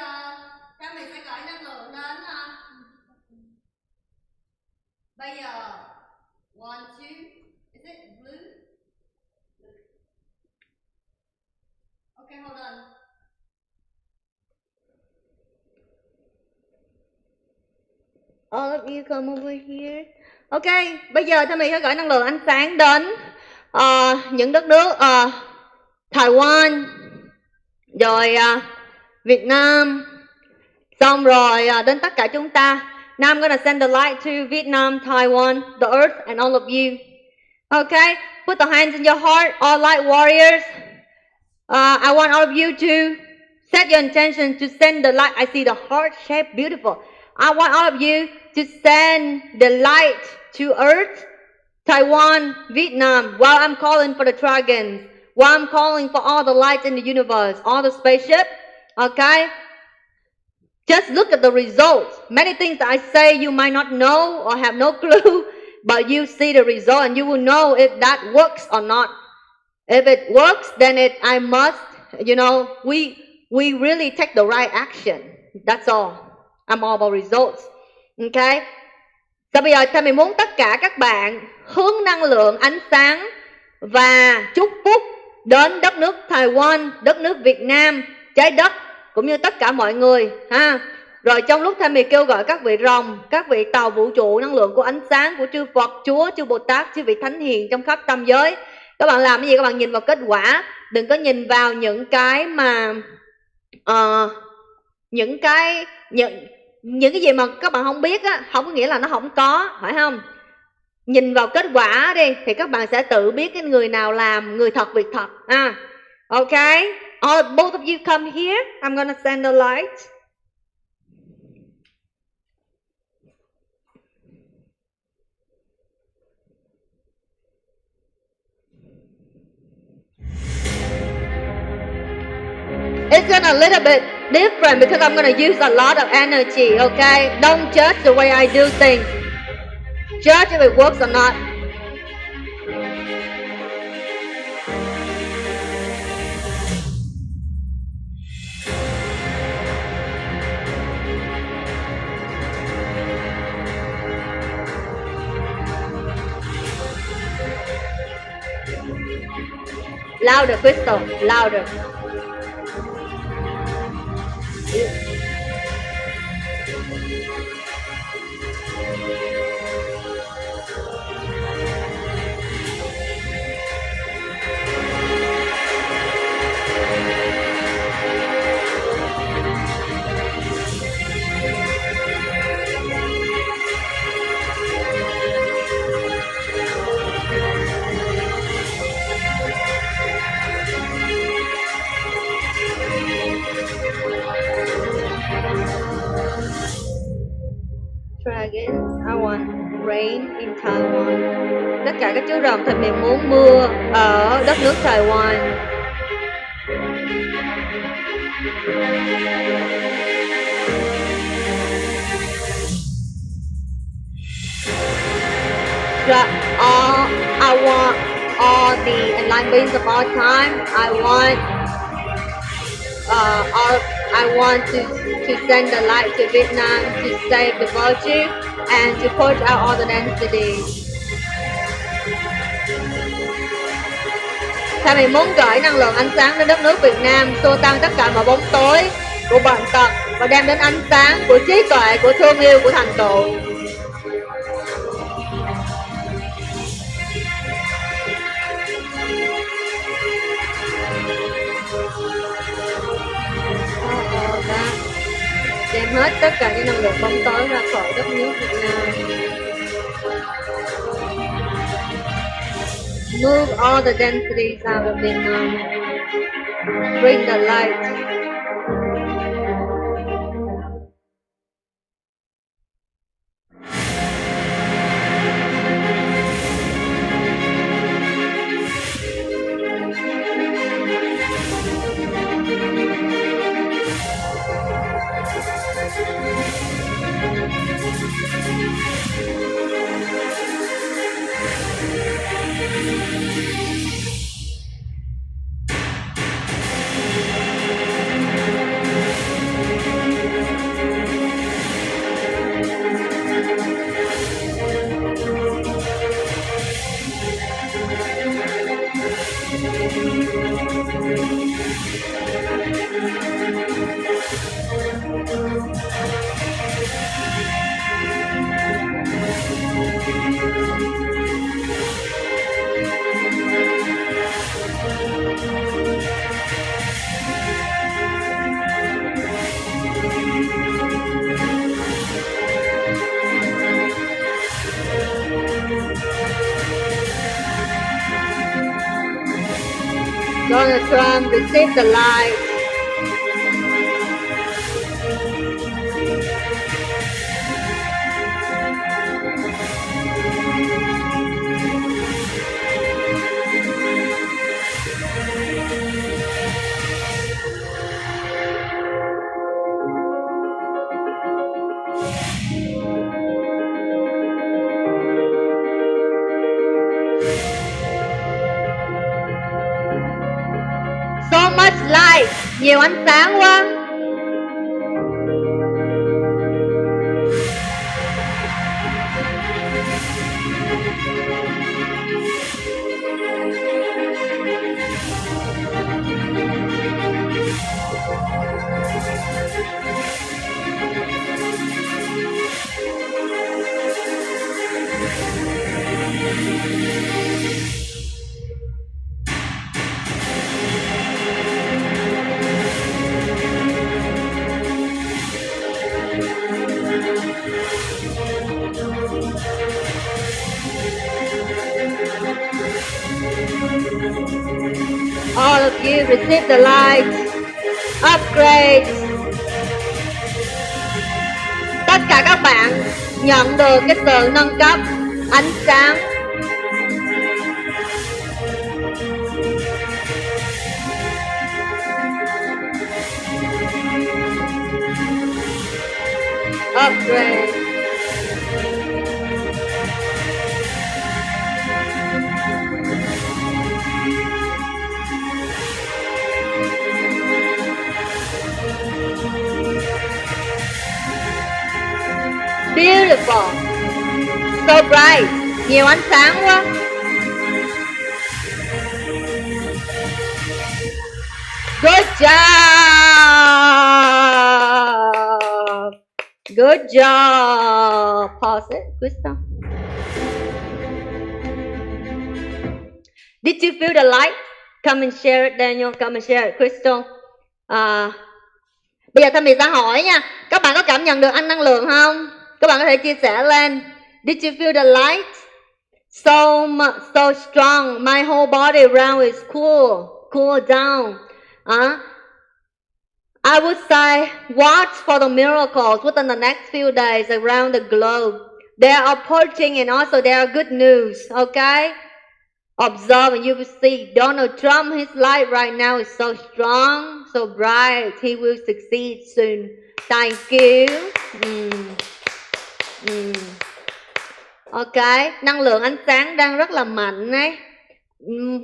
cha mình sẽ gửi năng lượng đến bây giờ 1, 2, is it blue? Okay, hold on. All of you come over here. Ok, bây giờ Thami sẽ gửi năng lượng ánh sáng đến những đất nước Taiwan, rồi Việt Nam, xong rồi đến tất cả chúng ta. Now I'm gonna send the light to Vietnam, Taiwan, the earth, and all of you. Okay, put the hands in your heart, all light warriors. I want all of you to set your intention to send the light. I see the heart shape, beautiful. I want all of you to send the light to earth, Taiwan, Vietnam, while I'm calling for the dragons, while I'm calling for all the lights in the universe, all the spaceship, okay? Just look at the results. Many things that I say you might not know or have no clue, but you see the result and you will know if that works or not. If it works, then I must, we really take the right action. That's all. I'm all about results. Okay? Sau bây giờ mình muốn tất cả các bạn hướng năng lượng ánh sáng và chúc phúc đến đất nước Taiwan, đất nước Việt Nam, trái đất cũng như tất cả mọi người ha. Rồi trong lúc Thami kêu gọi các vị rồng, các vị tàu vũ trụ năng lượng của ánh sáng của chư Phật, Chúa, chư Bồ Tát, chư vị thánh hiền trong khắp tam giới. Các bạn làm cái gì? Các bạn nhìn vào kết quả, đừng có nhìn vào những cái mà những cái gì mà các bạn không biết á, không có nghĩa là nó không có, phải không? Nhìn vào kết quả đi thì các bạn sẽ tự biết cái người nào làm người thật việc thật. Okay, both of you come here. I'm gonna send the light. It's gonna a little bit different because I'm gonna use a lot of energy, okay? Don't judge the way I do things. Judge if it works or not. Louder, Crystal, louder. Dragons, I want rain in Taiwan. Tất cả các chú rồng thì mình muốn mưa ở đất nước Taiwan. I want all the enlightened beings of all time. I want to send the light to Vietnam to save the virtue and to purge out all the densities. Thầy mình muốn gửi năng lượng ánh sáng đến đất nước Việt Nam, xua tan tất cả mọi bóng tối của bệnh tật và đem đến ánh sáng của trí tuệ, của thương yêu, của thành tựu. Đem hết tất cả những năng lượng bóng tối ra khỏi đất nước Việt Nam. Move all the densities out of Vietnam. Bring the light. Donald Trump, receive the light. So much light, nhiều ánh sáng quá. All of you receive the light. Upgrade. Tất cả các bạn nhận được cái sự nâng cấp ánh sáng. Upgrade. Beautiful. So bright. Nhiều ánh sáng quá. Good job. Good job. Pause it. Crystal. Did you feel the light? Come and share it, Daniel. Come and share it, Crystal. Bây giờ Thanh Mỹ sẽ hỏi nha. Các bạn có cảm nhận được ánh năng lượng không? Các bạn có thể chia sẻ lên. Did you feel the light? So strong. My whole body around is cool down. I would say watch for the miracles within the next few days around the globe. They are approaching and also they are good news. Okay? Observe and you will see Donald Trump, his light right now is so strong, so bright. He will succeed soon. Thank you. Ok, năng lượng ánh sáng đang rất là mạnh ấy.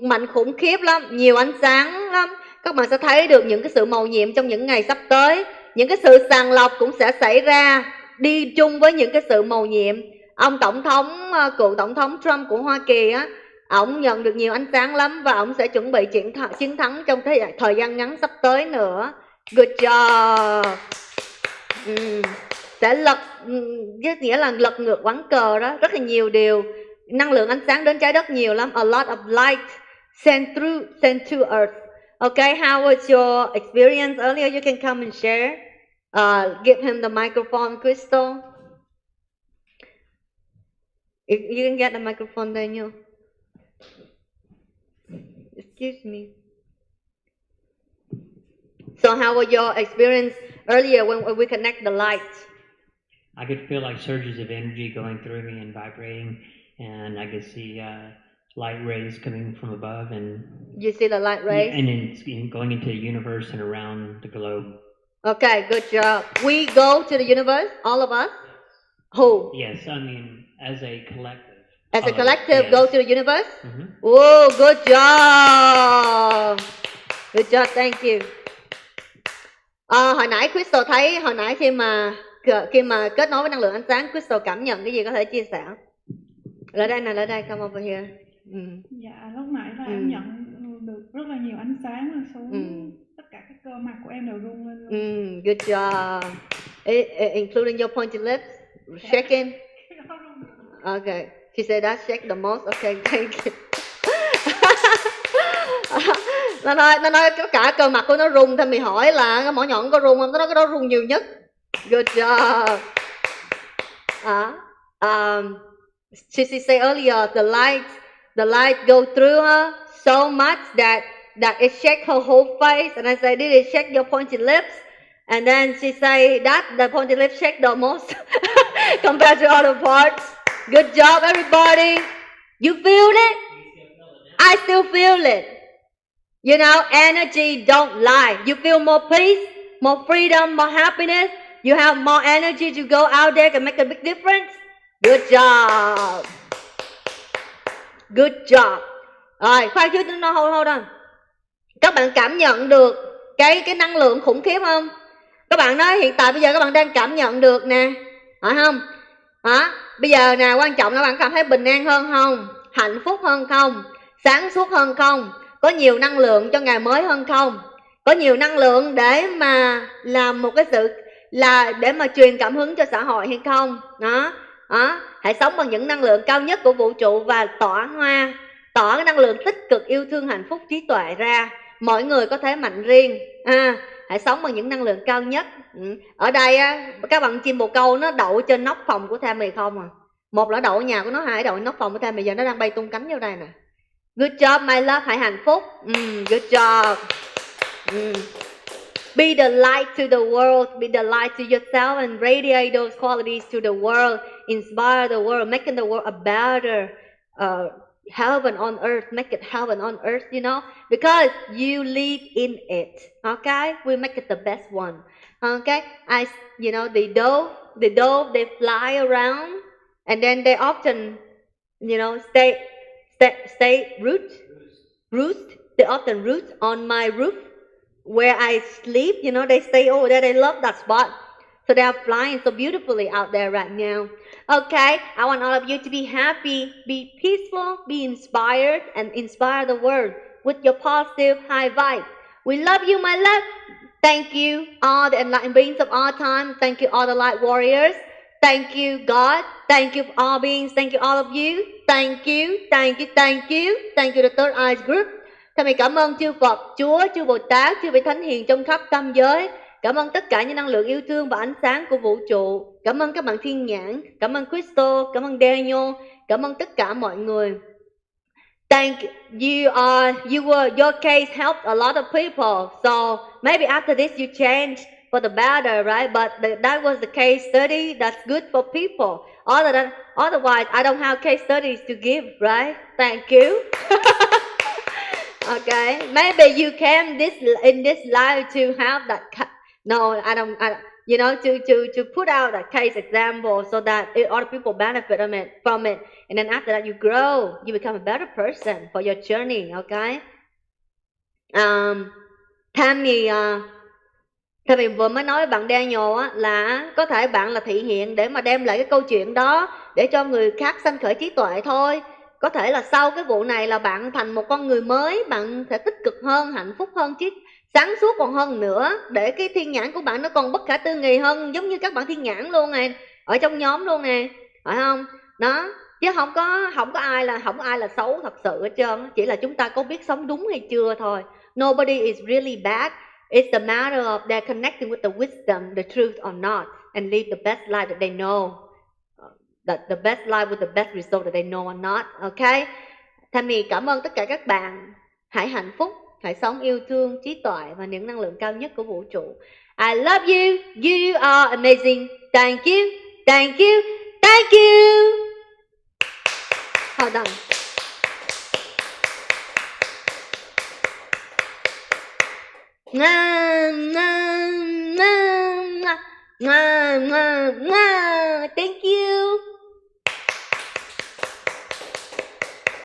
Mạnh khủng khiếp lắm, nhiều ánh sáng lắm. Các bạn sẽ thấy được những cái sự mầu nhiệm trong những ngày sắp tới. Những cái sự sàng lọc cũng sẽ xảy ra đi chung với những cái sự mầu nhiệm. Ông cựu tổng thống Trump của Hoa Kỳ á, ổng nhận được nhiều ánh sáng lắm và ổng sẽ chuẩn bị chiến thắng trong thời gian ngắn sắp tới nữa. Good job. Sẽ nghĩa là lật ngược ván cờ đó. Rất là nhiều điều. Năng lượng ánh sáng đến trái đất nhiều lắm. A lot of light sent to earth. Okay, how was your experience earlier? You can come and share. Give him the microphone, Crystal. You can get the microphone, Daniel. Excuse me. So how was your experience earlier when we connect the lights? I could feel like surges of energy going through me and vibrating, and I could see light rays coming from above, and you see the light rays, and then going into the universe and around the globe. Okay, good job. We go to the universe, all of us. Who? Yes, I mean as a collective. As a collective, yes. Go to the universe. Mm-hmm. Oh, good job. Good job, thank you. Hồi nãy Crystal thấy khi mà kết nối với năng lượng ánh sáng, Crystal cảm nhận cái gì, có thể chia sẻ? Lại đây, come over here. Dạ, lúc nãy là em nhận được rất là nhiều ánh sáng là xuống tất cả các cơ mặt của em đều rung lên luôn. Good job. Including your pointed lips, shaking. Okay, she said that shake the most. Okay, thank you. Nó nói tất cả cơ mặt của nó rung. Thì mình hỏi là cái mỏ nhọn có rung không? Nó nói cái đó rung nhiều nhất. Good job. She said earlier the light go through her so much that that it shake her whole face, and I say, did it shake your pointed lips? And then she say that the pointed lips shake the most compared to other parts. Good job, everybody. You feel it? I still feel it. You know, energy don't lie. You feel more peace, more freedom, more happiness. You have more energy to go out there and make a big difference. Good job. Good job. Rồi, khoan chứ nó hold on. Các bạn cảm nhận được cái năng lượng khủng khiếp không? Các bạn nói hiện tại bây giờ các bạn đang cảm nhận được nè, phải không? Hả? Bây giờ nè, quan trọng là bạn cảm thấy bình an hơn không? Hạnh phúc hơn không? Sáng suốt hơn không? Có nhiều năng lượng cho ngày mới hơn không? Có nhiều năng lượng để mà làm một cái sự là để mà truyền cảm hứng cho xã hội hay không? Đó. Đó. Hãy sống bằng những năng lượng cao nhất của vũ trụ và tỏa cái năng lượng tích cực, yêu thương, hạnh phúc, trí tuệ ra. Mỗi người có thế mạnh riêng. Hãy sống bằng những năng lượng cao nhất. Ở đây á, các bạn chim bồ câu nó đậu trên nóc phòng của Tammy không à? Một là đậu ở nhà của nó, hai đậu nóc phòng của Tammy, giờ nó đang bay tung cánh vô đây nè. Good job my love, hãy hạnh phúc. Good job. Be the light to the world, be the light to yourself and radiate those qualities to the world. Inspire the world, making the world a better heaven on earth, make it heaven on earth, you know, because you live in it. Okay, we make it the best one. Okay, you know, the dove, they fly around, and then they often, you know, roost. They often roost on my roof where I sleep. You know, they stay over there. They love that spot. So they are flying so beautifully out there right now. Okay, I want all of you to be happy, be peaceful, be inspired, and inspire the world with your positive high vibe. We love you, my love. Thank you, all the enlightened beings of all time. Thank you, all the light warriors. Thank you, God. Thank you, all beings. Thank you, all of you. Thank you, thank you, thank you. Thank you, the Third Eye Group. Thầy cảm ơn chư Phật, Chúa, chư Bồ Tát, chư vị Thánh Hiền trong khắp tam giới. Cảm ơn tất cả những năng lượng yêu thương và ánh sáng của vũ trụ. Cảm ơn các bạn thiên nhãn. Cảm ơn Crystal. Cảm ơn Daniel. Cảm ơn tất cả mọi người. Thank you. Your case helped a lot of people. So maybe after this you change for the better, right? But that was the case study. That's good for people. Otherwise, I don't have case studies to give, right? Thank you. Okay, maybe you came in this life to have that. No, I don't. You know, to put out a case example so that other people benefit from it, and then after that you grow, you become a better person for your journey. Okay. Tammy vừa mới nói với bạn Daniel á là có thể bạn là thị hiện để mà đem lại cái câu chuyện đó để cho người khác sanh khởi trí tuệ thôi. Có thể là sau cái vụ này là bạn thành một con người mới, bạn sẽ tích cực hơn, hạnh phúc hơn, sáng suốt còn hơn nữa, để cái thiên nhãn của bạn nó còn bất khả tư nghị hơn, giống như các bạn thiên nhãn luôn nè, ở trong nhóm luôn nè, phải không? Đó, chứ không có ai là xấu thật sự hết trơn, chỉ là chúng ta có biết sống đúng hay chưa thôi. Nobody is really bad. It's a matter of they're connecting with the wisdom, the truth or not, and live the best life that they know. The best life with the best result that they know or not. Okay? Tammy cảm ơn tất cả các bạn. Hãy hạnh phúc, hãy sống yêu thương, trí tuệ và những năng lượng cao nhất của vũ trụ. I love you. You are amazing. Thank you. Thank you. Thank you. Hold on. Tiếng